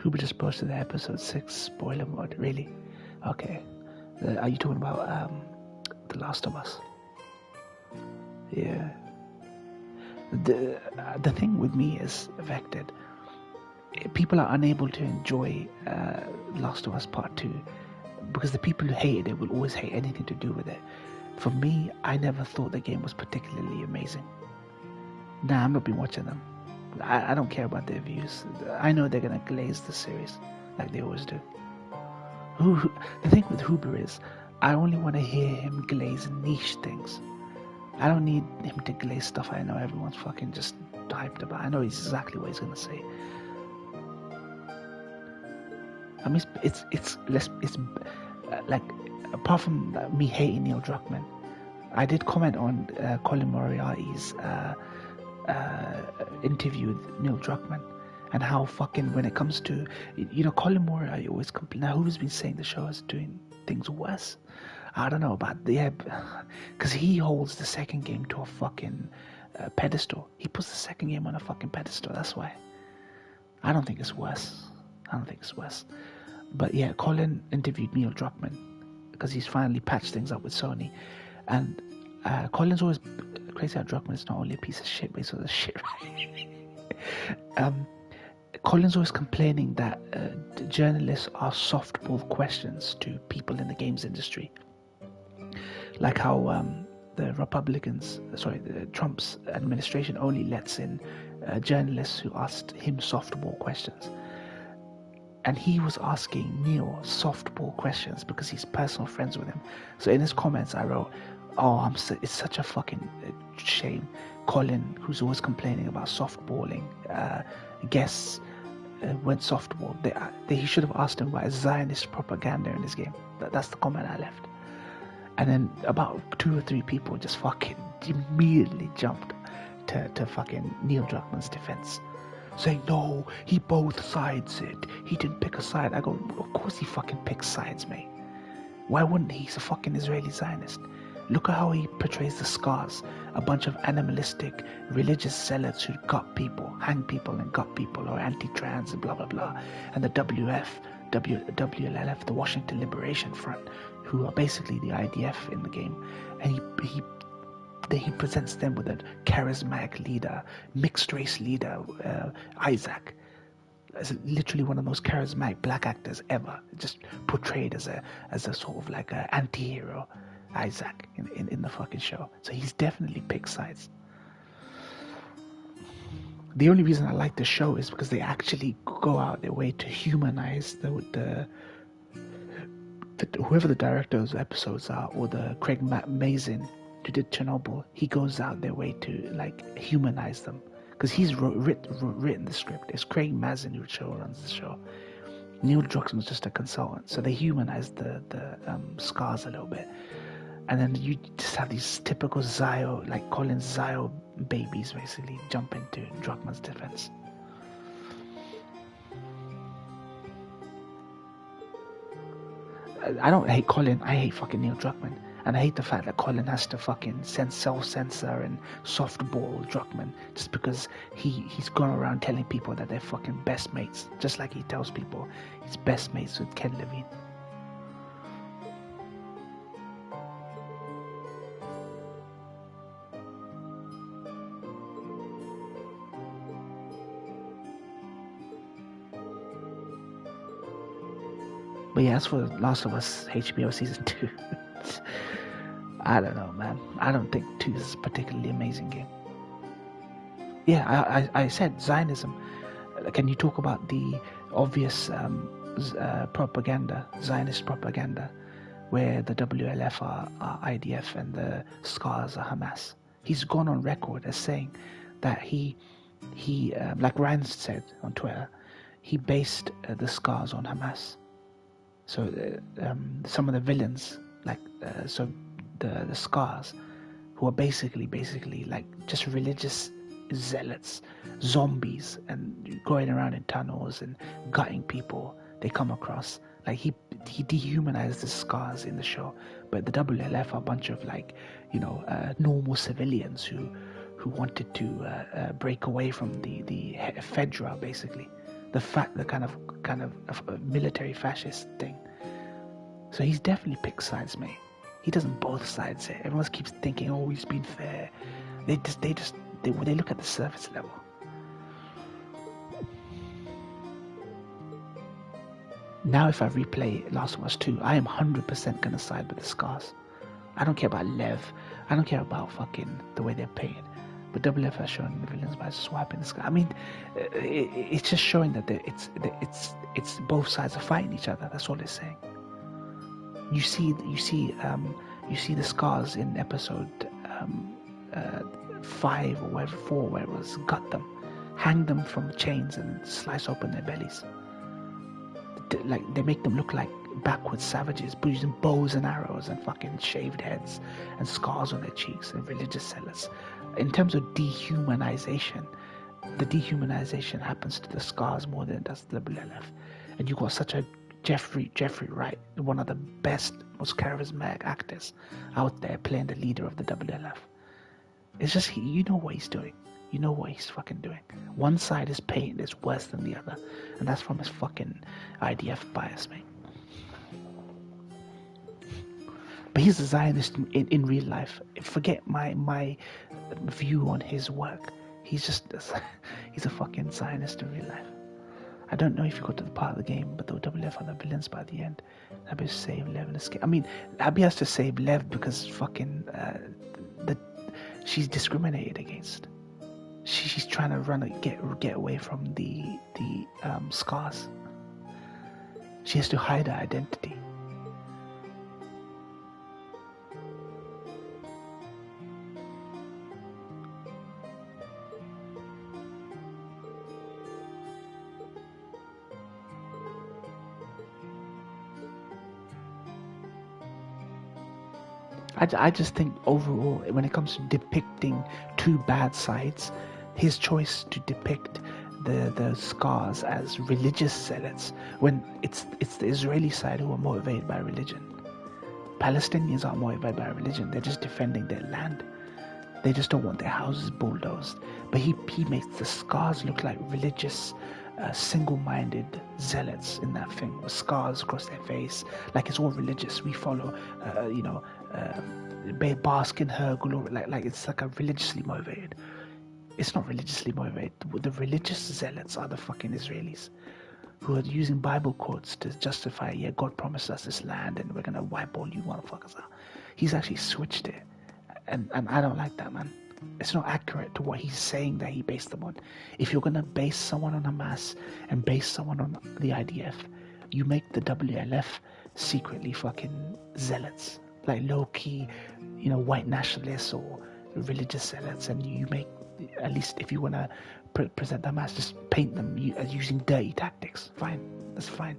[SPEAKER 2] Huber just posted the episode 6 spoiler mode. Really? Okay. Are you talking about The Last of Us? Yeah. The thing with me is affected. People are unable to enjoy Last of Us Part 2 because the people who hated it will always hate anything to do with it. For me, I never thought the game was particularly amazing. Nah, I'm not been watching them. I don't care about their views. I know they're gonna glaze the series like they always do. The thing with Huber is, I only want to hear him glaze niche things. I don't need him to glaze stuff I know everyone's fucking just hyped about. I know exactly what he's gonna say. I mean, it's like, apart from me hating Neil Druckmann, I did comment on Colin Moriarty's interview with Neil Druckmann and how fucking, when it comes to, Colin Moriarty always complains. Now, who's been saying the show is doing things worse? I don't know about because he holds the second game to a fucking pedestal. He puts the second game on a fucking pedestal. That's why. I don't think it's worse. But yeah, Colin interviewed Neil Druckmann because he's finally patched things up with Sony, and Colin's always crazy how Druckmann is not only a piece of shit, but he's also shit. Colin's always complaining that journalists are softball questions to people in the games industry, like how the Trump's administration only lets in journalists who asked him softball questions. And he was asking Neil softball questions because he's personal friends with him. So in his comments I wrote, it's such a fucking shame. Colin, who's always complaining about softballing, guests went softball. He should have asked him about Zionist propaganda in his game. That's the comment I left. And then about 2 or 3 people just fucking immediately jumped to fucking Neil Druckmann's defense, saying, no, he both sides it. He didn't pick a side. I go, of course he fucking picks sides, mate. Why wouldn't he? He's a fucking Israeli Zionist. Look at how he portrays the Scars, a bunch of animalistic religious zealots who gut people, hang people and gut people, or anti-trans and blah blah blah. And the WLF, the Washington Liberation Front, who are basically the IDF in the game. And he presents them with a charismatic leader, mixed race leader, Isaac, as literally one of the most charismatic black actors ever, just portrayed as a sort of like an anti-hero, Isaac, in the fucking show. So he's definitely picked sides. The only reason I like the show is because they actually go out their way to humanize whoever the director of those episodes are, or the Craig Mazin who did Chernobyl. He goes out their way to like humanize them because he's written the script. It's Craig Mazin who runs the show. Neil Druckmann was just a consultant, so they humanized the Scars a little bit. And then you just have these typical Zio, like Colin Zio babies, basically jump into Druckmann's defense. I don't hate Colin, I hate fucking Neil Druckmann. And I hate the fact that Colin has to fucking self-censor and softball Druckmann just because he's gone around telling people that they're fucking best mates, just like he tells people he's best mates with Ken Levine. But yeah, as for Last of Us HBO season 2, I don't know, man. I don't think 2 is a particularly amazing game. Yeah, I said Zionism. Can you talk about the obvious propaganda, Zionist propaganda, where the WLF are IDF and the Scars are Hamas? He's gone on record as saying that he like Ryan said on Twitter, he based the Scars on Hamas. So some of the villains, like so the Scars, who are basically like just religious zealots, zombies, and going around in tunnels and gutting people they come across. Like he dehumanized the Scars in the show, but the WLF are a bunch of like, you know, normal civilians who wanted to break away from the Fedra, basically, the kind of military fascist thing. So he's definitely picked sides, mate. He doesn't both sides it. Everyone keeps thinking, oh, he's been fair. They look at the surface level. Now if I replay Last of Us 2, I am 100% gonna side with the Scars. I don't care about Lev. I don't care about fucking the way they're painted. But WF has shown the villains by swiping the sky. I mean, it's just showing that it's both sides are fighting each other. That's all it's saying. You see the Scars in episode 5 or whatever, 4, where it was gut them, hang them from chains and slice open their bellies. Like they make them look like backward savages, using bows and arrows and fucking shaved heads and scars on their cheeks and religious zealots. In terms of dehumanization, the dehumanization happens to the Scars more than it does to the WLF. And you got such a Jeffrey Wright, one of the best, most charismatic actors out there, playing the leader of the WLF. It's just, you know what he's doing. You know what he's fucking doing. One side is pain is worse than the other, and that's from his fucking IDF bias, mate. But he's a Zionist in real life. Forget my view on his work. He's a fucking Zionist in real life. I don't know if you got to the part of the game, but the WF are the villains by the end. Abby save Lev and escape. I mean, Abby has to save Lev because fucking she's discriminated against. She's trying to get away from the Scars. She has to hide her identity. I just think overall, when it comes to depicting two bad sides, his choice to depict the Scars as religious zealots, when it's the Israeli side who are motivated by religion. Palestinians aren't motivated by religion, they're just defending their land. They just don't want their houses bulldozed. But he makes the Scars look like religious, single-minded zealots in that thing, with scars across their face, like it's all religious. We follow, bask in her glory, like it's like a religiously motivated. It's not religiously motivated. The religious zealots are the fucking Israelis, who are using Bible quotes to justify, yeah, God promised us this land and we're gonna wipe all you motherfuckers out. He's actually switched it, and I don't like that, man. It's not accurate to what he's saying that he based them on. If you're gonna base someone on Hamas and base someone on the IDF, you make the WLF secretly fucking zealots, like low-key, white nationalists or religious zealots, and you make, at least if you wanna present them as, just paint them as using dirty tactics. Fine, that's fine.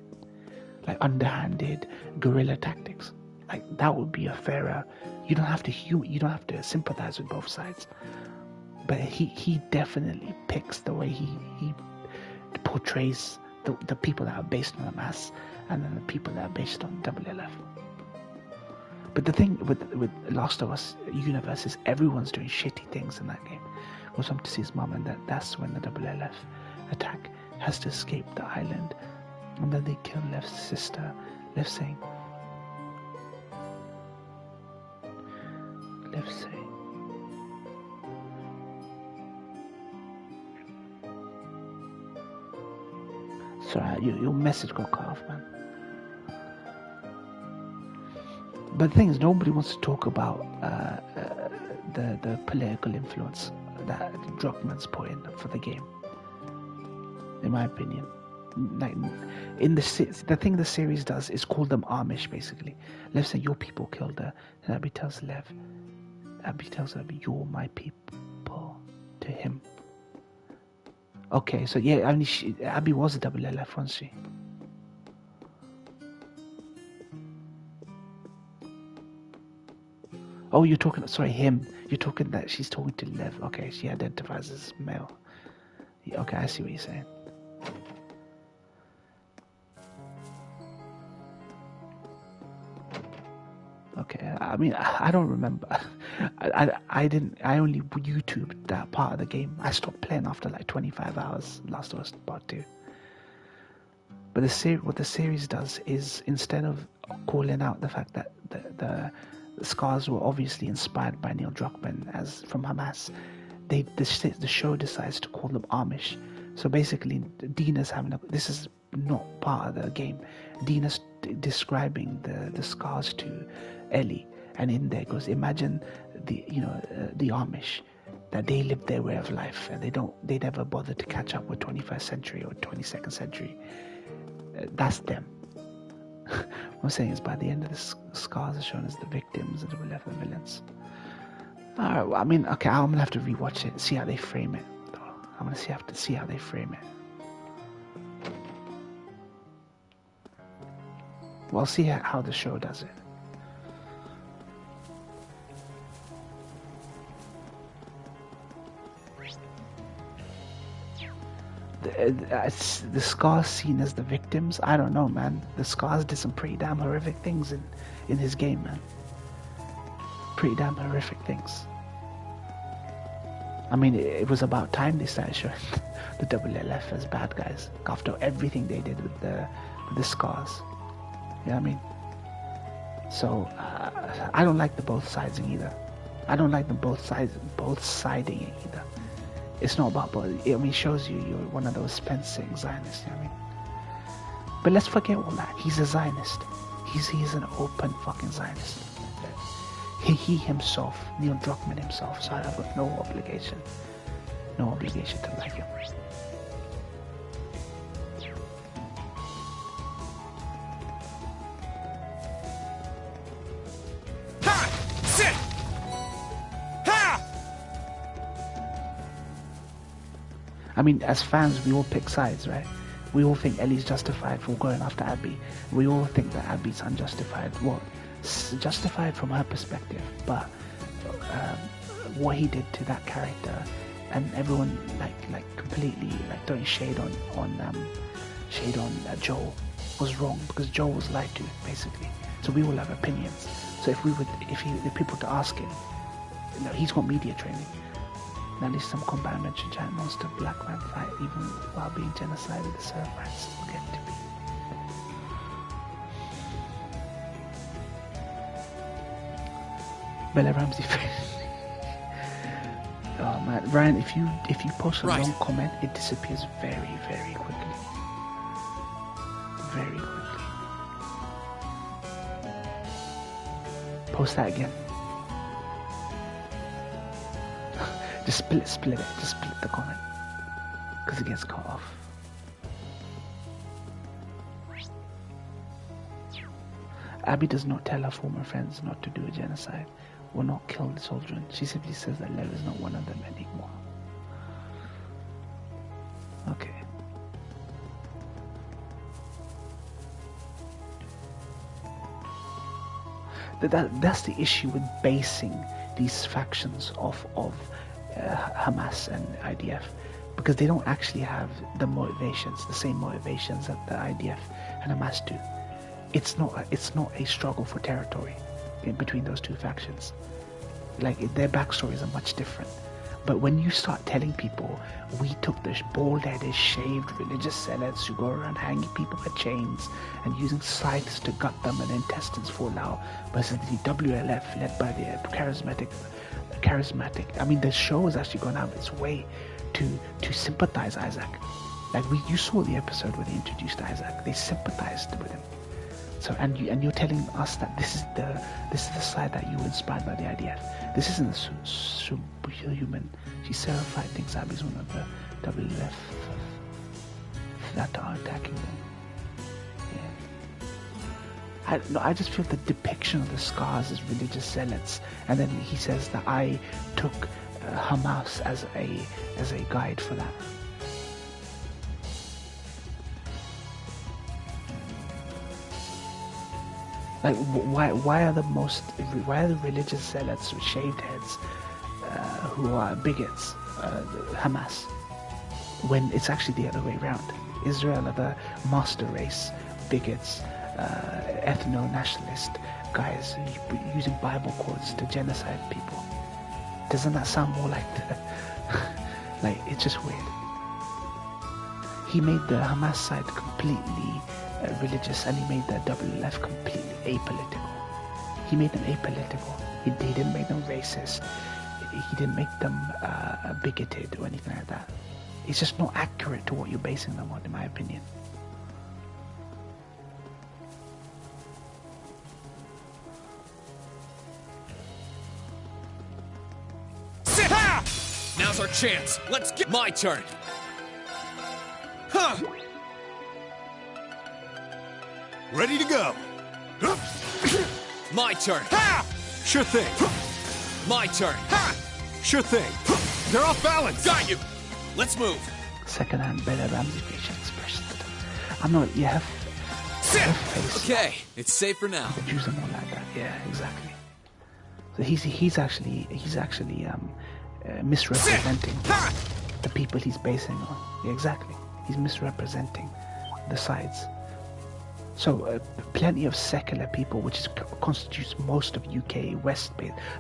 [SPEAKER 2] Like underhanded guerrilla tactics. Like that would be a fairer. You don't have to sympathize with both sides. But he definitely picks the way he portrays the people that are based on Hamas and then the people that are based on WLF. But the thing with Last of Us universe is everyone's doing shitty things in that game. Goes home to see his mum, and that's when the WLF attack, has to escape the island, and then they kill Lev's sister. Lev saying, sorry, your message got cut off, man. But the thing is, nobody wants to talk about the political influence that Druckmann's put in for the game. In my opinion, like in the thing the series does is call them Amish. Basically, Lev said your people killed her, and Abby tells Lev, you're my people to him. Okay, so yeah, I mean, Abby was a double LF, wasn't she? Oh, you're talking, sorry, him. You're talking that she's talking to Lev. Okay, she identifies as male. Yeah, okay, I see what you're saying. Okay, I mean, I don't remember. I only YouTubed that part of the game. I stopped playing after like 25 hours, Last of Us Part 2. But what the series does is, instead of calling out the fact that the scars were obviously inspired by Neil Druckmann as from Hamas, the show decides to call them Amish. So basically, Dina's this is not part of the game. Dina's describing the scars to Ellie, and in there goes, imagine the Amish, that they live their way of life and they never bother to catch up with 21st century or 22nd century. That's them. What I'm saying is, by the end of the scars are shown as the victims and the left the villains. Alright, well, I mean, okay, I'm gonna have to rewatch it, see how they frame it. I'm gonna have to see how they frame it. Well, see how the show does it. The Scars seen as the victims? I don't know, man. The Scars did some pretty damn horrific things in his game, man. Pretty damn horrific things. I mean, it was about time they started showing the WLF as bad guys after everything they did with the Scars. You know what I mean? So I don't like the both siding either. I don't like them both siding it either. It's not about both. I mean, it shows you're one of those fencing Zionists. You know what I mean? But let's forget all that. He's a Zionist. He's an open fucking Zionist. He himself, Neil Druckmann himself, so I've got no obligation to like him.
[SPEAKER 7] Ha! Sit! Ha!
[SPEAKER 2] I mean, as fans, we all pick sides, right? We all think Ellie's justified for going after Abby. We all think that Abby's unjustified. Well, justified from her perspective, but what he did to that character, and everyone like completely throwing shade on Joel was wrong, because Joel was lied to basically. So we all have opinions. So if people to ask him, he's got media training. At least some combat mention giant monster black man fight even while being genocided. The serve rights still get to be. Bella Ramsey. Oh man, Ryan, if you post a long comment, it disappears very, very quickly. Very quickly. Post that again. Just split it. Just split the comment, because it gets cut off. Abby does not tell her former friends not to do a genocide or not kill the children. She simply says that Lev is not one of them anymore. Okay. That's the issue with basing these factions off of Hamas and IDF, because they don't actually have the same motivations that the IDF and Hamas do. It's not a struggle for territory in between those two factions. Like, their backstories are much different. But when you start telling people, we took the bald-headed, shaved religious zealots who go around hanging people with chains and using scythes to gut them and intestines fall out, versus the WLF led by the charismatic. I mean, the show has actually gone out of its way to sympathize Isaac. Like, you saw the episode where they introduced Isaac. They sympathized with him. So and you're telling us that this is the side that you were inspired by the IDF. This isn't a superhuman. She certified things. Abby's one of the WLF that are attacking them. Yeah. I just feel the depiction of the scars as religious zealots, and then he says that I took Hamas as a guide for that. Like, why are the religious zealots with shaved heads who are bigots, Hamas, when it's actually the other way around? Israel are the master race, bigots, ethno-nationalist guys using Bible quotes to genocide people. Doesn't that sound more like the like, it's just weird. He made the Hamas side completely religious, and he made the WLF completely apolitical. He made them apolitical. He didn't make them racist. He didn't make them bigoted or anything like that. It's just not accurate to what you're basing them on, in my opinion.
[SPEAKER 7] Sit! Ha! Now's our chance. Let's get my turn. Huh!
[SPEAKER 4] Ready to go.
[SPEAKER 7] My turn. Ha!
[SPEAKER 4] Sure thing.
[SPEAKER 7] My turn. Ha!
[SPEAKER 4] Sure thing. They're off balance.
[SPEAKER 7] Got you. Let's move.
[SPEAKER 2] Second-hand Bella Ramsey facial expressions. I'm not. You have face.
[SPEAKER 7] Okay, it's safe for now.
[SPEAKER 2] The Jews are more like that. Yeah, exactly. So he's actually misrepresenting the people he's basing on. Yeah, exactly. He's misrepresenting the sides. So plenty of secular people, which constitutes most of UK West.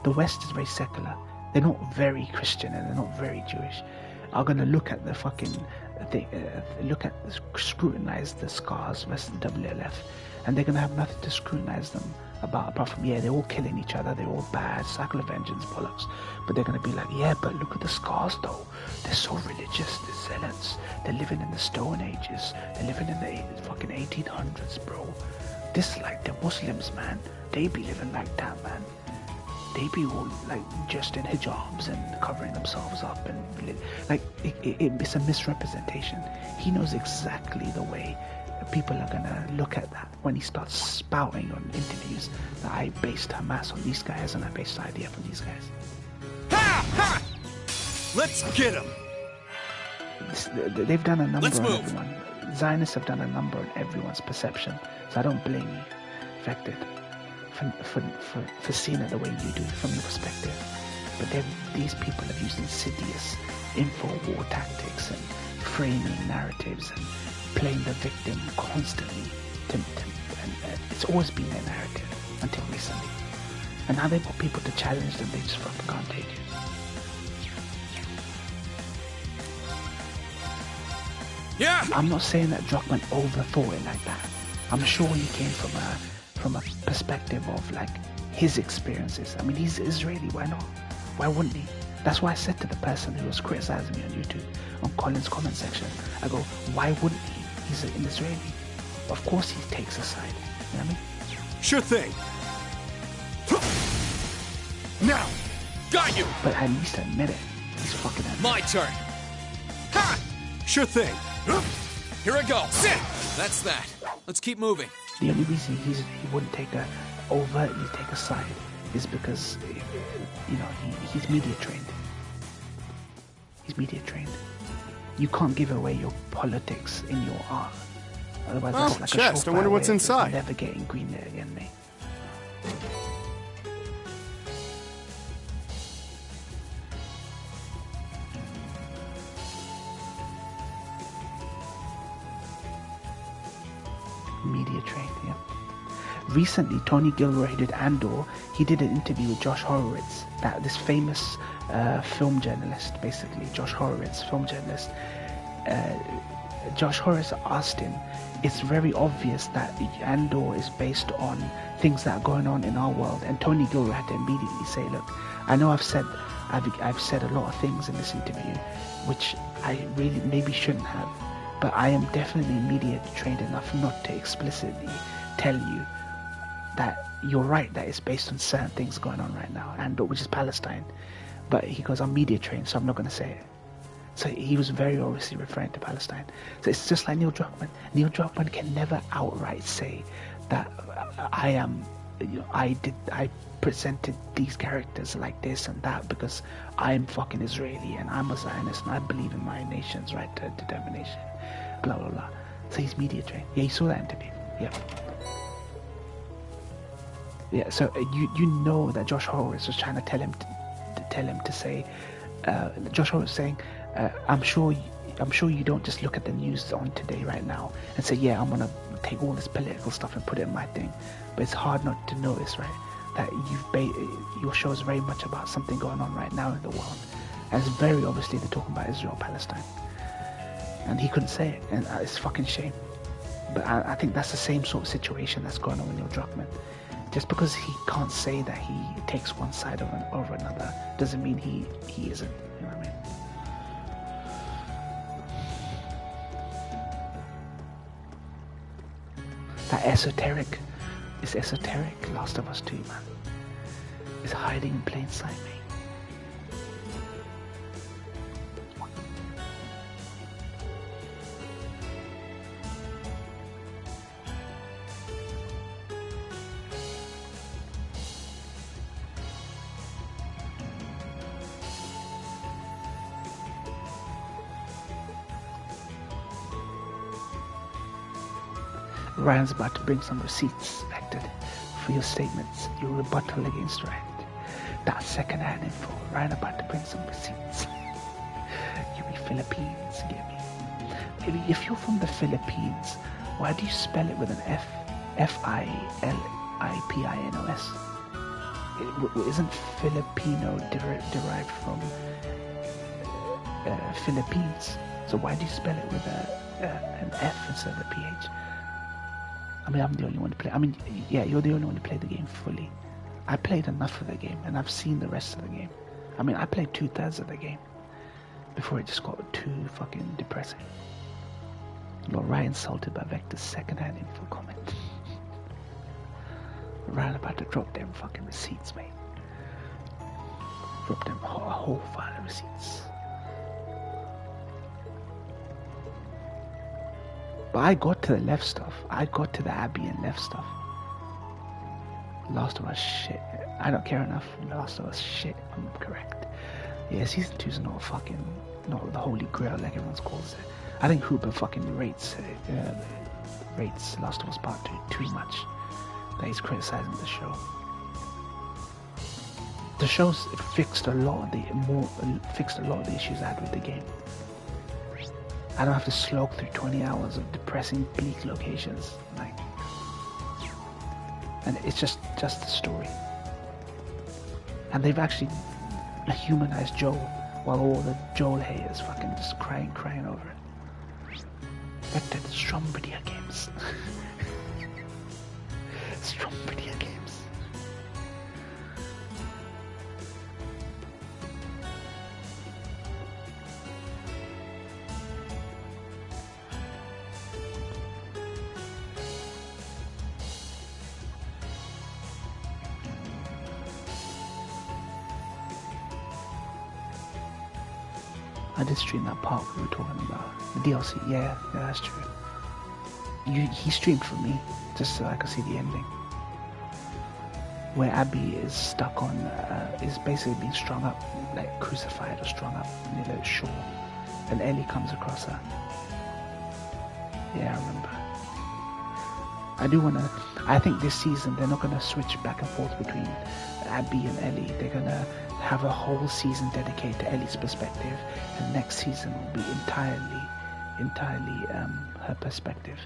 [SPEAKER 2] The West is very secular. They're not very Christian and they're not very Jewish. Are going to look at the fucking thing, scrutinize the scars versus the WLF, and they're going to have nothing to scrutinize them about apart from, yeah, they're all killing each other, they're all bad, cycle of vengeance, bollocks. But they're going to be like, yeah, but look at the scars though. They're so religious, they're zealots. They're living in the Stone Ages. They're living in the fucking 1800s, bro. This is like the Muslims, man. They be living like that, man. They be all like just in hijabs and covering themselves up, and like it's a misrepresentation. He knows exactly the way people are gonna look at that when he starts spouting on interviews that I based Hamas on these guys and I based IDF on these guys.
[SPEAKER 7] Ha! Ha!
[SPEAKER 4] Let's get him.
[SPEAKER 2] They've done a number
[SPEAKER 7] Let's
[SPEAKER 2] on
[SPEAKER 7] move.
[SPEAKER 2] everyone. Zionists have done a number on everyone's perception, so I don't blame you, affected, for seeing it the way you do from your perspective. But these people have used insidious info war tactics and framing narratives and playing the victim constantly. And it's always been their narrative until recently. And now they've got people to challenge them, they just fucking can't take it.
[SPEAKER 7] Yeah!
[SPEAKER 2] I'm not saying that Druckmann overthought it like that. I'm sure he came from a perspective of like his experiences. I mean, he's Israeli, why not? Why wouldn't he? That's why I said to the person who was criticizing me on YouTube, on Colin's comment section, I go, why wouldn't he? He's an Israeli. Of course he takes a side. You know what I mean?
[SPEAKER 4] Sure thing. Now!
[SPEAKER 7] Got you!
[SPEAKER 2] But at least admit it. He's fucking admit
[SPEAKER 7] My turn. Ha!
[SPEAKER 4] Sure thing.
[SPEAKER 7] Here I go. Sit! That's that. Let's keep moving.
[SPEAKER 2] The only reason he wouldn't overtly take a side is because, you know, he's media trained. He's media trained. You can't give away your politics in your art. Otherwise,
[SPEAKER 4] Oh,
[SPEAKER 2] that's like
[SPEAKER 4] chest.
[SPEAKER 2] a
[SPEAKER 4] I wonder what's
[SPEAKER 2] way of
[SPEAKER 4] inside.
[SPEAKER 2] never getting greenlit again, mate. Media trained, yeah. Recently, Tony Gilroy, who did Andor, he did an interview with Josh Horowitz, this famous film journalist, basically, Josh Horowitz, film journalist. Josh Horowitz asked him, it's very obvious that Andor is based on things that are going on in our world, and Tony Gilroy had to immediately say, look, I know I've said a lot of things in this interview, which I really maybe shouldn't have, but I am definitely media trained enough not to explicitly tell you that you're right, that it's based on certain things going on right now, and which is Palestine. But he goes, I'm media trained, so I'm not going to say it. So he was very obviously referring to Palestine. So it's just like Neil Druckmann. Neil Druckmann can never outright say that I presented these characters like this and that because I'm fucking Israeli and I'm a Zionist and I believe in my nation's right to determination. Blah blah blah. So he's media trained. Yeah, you saw that interview. Yeah. Yeah. So you know that Josh Horowitz was trying to tell him to say. Josh Horowitz was saying, I'm sure you don't just look at the news on today right now and say, yeah, I'm gonna take all this political stuff and put it in my thing. But it's hard not to notice, right, that your show is very much about something going on right now in the world, and it's very obviously they're talking about Israel, Palestine, and he couldn't say it, and it's a fucking shame. But I think that's the same sort of situation that's going on with Neil Druckmann. Just because he can't say that he takes one side over another doesn't mean he isn't. You know what I mean? That esoteric Last of Us 2, man. It's hiding in plain sight, mate. Ryan's about to bring some receipts, Vector, for your statements, your rebuttal against Ryan. That's second-hand info. Ryan about to bring some receipts. You be Philippines, get me? Maybe if you're from the Philippines, why do you spell it with an F? F-I-L-I-P-I-N-O-S? Isn't Filipino derived from Philippines? So why do you spell it with an F instead of a PH? I mean, I'm the only one to play. I mean, yeah, you're the only one to play the game fully. I played enough of the game, and I've seen the rest of the game. I mean, I played 2/3 of the game before it just got too fucking depressing. Lord Ryan insulted by Vector's second-hand info comment. Ryan about to drop them fucking receipts, mate. Drop them a whole file of receipts. But I got to the left stuff. I got to the Abby and left stuff. Last of Us shit. I don't care enough. Last of Us shit. I'm correct. Yeah, season 2's not the holy grail like everyone calls it. I think Hooper fucking rates Last of Us Part 2 too much. That he's criticizing the show. The show's fixed a lot of the issues I had with the game. I don't have to slog through 20 hours of depressing, bleak locations, and it's just the story. And they've actually humanized Joel, while all the Joel haters fucking just crying over it. Vector, strong video games. Strong video games. I did stream that part we were talking about. The DLC, yeah, that's true. He streamed for me, just so I could see the ending. Where Abby is stuck on, is basically being strung up, like crucified or strung up near the shore. And Ellie comes across her. Yeah, I remember. I think this season they're not going to switch back and forth between Abby and Ellie. They're going to have a whole season dedicated to Ellie's perspective, and next season will be entirely her perspective.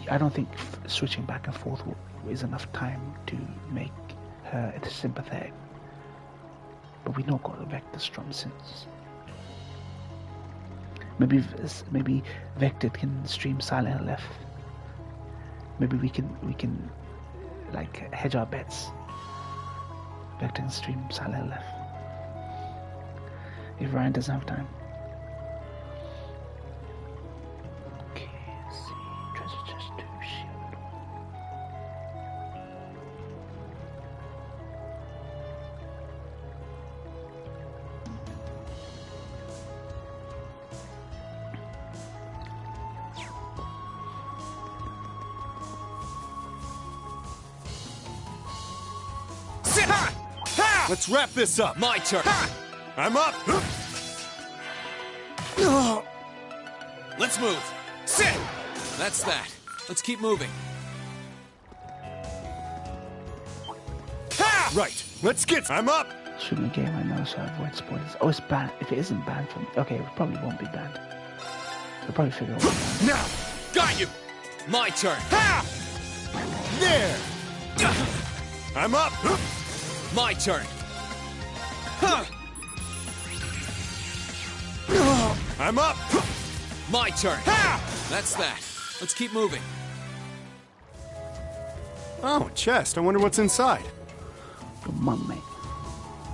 [SPEAKER 2] I don't think switching back and forth is enough time to make her sympathetic. But we know got Vector strong since. Maybe Vector can stream Silent Hill F. Maybe we can like hedge our bets. Vector can stream Silent Hill F. If Ryan doesn't have time. Okay, let's see. Treasure chest 2, shield 1.
[SPEAKER 7] Sit! Ha! Ha!
[SPEAKER 4] Let's wrap this up.
[SPEAKER 7] My turn. Ha!
[SPEAKER 4] I'm up.
[SPEAKER 7] Let's move. Sit! That's that. Let's keep moving. Ha!
[SPEAKER 4] Right. Let's get. I'm up.
[SPEAKER 2] Shooting a game I know, so I avoid spoilers. Oh, it's banned. If it isn't banned from... Okay, it probably won't be banned. They'll probably figure it out.
[SPEAKER 7] Now! Got you! My turn. Ha!
[SPEAKER 4] There. I'm up.
[SPEAKER 7] My turn. Huh!
[SPEAKER 4] I'm up.
[SPEAKER 7] My turn. Ha! That's that. Let's keep moving.
[SPEAKER 4] Oh, a chest. I wonder what's inside.
[SPEAKER 2] Your mum, mate.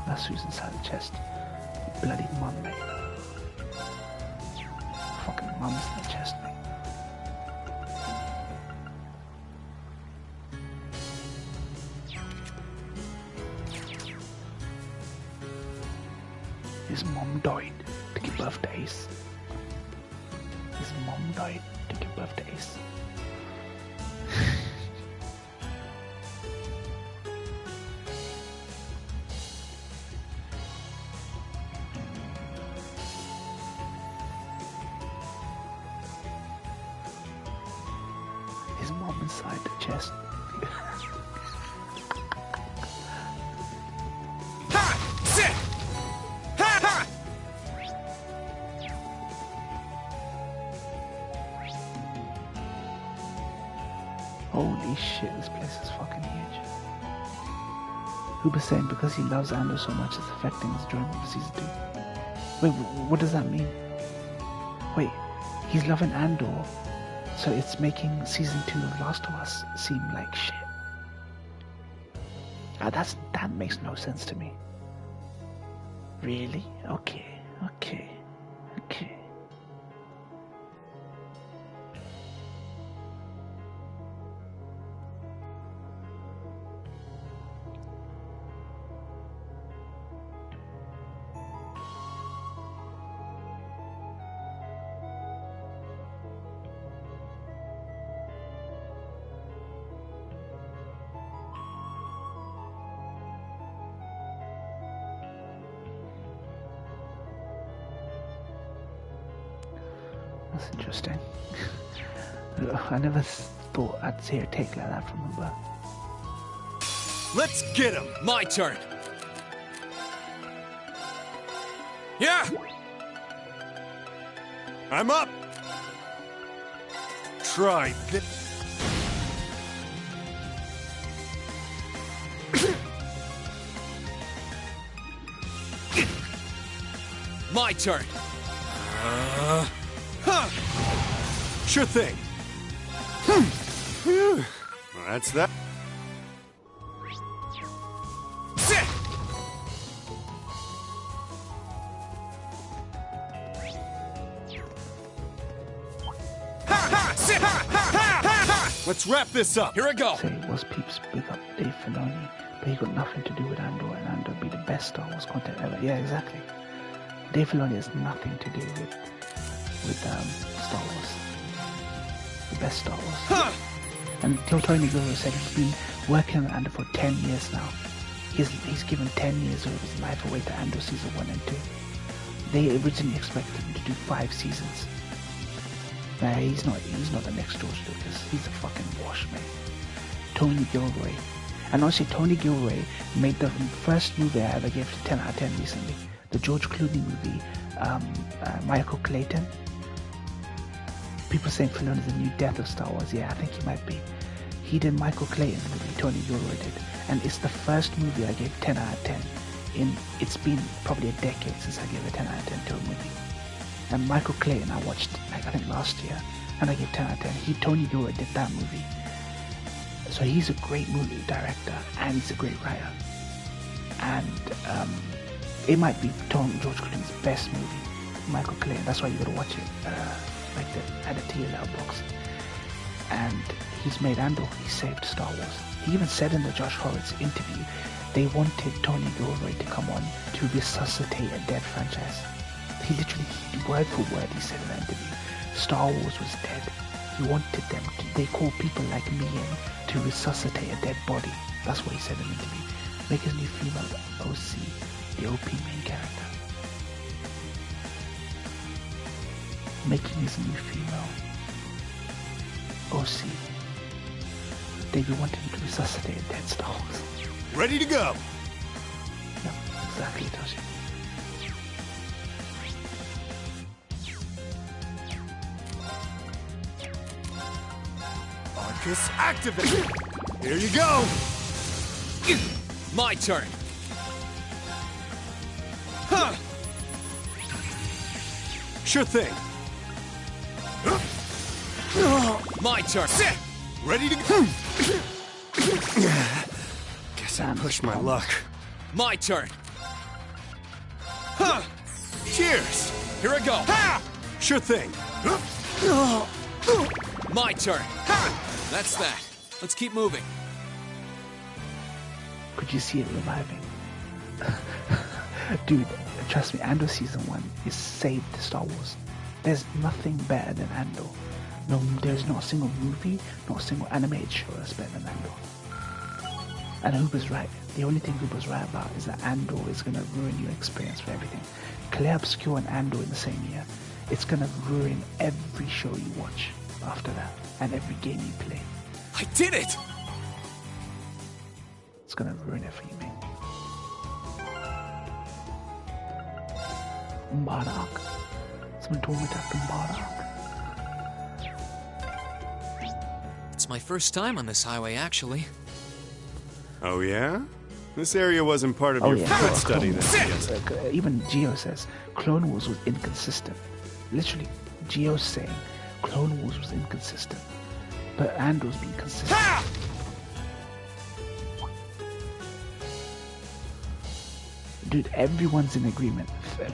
[SPEAKER 2] That's who's inside the chest. Your bloody mum, mate. Fucking mum's in the chest, mate. His mom died to give birth to Ace. His mom died to give birth to Ace. His mom inside the chest.
[SPEAKER 7] Ha! Sit! Ha! Ha!
[SPEAKER 2] Holy shit, this place is fucking huge. Huber's saying because he loves Andor so much it's affecting his enjoyment of season 2. Wait, what does that mean? Wait, he's loving Andor, so it's making season 2 of Last of Us seem like shit. That makes no sense to me. Really? Okay. That's interesting. I never thought I'd see a take like that from him, but...
[SPEAKER 4] Let's get him.
[SPEAKER 7] My turn. Yeah!
[SPEAKER 4] I'm up. Try this.
[SPEAKER 7] My turn.
[SPEAKER 4] Sure thing. Well, that's that.
[SPEAKER 7] Sit! Ha! Ha! Sit! Ha! Ha! Ha! Ha! Ha!
[SPEAKER 4] Let's wrap this up.
[SPEAKER 7] Here I go.
[SPEAKER 2] Say was peeps big up Dave Filoni, but he got nothing to do with Andor, and Andor be the best Star Wars content ever. Yeah, exactly. Dave Filoni has nothing to do with Star Wars. The best Star Wars.
[SPEAKER 7] Huh!
[SPEAKER 2] And Tony Gilroy said he's been working on Andor for 10 years now. He's given 10 years of his life away to Andor season 1 and 2. They originally expected him to do 5 seasons. Nah, he's not the next George Lucas. He's a fucking wash, man. Tony Gilroy. And honestly, Tony Gilroy made the first movie I ever gave 10 out of 10 recently. The George Clooney movie, Michael Clayton. People saying Filoni's the new death of Star Wars. Yeah, I think he might be. He did Michael Clayton's movie, Tony Gilroy did. And it's the first movie I gave 10 out of 10. It's been probably a decade since I gave a 10 out of 10 to a movie. And Michael Clayton I watched, I think last year, and I gave 10 out of 10. Tony Gilroy did that movie. So he's a great movie director, and he's a great writer. And it might be George Clooney's best movie, Michael Clayton. That's why you gotta watch it, add it to your letterbox. And he's made Andor. He saved Star Wars. He even said in the Josh Horowitz interview, they wanted Tony Gilroy to come on to resuscitate a dead franchise. He literally, word for word, he said in that interview, Star Wars was dead. He wanted them to, they called people like me in to resuscitate a dead body. That's what he said in the interview. Make his new female OC the OP main character. Making his new female OC. They wanting to resuscitate dead Star Wars.
[SPEAKER 4] Ready to go!
[SPEAKER 2] Yep, exactly, Toshi.
[SPEAKER 4] Arcus activated! Here you go!
[SPEAKER 7] My turn. Huh.
[SPEAKER 4] Sure thing.
[SPEAKER 7] My turn.
[SPEAKER 4] Ready to go? Guess I pushed my luck.
[SPEAKER 7] My turn.
[SPEAKER 4] Huh. Cheers!
[SPEAKER 7] Here I go.
[SPEAKER 4] Sure thing.
[SPEAKER 7] My turn. That's that. Let's keep moving.
[SPEAKER 2] Could you see it reviving? Dude, trust me, Andor Season 1 is saved Star Wars. There's nothing better than Andor. No, there's not a single movie, not a single animated show that's better than Andor. And Hooper's right. The only thing Hooper's right about is that Andor is going to ruin your experience for everything. Claire Obscure and Andor in the same year. It's going to ruin every show you watch after that, and every game you play.
[SPEAKER 7] I did it!
[SPEAKER 2] It's going to ruin it for you, man. Umbarak. Someone told me to have Umbarak.
[SPEAKER 3] It's my first time on this highway, actually.
[SPEAKER 4] Oh yeah? This area wasn't part of your foot study then.
[SPEAKER 2] Even Geo says Clone Wars was inconsistent. Literally, Geo's saying Clone Wars was inconsistent. But Andor's been consistent. Dude, everyone's in agreement.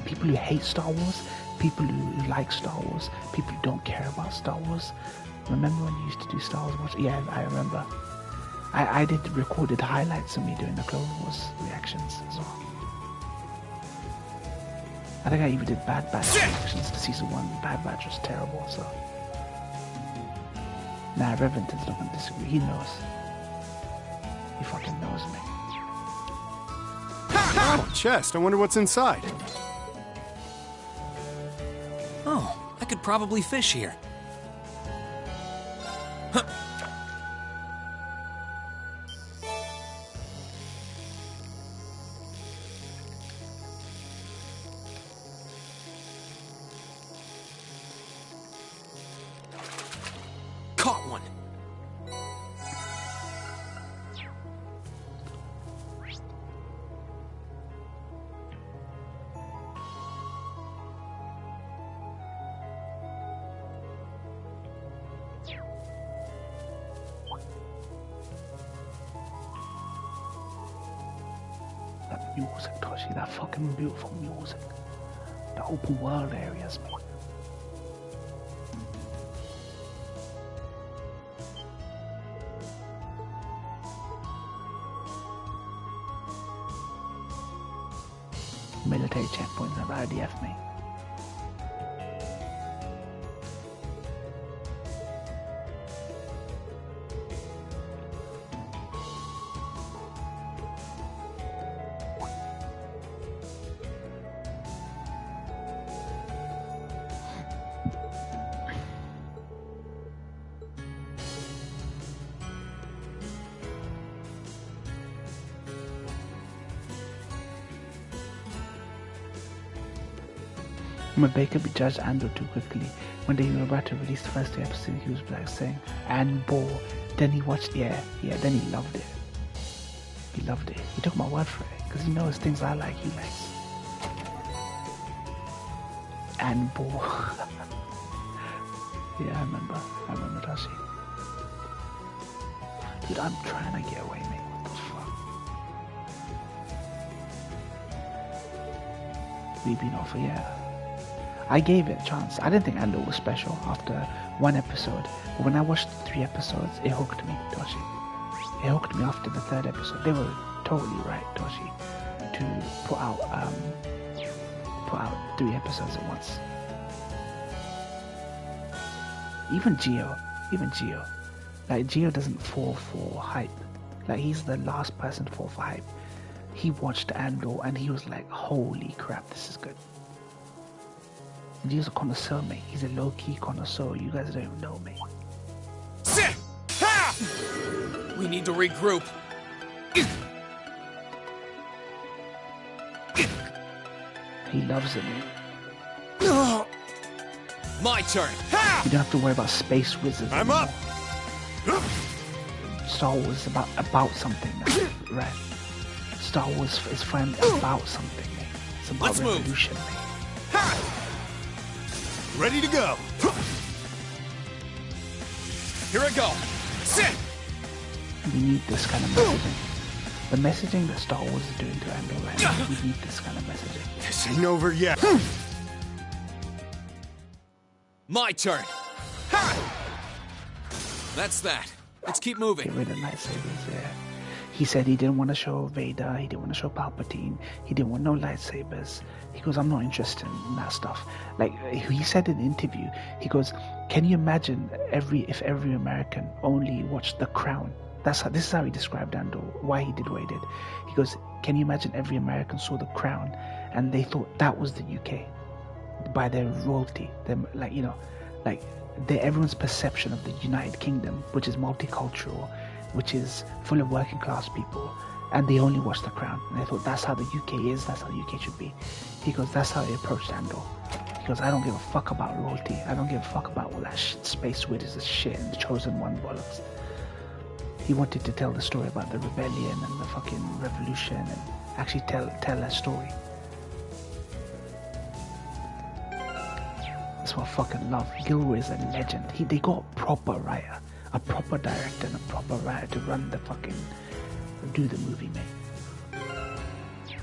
[SPEAKER 2] People who hate Star Wars, people who like Star Wars, people who don't care about Star Wars. Remember when you used to do Star Wars watch? Yeah, I remember. I did recorded highlights of me doing the Clone Wars reactions as well. I think I even did Bad Batch reactions to Season 1. Bad Batch was terrible, so... Nah, Revenant's not gonna disagree. He knows. He fucking knows me.
[SPEAKER 4] Oh, chest. I wonder what's inside.
[SPEAKER 3] Oh, I could probably fish here. Huh. Caught one.
[SPEAKER 2] That music, Toshi, that fucking beautiful music. The open world areas, man. Military checkpoints at IDF, mate. When Baker judged Andor too quickly, when they were about to release the first 2 episodes, he was like saying, and bore. Then he watched, then he loved it. He loved it. He took my word for it, because he knows things I like, he likes. And bore. Yeah, I remember Tashi. Dude, I'm trying to get away, mate. What the fuck? We've been off, yeah. I gave it a chance. I didn't think Andor was special after 1 episode, but when I watched 3 episodes, it hooked me, Toshi. It hooked me after the 3rd episode. They were totally right, Toshi, to put out 3 episodes at once. Even Geo, like Geo doesn't fall for hype. Like he's the last person to fall for hype. he watched Andor and he was like, holy crap, this is good. And he's a connoisseur, mate. He's a low-key connoisseur. You guys don't even know, mate.
[SPEAKER 7] Sit! Ha! We need to regroup.
[SPEAKER 2] He loves it, mate.
[SPEAKER 7] My turn. Ha!
[SPEAKER 2] You don't have to worry about space wizards
[SPEAKER 4] I'm
[SPEAKER 2] anymore.
[SPEAKER 4] up!
[SPEAKER 2] Star Wars is about something, right? Star Wars is friend about something, mate. It's about
[SPEAKER 7] Let's move.
[SPEAKER 2] revolution, mate.
[SPEAKER 7] Ha!
[SPEAKER 4] Ready to go!
[SPEAKER 7] Here I go. Sit!
[SPEAKER 2] We need this kind of messaging. The messaging that Star Wars is doing to Andor right now, we need this kind of messaging.
[SPEAKER 4] This ain't over yet.
[SPEAKER 7] My turn. Ha! That's that. Let's keep moving.
[SPEAKER 2] Get rid of lightsabers, yeah. He said he didn't want to show Vader, he didn't want to show Palpatine, he didn't want no lightsabers. He goes, I'm not interested in that stuff. Like, he said in an interview, he goes, can you imagine if every American only watched The Crown? This is how he described Andor, why he did what he did. He goes, can you imagine every American saw The Crown and they thought that was the UK by their royalty, everyone's perception of the United Kingdom, which is multicultural, which is full of working class people, and they only watch The Crown and they thought that's how the UK is, that's how the UK should be. He goes, that's how he approached Andor. He goes, I don't give a fuck about royalty, I don't give a fuck about all that shit, space wizards and shit and the chosen one bollocks. He wanted to tell the story about the rebellion and the fucking revolution and actually tell that story. That's what I fucking love. Gilroy is a legend. They got a proper writer, a proper director and a proper writer to do the movie, mate.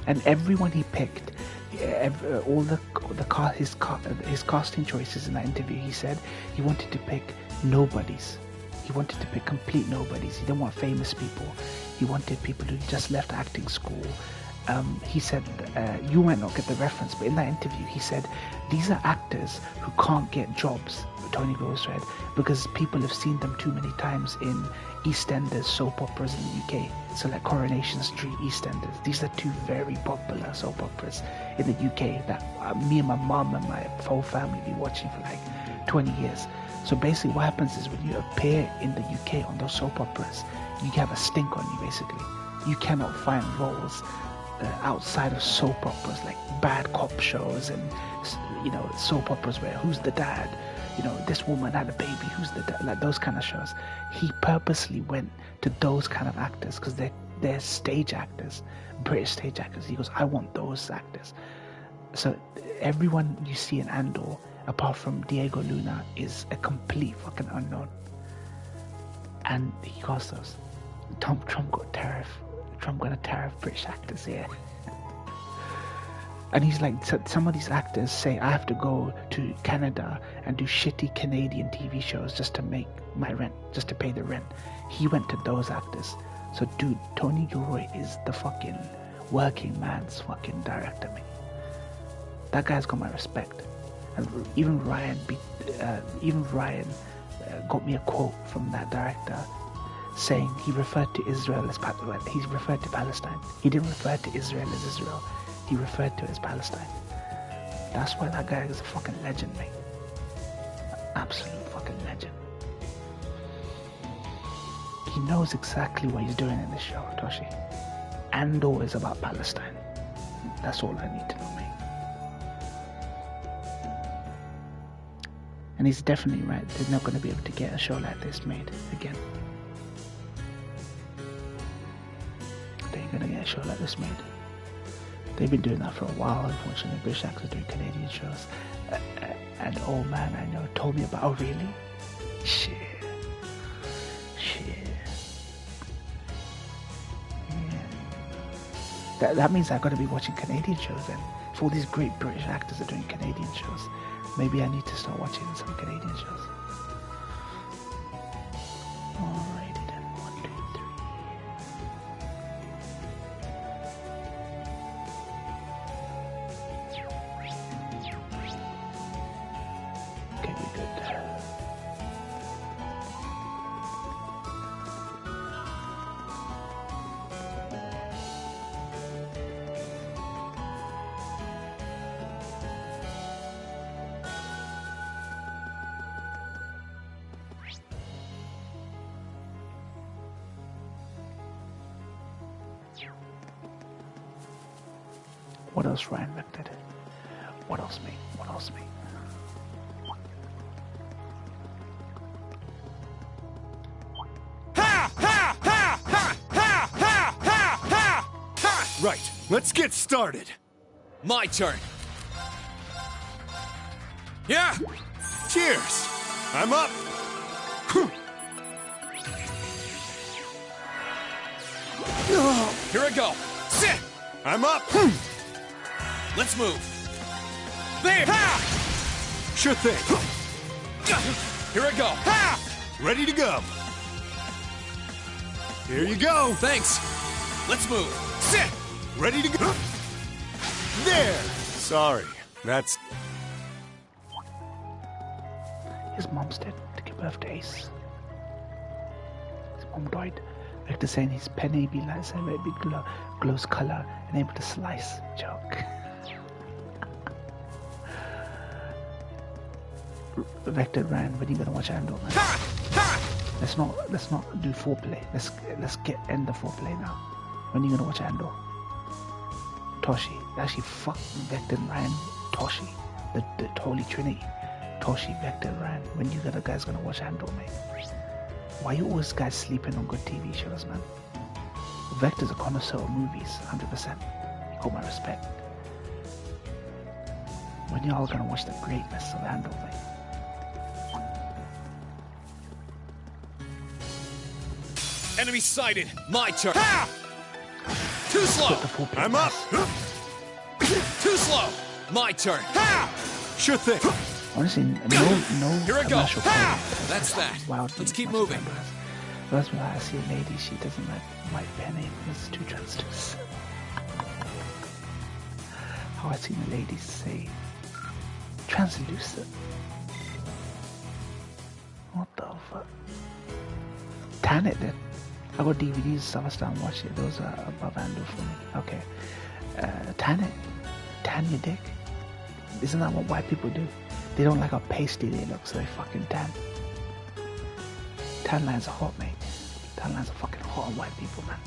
[SPEAKER 2] And everyone he picked, his casting choices in that interview, he said he wanted to pick nobodies. He wanted to pick complete nobodies. He didn't want famous people. He wanted people who just left acting school. He said, you might not get the reference, but in that interview he said, these are actors who can't get jobs, Tony Gilroy said, because people have seen them too many times in EastEnders soap operas in the UK. So like Coronation Street, EastEnders. These are two very popular soap operas in the UK that me and my mum and my whole family be watching for like 20 years. So basically what happens is when you appear in the UK on those soap operas, you have a stink on you basically. You cannot find roles outside of soap operas, like bad cop shows and, you know, soap operas where who's the dad, you know, this woman had a baby, who's the dad, like those kind of shows. He purposely went to those kind of actors because they're stage actors, British stage actors. He goes, I want those actors. So everyone you see in Andor, apart from Diego Luna, is a complete fucking unknown. And he cast those. Trump got tariff. Trump got a tariff British actors here. And he's like, some of these actors say I have to go to Canada and do shitty Canadian TV shows just to make my rent, just to pay the rent. He went to those actors. So dude, Tony Gilroy is the fucking working man's fucking director, man. That guy's got my respect. And even Ryan got me a quote from that director saying he referred to Israel as he referred to Palestine. He didn't refer to Israel as Israel. He referred to it as Palestine. That's why that guy is a fucking legend, mate. Absolute fucking legend. He knows exactly what he's doing in this show, Toshi. Andor is about Palestine. That's all I need to know, mate. And he's definitely right. They're not going to be able to get a show like this made again. They ain't going to get a show like this made. They've been doing that for a while, unfortunately. British actors are doing Canadian shows. And oh man, I know, told me about, oh really? Shit. Yeah. That means I've got to be watching Canadian shows then. If all these great British actors are doing Canadian shows, maybe I need to start watching some Canadian shows. Alrighty then, 1, 2, 3. Okay, we're good. What else Ryan Vector did? What else me? What else me?
[SPEAKER 4] Right, let's get started.
[SPEAKER 7] My turn. Yeah!
[SPEAKER 4] Cheers! I'm up!
[SPEAKER 7] Here I go. Sit!
[SPEAKER 4] I'm up!
[SPEAKER 7] Let's move. There! Ha!
[SPEAKER 4] Sure thing.
[SPEAKER 7] Here I go. Ha!
[SPEAKER 4] Ready to go. Here you go.
[SPEAKER 7] Thanks. Let's move. Sit!
[SPEAKER 4] Ready to go. There! Sorry, that's...
[SPEAKER 2] His mom's dead to give birth to Ace. His mom died. Like to saying his pen be like so very big glows color and able to slice. Joke. Vector ran, when you gonna watch Andor, man? Let's not do foreplay. Let's get end the foreplay now. When you gonna watch Andor? Toshi. Actually fuck Vector Ryan Toshi. The Holy Trinity. Toshi, Vector, Ryan. When you guys gonna watch Andor, mate? Why you always guys sleeping on good TV shows, man? Vector's a connoisseur of movies, 100%. You got my respect. When y'all gonna watch the greatness of Andor, mate?
[SPEAKER 7] Enemy sighted. My turn. Ha! Too slow.
[SPEAKER 4] I'm up!
[SPEAKER 7] Too slow. My turn. Ha!
[SPEAKER 4] Sure thing.
[SPEAKER 2] Honestly, no
[SPEAKER 7] Here I go.
[SPEAKER 2] commercial
[SPEAKER 7] Ha!
[SPEAKER 2] product
[SPEAKER 7] That's that.
[SPEAKER 2] wildly
[SPEAKER 7] Let's keep
[SPEAKER 2] much
[SPEAKER 7] moving.
[SPEAKER 2] better. That's why I see a lady, she doesn't like white penny, it's too translucent. How I seen a lady say translucent. What the fuck? Tan it then. I got DVDs, so I started watching it. Those are above Andor for me. Okay. Tan it. Tan your dick. Isn't that what white people do? They don't like how pasty they look, so they fucking tan. Tan lines are hot, mate. Tan lines are fucking hot on white people, man.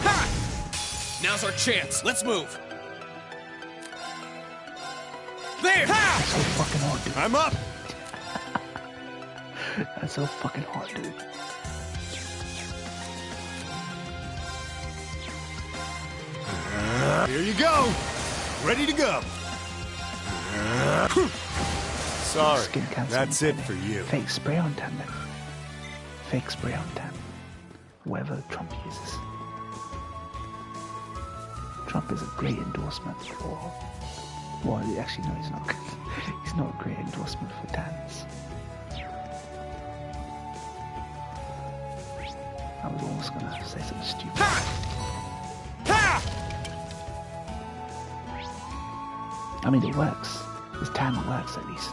[SPEAKER 7] Ha! Now's our chance. Let's move. There! Ha!
[SPEAKER 2] That's so fucking hot, dude.
[SPEAKER 4] I'm up!
[SPEAKER 2] That's so fucking hot, dude.
[SPEAKER 4] Here you go! Ready to go! Sorry,
[SPEAKER 2] Skin cancer.
[SPEAKER 4] that's it for you.
[SPEAKER 2] Fake spray on tan, then. Fake spray on tan. Whatever Trump uses. Trump is a great endorsement for... Well, actually, no, he's not. He's not a great endorsement for tans. I was almost gonna say something stupid. I mean, it works. This tan works, at least.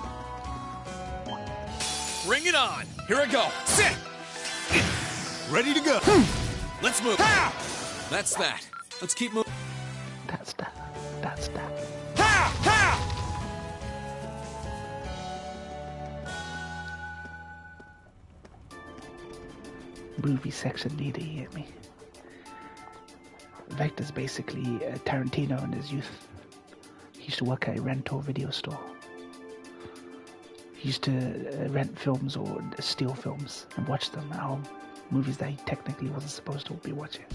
[SPEAKER 7] Bring it on. Here I go. Sit!
[SPEAKER 4] Ready to go!
[SPEAKER 7] Let's move. Ha! That's that. Let's keep moving.
[SPEAKER 2] That's that. That's that.
[SPEAKER 7] Ha! Ha!
[SPEAKER 2] Movie section leader, you get me? Vector's basically Tarantino in his youth. He used to work at a rental video store. He used to rent films or steal films and watch them at home. Movies that he technically wasn't supposed to be watching.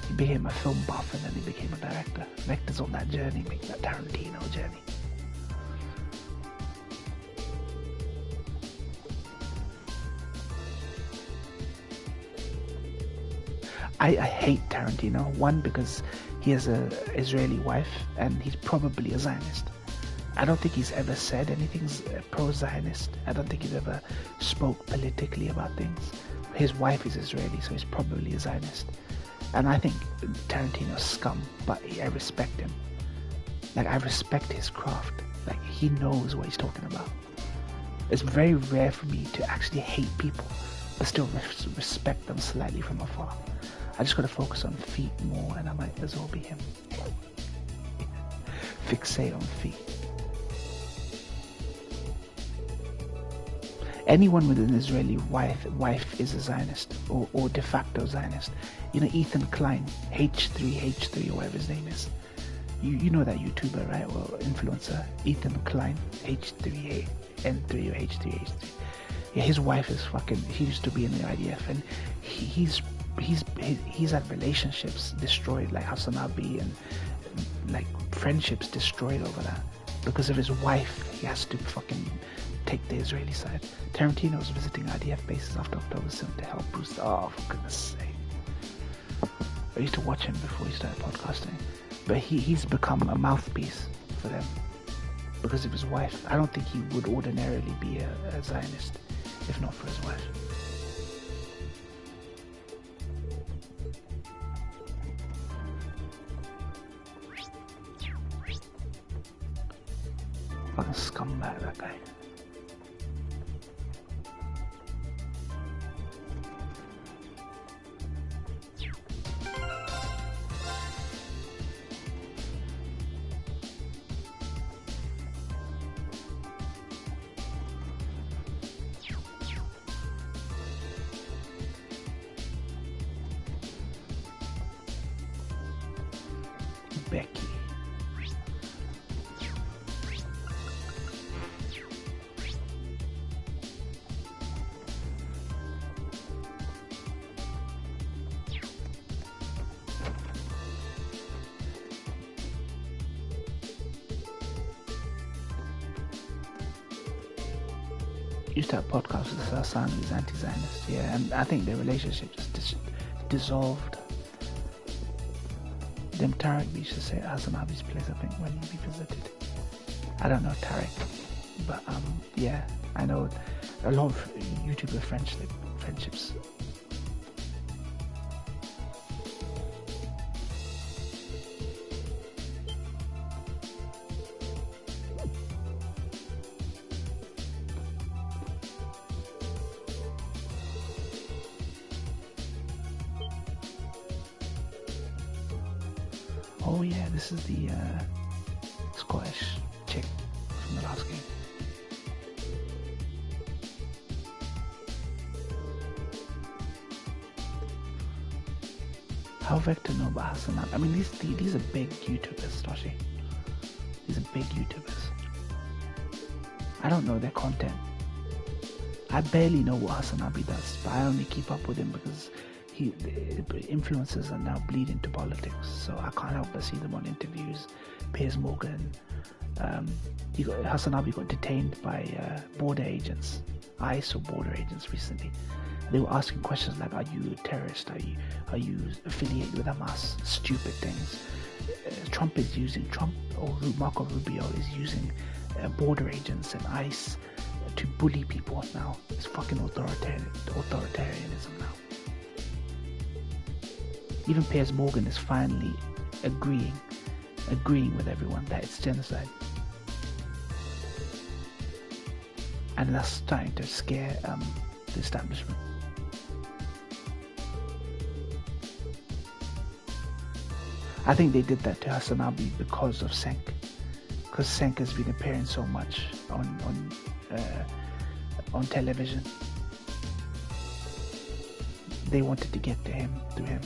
[SPEAKER 2] He became a film buff and then he became a director. Vector's on that journey, making that Tarantino journey. I hate Tarantino. One, because he has an Israeli wife and he's probably a Zionist. I don't think he's ever said anything pro-Zionist. I don't think he's ever spoke politically about things. His wife is Israeli, so he's probably a Zionist. And I think Tarantino's scum, but I respect him. Like, I respect his craft. Like, he knows what he's talking about. It's very rare for me to actually hate people, but still respect them slightly from afar. I just gotta focus on feet more, and I might as well be him. Fixate on feet. anyone with an Israeli wife is a Zionist or de facto Zionist. You know, Ethan Klein, H3 or whatever his name is. You know that YouTuber, right? Or influencer, Ethan Klein, H3N3 or H3H3. Yeah, his wife is fucking. He used to be in the IDF, and he's had relationships destroyed, like Hasanabi, and like friendships destroyed over that because of his wife. He has to fucking take the Israeli side. Tarantino was visiting IDF bases after October 7th to help boost. Oh, for goodness sake! I used to watch him before he started podcasting, but he's become a mouthpiece for them because of his wife. I don't think he would ordinarily be a Zionist if not for his wife. Fucking scumbag, that guy. Becky. Used to have podcasts with Hassan, who's anti-Zionist, yeah, and I think their relationship just dissolved. Them Tarek used to say at Hassan Abi's place, I think, when he visited. I don't know Tarek, but yeah, I know a lot of YouTuber friendships. Oh yeah, this is the Scottish chick from the last game. How Vector know about Hassan? I mean, these are big YouTubers, Toshi. These are big YouTubers. I don't know their content. I barely know what Hassan Abi does, but I only keep up with him because influencers are now bleeding to politics, so I can't help but see them on interviews. Piers Morgan, Hassan Abi got detained by border agents, ICE or border agents recently. They were asking questions like, "Are you a terrorist? Are you affiliated with Hamas?" Stupid things. Trump or Marco Rubio is using border agents and ICE to bully people now. It's fucking authoritarianism now. Even Piers Morgan is finally agreeing with everyone that it's genocide. And that's starting to scare the establishment. I think they did that to Hassan Abi because of Senk. Because Senk has been appearing so much on television. They wanted to get to him through him.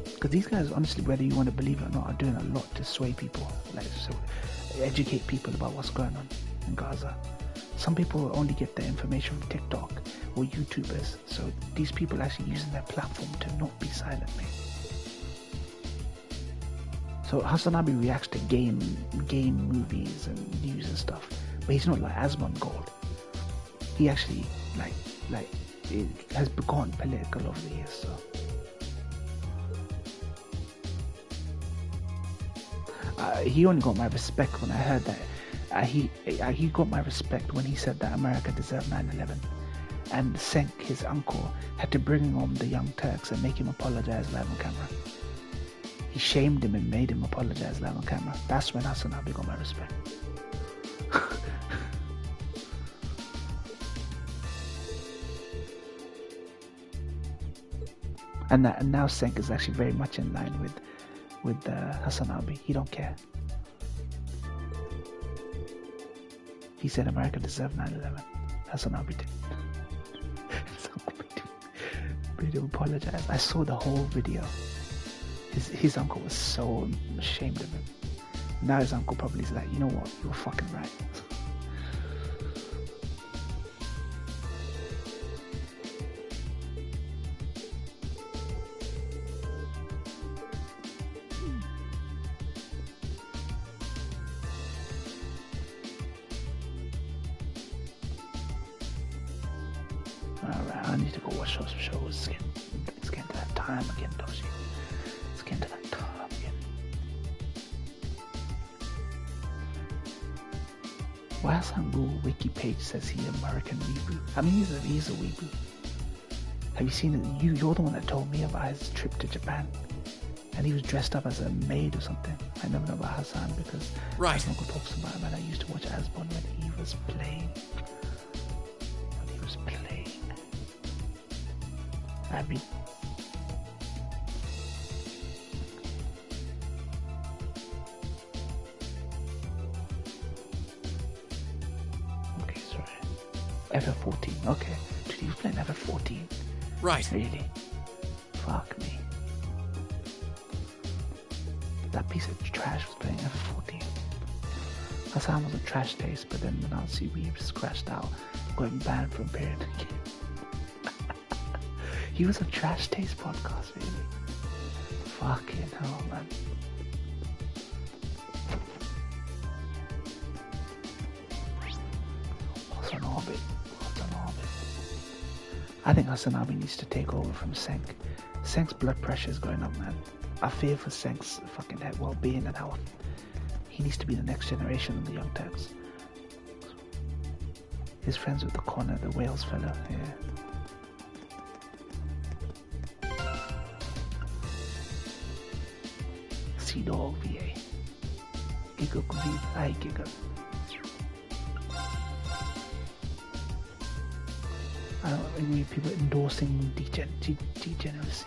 [SPEAKER 2] Because these guys, honestly, whether you want to believe it or not, are doing a lot to sway people, educate people about what's going on in Gaza. Some people only get their information from TikTok or YouTubers, so these people are actually using their platform to not be silent, mate. So Hassan Abi reacts to game movies and news and stuff, but he's not like Asmon Gold. He actually it has gone political over the years. So he only got my respect when I heard that. He got my respect when he said that America deserved 9/11, and Senk, his uncle, had to bring home the Young Turks and make him apologize live on camera. He shamed him and made him apologize live on camera. That's when Hassan Abi got my respect. and now Senk is actually very much in line with Hassan Abi. He don't care. He said America deserved 9/11. That's what I'll be doing. So made him apologize. I saw the whole video. His uncle was so ashamed of him. Now his uncle probably is like, you know what, you were fucking right. Alright, I need to go watch some shows. It's getting to that time again, Toshi. It's getting to that time again. Why some Google wiki page says he's American reboot? I mean, he's a weeboo. Have you seen it? You're the one that told me about his trip to Japan. And he was dressed up as a maid or something. I never know about Hassan because
[SPEAKER 3] Right.
[SPEAKER 2] Uncle talks about him, and I used to watch Asbon when he was playing. I mean, okay, sorry. FF14, okay. Dude, he was playing FF14.
[SPEAKER 3] Right.
[SPEAKER 2] Really? Fuck me. That piece of trash was playing FF14. Hassan was a trash taste, but then the Nazi weave scratched out, going banned for a period again. He was a trash taste podcast, really. Fucking hell, man. What's on orbit? I think Hasanabi needs to take over from Senk. Senk's blood pressure is going up, man. I fear for Senk's fucking well-being and health. He needs to be the next generation of the Young Turks. His friends with the corner, the Wales fella, yeah. Dog VA. Giggle Viv, I giggle. I don't agree with people endorsing degeneracy.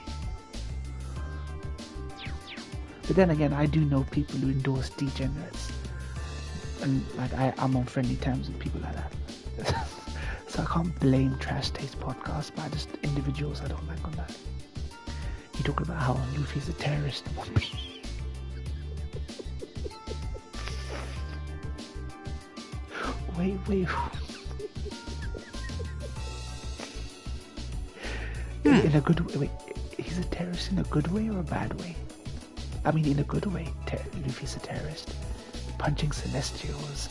[SPEAKER 2] But then again, I do know people who endorse degenerates. And like I'm on friendly terms with people like that. So I can't blame Trash Taste Podcast, but just individuals I don't like on that. You talk about how Luffy's a terrorist. Wait. In a good way. Wait, he's a terrorist in a good way or a bad way? I mean, in a good way. Luffy's a terrorist. Punching Celestials,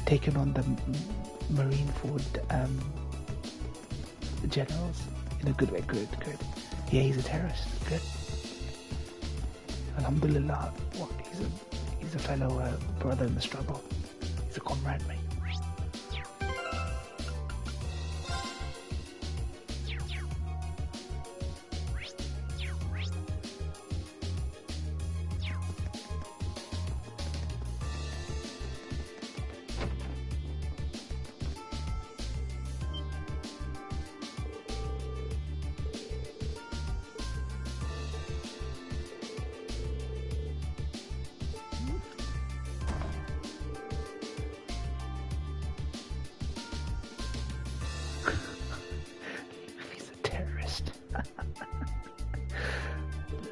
[SPEAKER 2] taking on the Marineford generals. In a good way. Good. Yeah, he's a terrorist. Good. Alhamdulillah. What? He's a fellow brother in the struggle. He's a comrade, mate.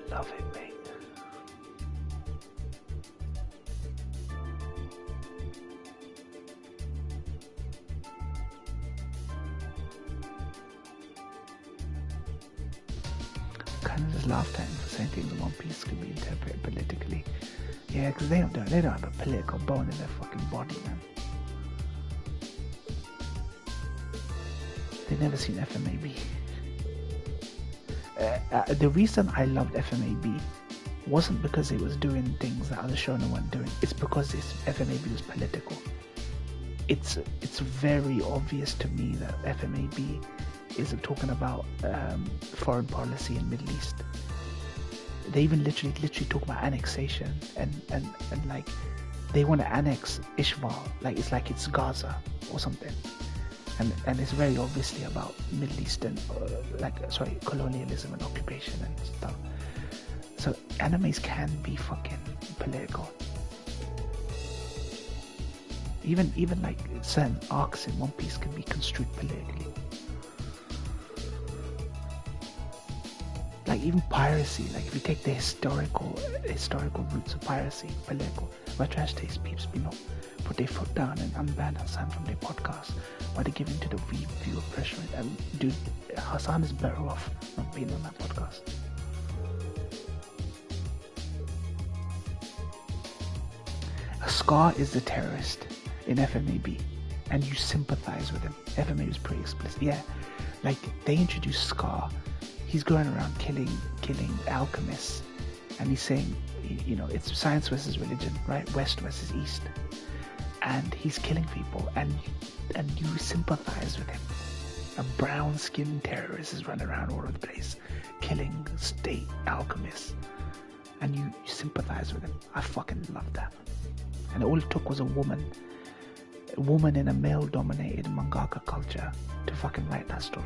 [SPEAKER 2] Love it, mate. Kind of just laughed at him for saying things in One Piece could be interpreted politically. Yeah, because they don't have a political bone in their fucking body, man. They've never seen FMAB. The reason I loved FMAB wasn't because it was doing things that other shonen weren't doing. It's because FMAB was political. It's very obvious to me that FMAB is talking about foreign policy in Middle East. They even literally talk about annexation and like they want to annex Ishval, like it's Gaza or something. And it's very obviously about Middle Eastern, colonialism and occupation and stuff. So animes can be fucking political. Even like certain arcs in One Piece can be construed politically. Like even piracy, like if you take the historical roots of piracy, political, where Trash Taste peeps, put their foot down and unban Hassan from their podcast, why they give in to the viewer pressure. And dude, Hassan is better off not being on that podcast. Scar is the terrorist in FMAB, and you sympathize with him. FMA was pretty explicit. Yeah, like they introduced Scar. He's going around killing alchemists, and he's saying, it's science versus religion, right? West versus East, and he's killing people, and you sympathize with him. A brown-skinned terrorist is running around all over the place, killing state alchemists, and you sympathize with him. I fucking love that. And all it took was a woman in a male-dominated mangaka culture to fucking write that story.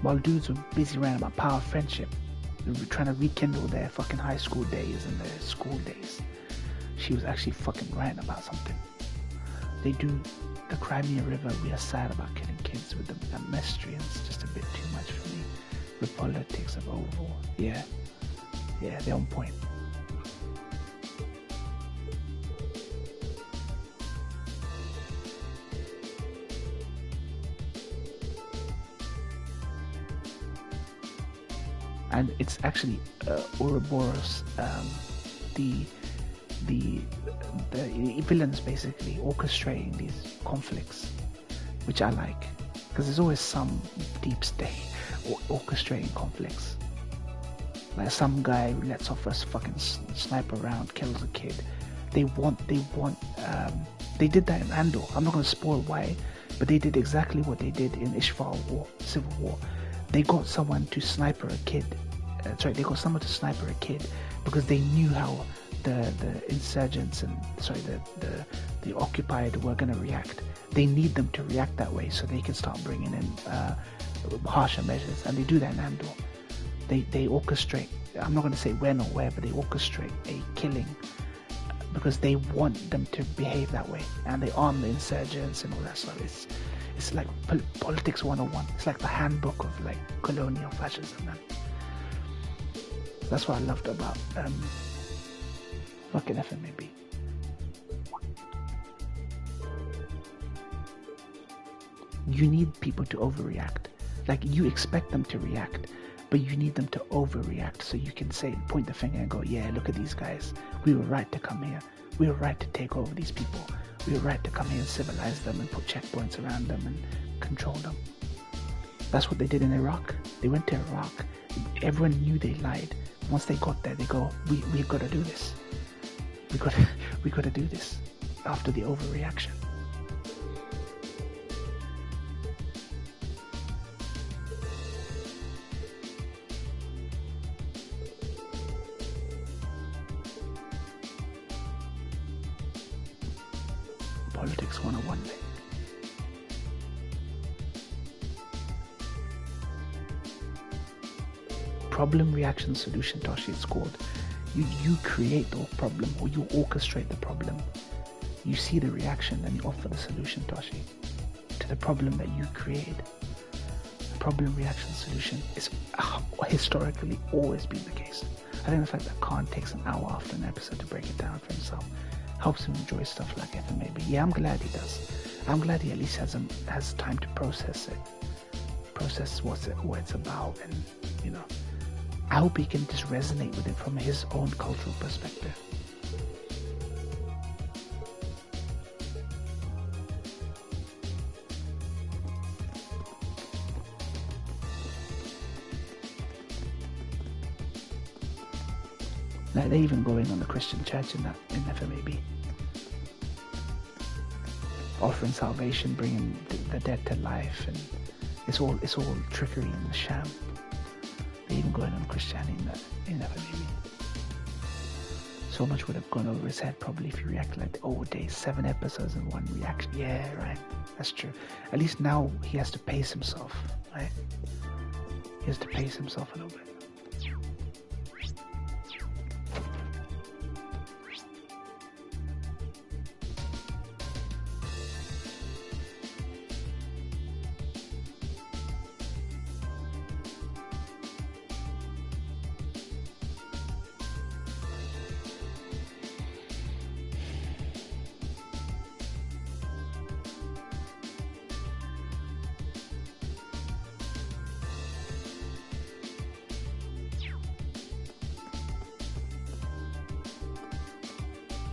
[SPEAKER 2] While dudes were busy writing about power of friendship, they were trying to rekindle their fucking high school days and their school days, she was actually fucking writing about something. They do the Crimea River, we are sad about killing kids with that Mestrians, just a bit too much for me. The politics of overall. Yeah, they're on point. And it's actually Ouroboros, the villains basically orchestrating these conflicts, which I like, because there's always some deep state orchestrating conflicts. Like some guy who lets off a fucking sniper round, kills a kid. They did that in Andor. I'm not going to spoil why, but they did exactly what they did in Ishval War, Civil War. They got someone to sniper a kid. They got someone to sniper a kid because they knew how the insurgents and the occupied were going to react. They need them to react that way so they can start bringing in harsher measures, and they do that in Andor. They orchestrate. I'm not going to say when or where, but they orchestrate a killing because they want them to behave that way, and they arm the insurgents and all that stuff. It's like politics 101. It's like the handbook of like colonial fascism, man. That's what I loved about fucking FMAB. You need people to overreact. Like you expect them to react, but you need them to overreact so you can point the finger and go, yeah, look at these guys. We were right to come here. We were right to take over these people. We were right to come here and civilize them and put checkpoints around them and control them. That's what they did in Iraq. They went to Iraq. Everyone knew they lied. Once they got there, they go, we've got to do this. We got to do this after the overreaction. Politics 101. Problem, reaction, solution, Toshi, it's called. You create the problem, or you orchestrate the problem. You see the reaction and you offer the solution, Toshi, to the problem that you created. The problem, reaction, solution is historically always been the case. I think the fact that Khan takes an hour after an episode to break it down for himself helps him enjoy stuff like FMAB. Yeah, I'm glad he does. I'm glad he at least has time to process what it's about, and I hope he can just resonate with it from his own cultural perspective. Like they're even going on the Christian church in FMAB. Offering salvation, bringing the dead to life, and it's all trickery and a sham. They're even going on Christianity in FMAB. So much would have gone over his head probably if he reacted like, oh, days, 7 episodes and 1 reaction. Yeah, right. That's true. At least now he has to pace himself, right? He has to pace himself a little bit.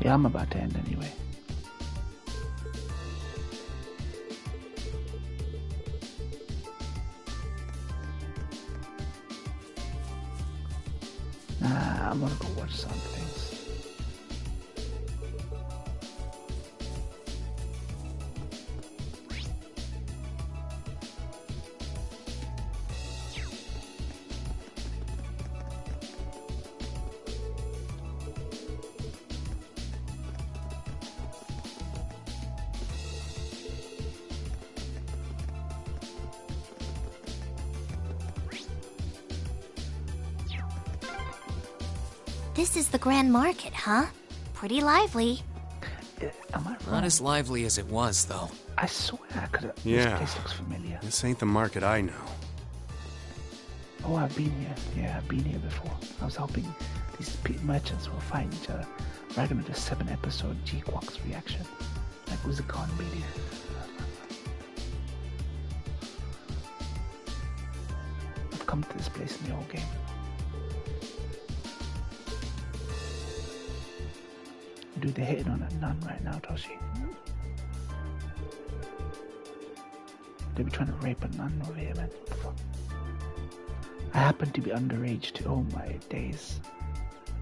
[SPEAKER 2] Yeah, I'm about to end anyway. Nah, I'm gonna go watch some things.
[SPEAKER 5] This is the Grand Market, huh? Pretty lively.
[SPEAKER 2] Am I wrong?
[SPEAKER 3] Not as lively as it was, though.
[SPEAKER 2] I swear I could have.
[SPEAKER 4] Yeah.
[SPEAKER 2] This place looks familiar.
[SPEAKER 4] This ain't the market I know.
[SPEAKER 2] Oh, I've been here. Yeah, I've been here before. I was helping these merchants will fight each other. Right into the 7-episode G-Quox reaction. Like Wizardcon media. I've come to this place in the old game. Dude, they're hitting on a nun right now, Toshi. They be trying to rape a nun over here, man. Fuck. I happen to be underage too. Oh my days.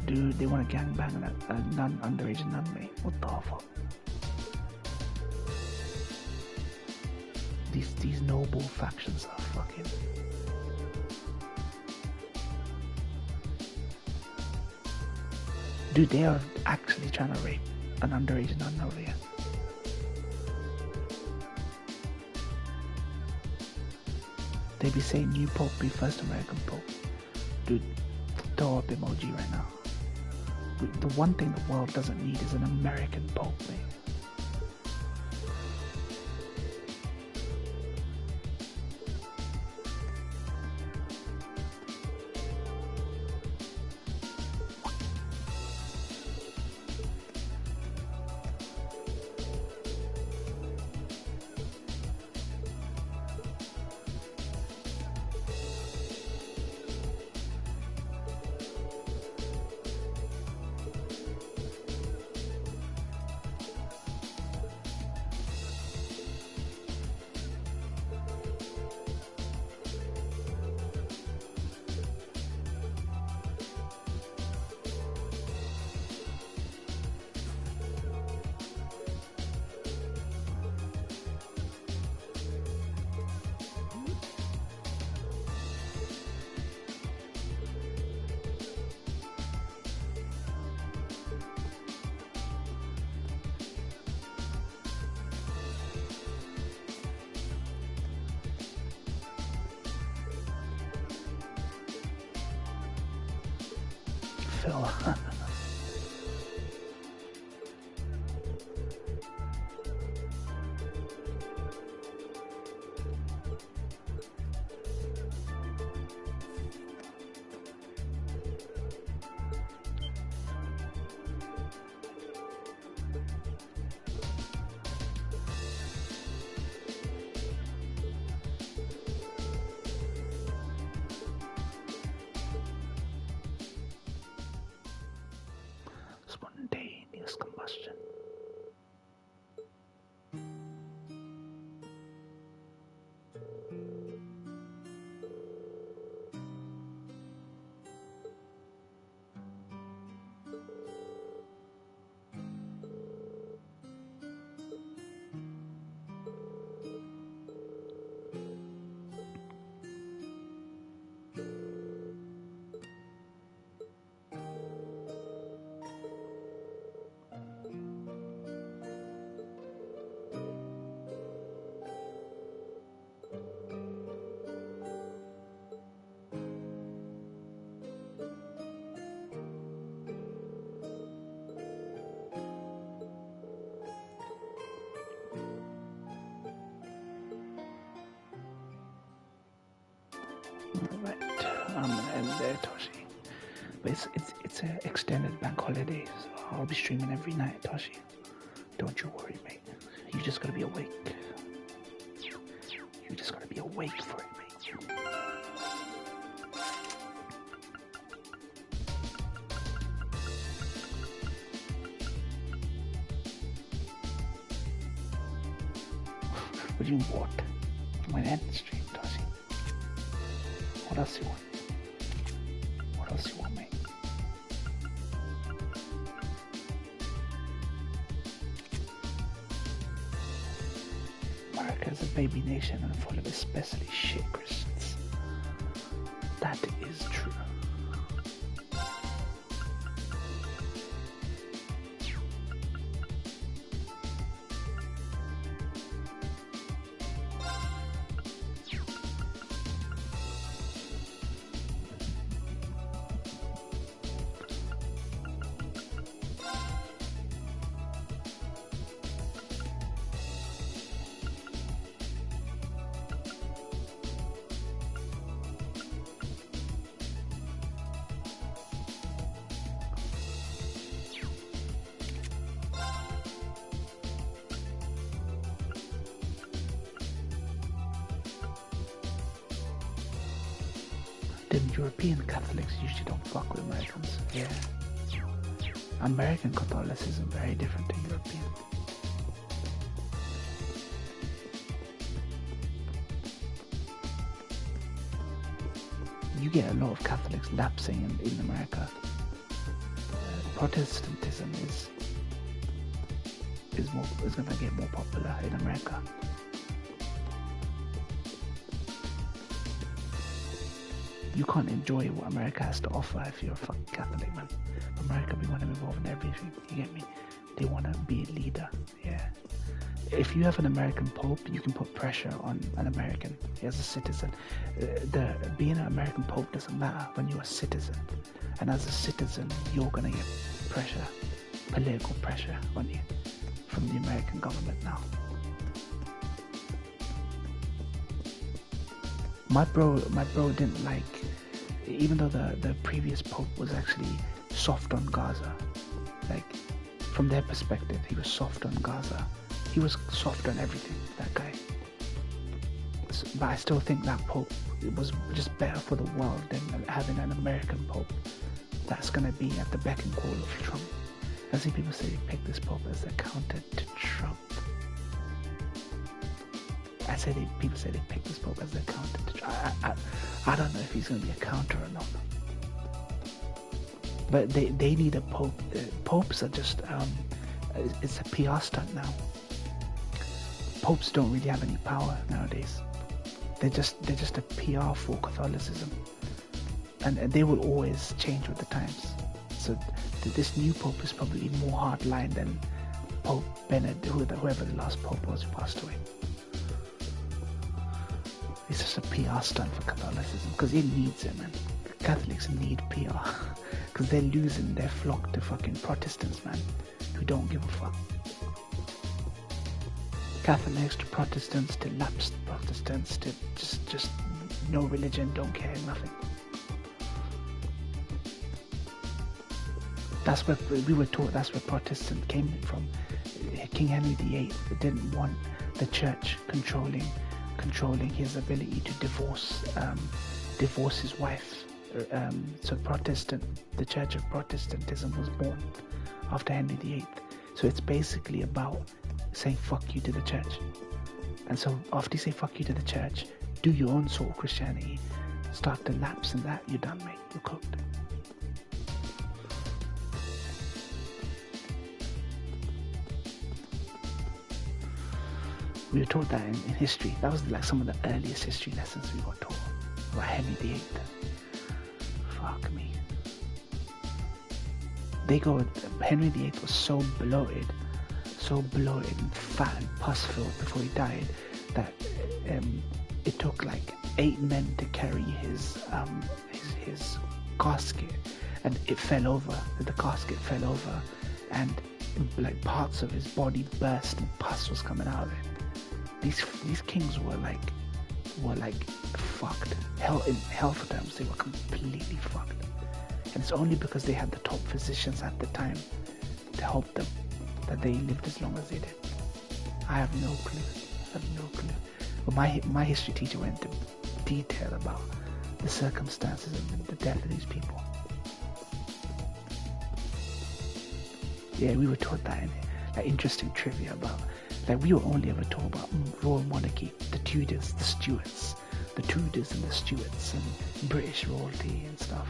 [SPEAKER 2] Dude, they want to gangbang a nun, underage nun, mate. What the fuck? These noble factions are fucking... Dude, they are actually trying to rape an underage nun over here. They be saying new pope be first American pope. Dude, throw up emoji right now. The one thing the world doesn't need is an American pope, mate. Phil. Spontaneous combustion. But it's an extended bank holiday, so I'll be streaming every night, Toshi. Don't you worry, mate. You just gotta be awake. You just gotta be awake for it, mate. What do you want? I'm gonna end the stream, Toshi. What else you want? What else you want, mate? America is a baby nation and full of especially shit Christians. That is true. Then European Catholics usually don't fuck with Americans. Yeah. American Catholicism very different to European. You get a lot of Catholics lapsing in America. Protestantism is gonna get more popular in America. You can't enjoy what America has to offer if you're a fucking Catholic, man. America, we want to involve in everything. You get me? They want to be a leader. Yeah. If you have an American Pope, you can put pressure on an American as a citizen. Being an American Pope doesn't matter when you're a citizen. And as a citizen, you're gonna get pressure, political pressure on you from the American government now. My bro didn't like, even though the previous Pope was actually soft on Gaza, like from their perspective, he was soft on Gaza. He was soft on everything, that guy. But I still think that Pope was just better for the world than having an American Pope that's going to be at the beck and call of Trump. I see people say they pick this Pope as a counter to Trump. People say they pick this Pope as a counter to Trump. I don't know if he's going to be a counter or not. But they need a Pope. Popes are just, it's a PR stunt now. Popes don't really have any power nowadays. They're just a PR for Catholicism, and they will always change with the times. So this new Pope is probably more hardline than Pope Benedict, whoever the last Pope was who passed away. It's just a PR stunt for Catholicism because it needs it, man. Catholics need PR because they're losing their flock to fucking Protestants, man, who don't give a fuck. Catholics to Protestants to lapsed Protestants to just no religion, don't care, nothing. That's where we were taught. That's where Protestant came from. King Henry VIII didn't want the church controlling his ability to divorce his wife. So the Church of Protestantism was born after Henry VIII. So it's basically about saying fuck you to the church. And so after you say fuck you to the church, do your own sort of Christianity, start to lapse in that, you're done, mate. You're cooked. We were taught that in history. That was like some of the earliest history lessons we got taught about Henry VIII. Fuck me. Henry VIII was so bloated and fat and pus-filled before he died that it took like 8 men to carry his casket, and it fell over. The casket fell over, and like parts of his body burst and pus was coming out of it. These kings were like fucked. In health terms, they were completely fucked. And it's only because they had the top physicians at the time to help them that they lived as long as they did. I have no clue. But my history teacher went into detail about the circumstances of the death of these people. Yeah, we were taught that in interesting trivia about, like, we were only ever taught about royal monarchy, the Tudors, the Stuarts, the Tudors and the Stuarts, and British royalty and stuff.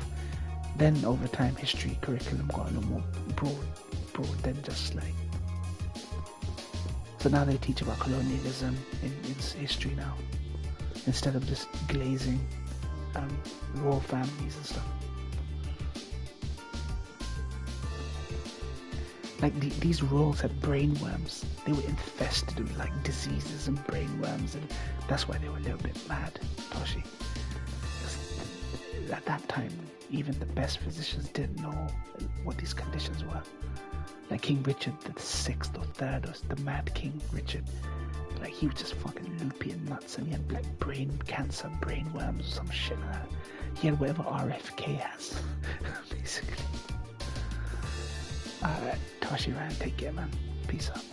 [SPEAKER 2] Then over time, history curriculum got a little more broad than just like. So now they teach about colonialism in history now, instead of just glazing royal families and stuff. Like these royals had brainworms. They were infested with like diseases and brainworms, and that's why they were a little bit mad, Toshi. At that time, even the best physicians didn't know what these conditions were. Like King Richard the 6th or 3rd, or the Mad King Richard, like he was just fucking loopy and nuts, and he had like brain cancer, brainworms, or some shit like that. He had whatever RFK has, basically. Alright, Toshi, man, take care, man. Peace out.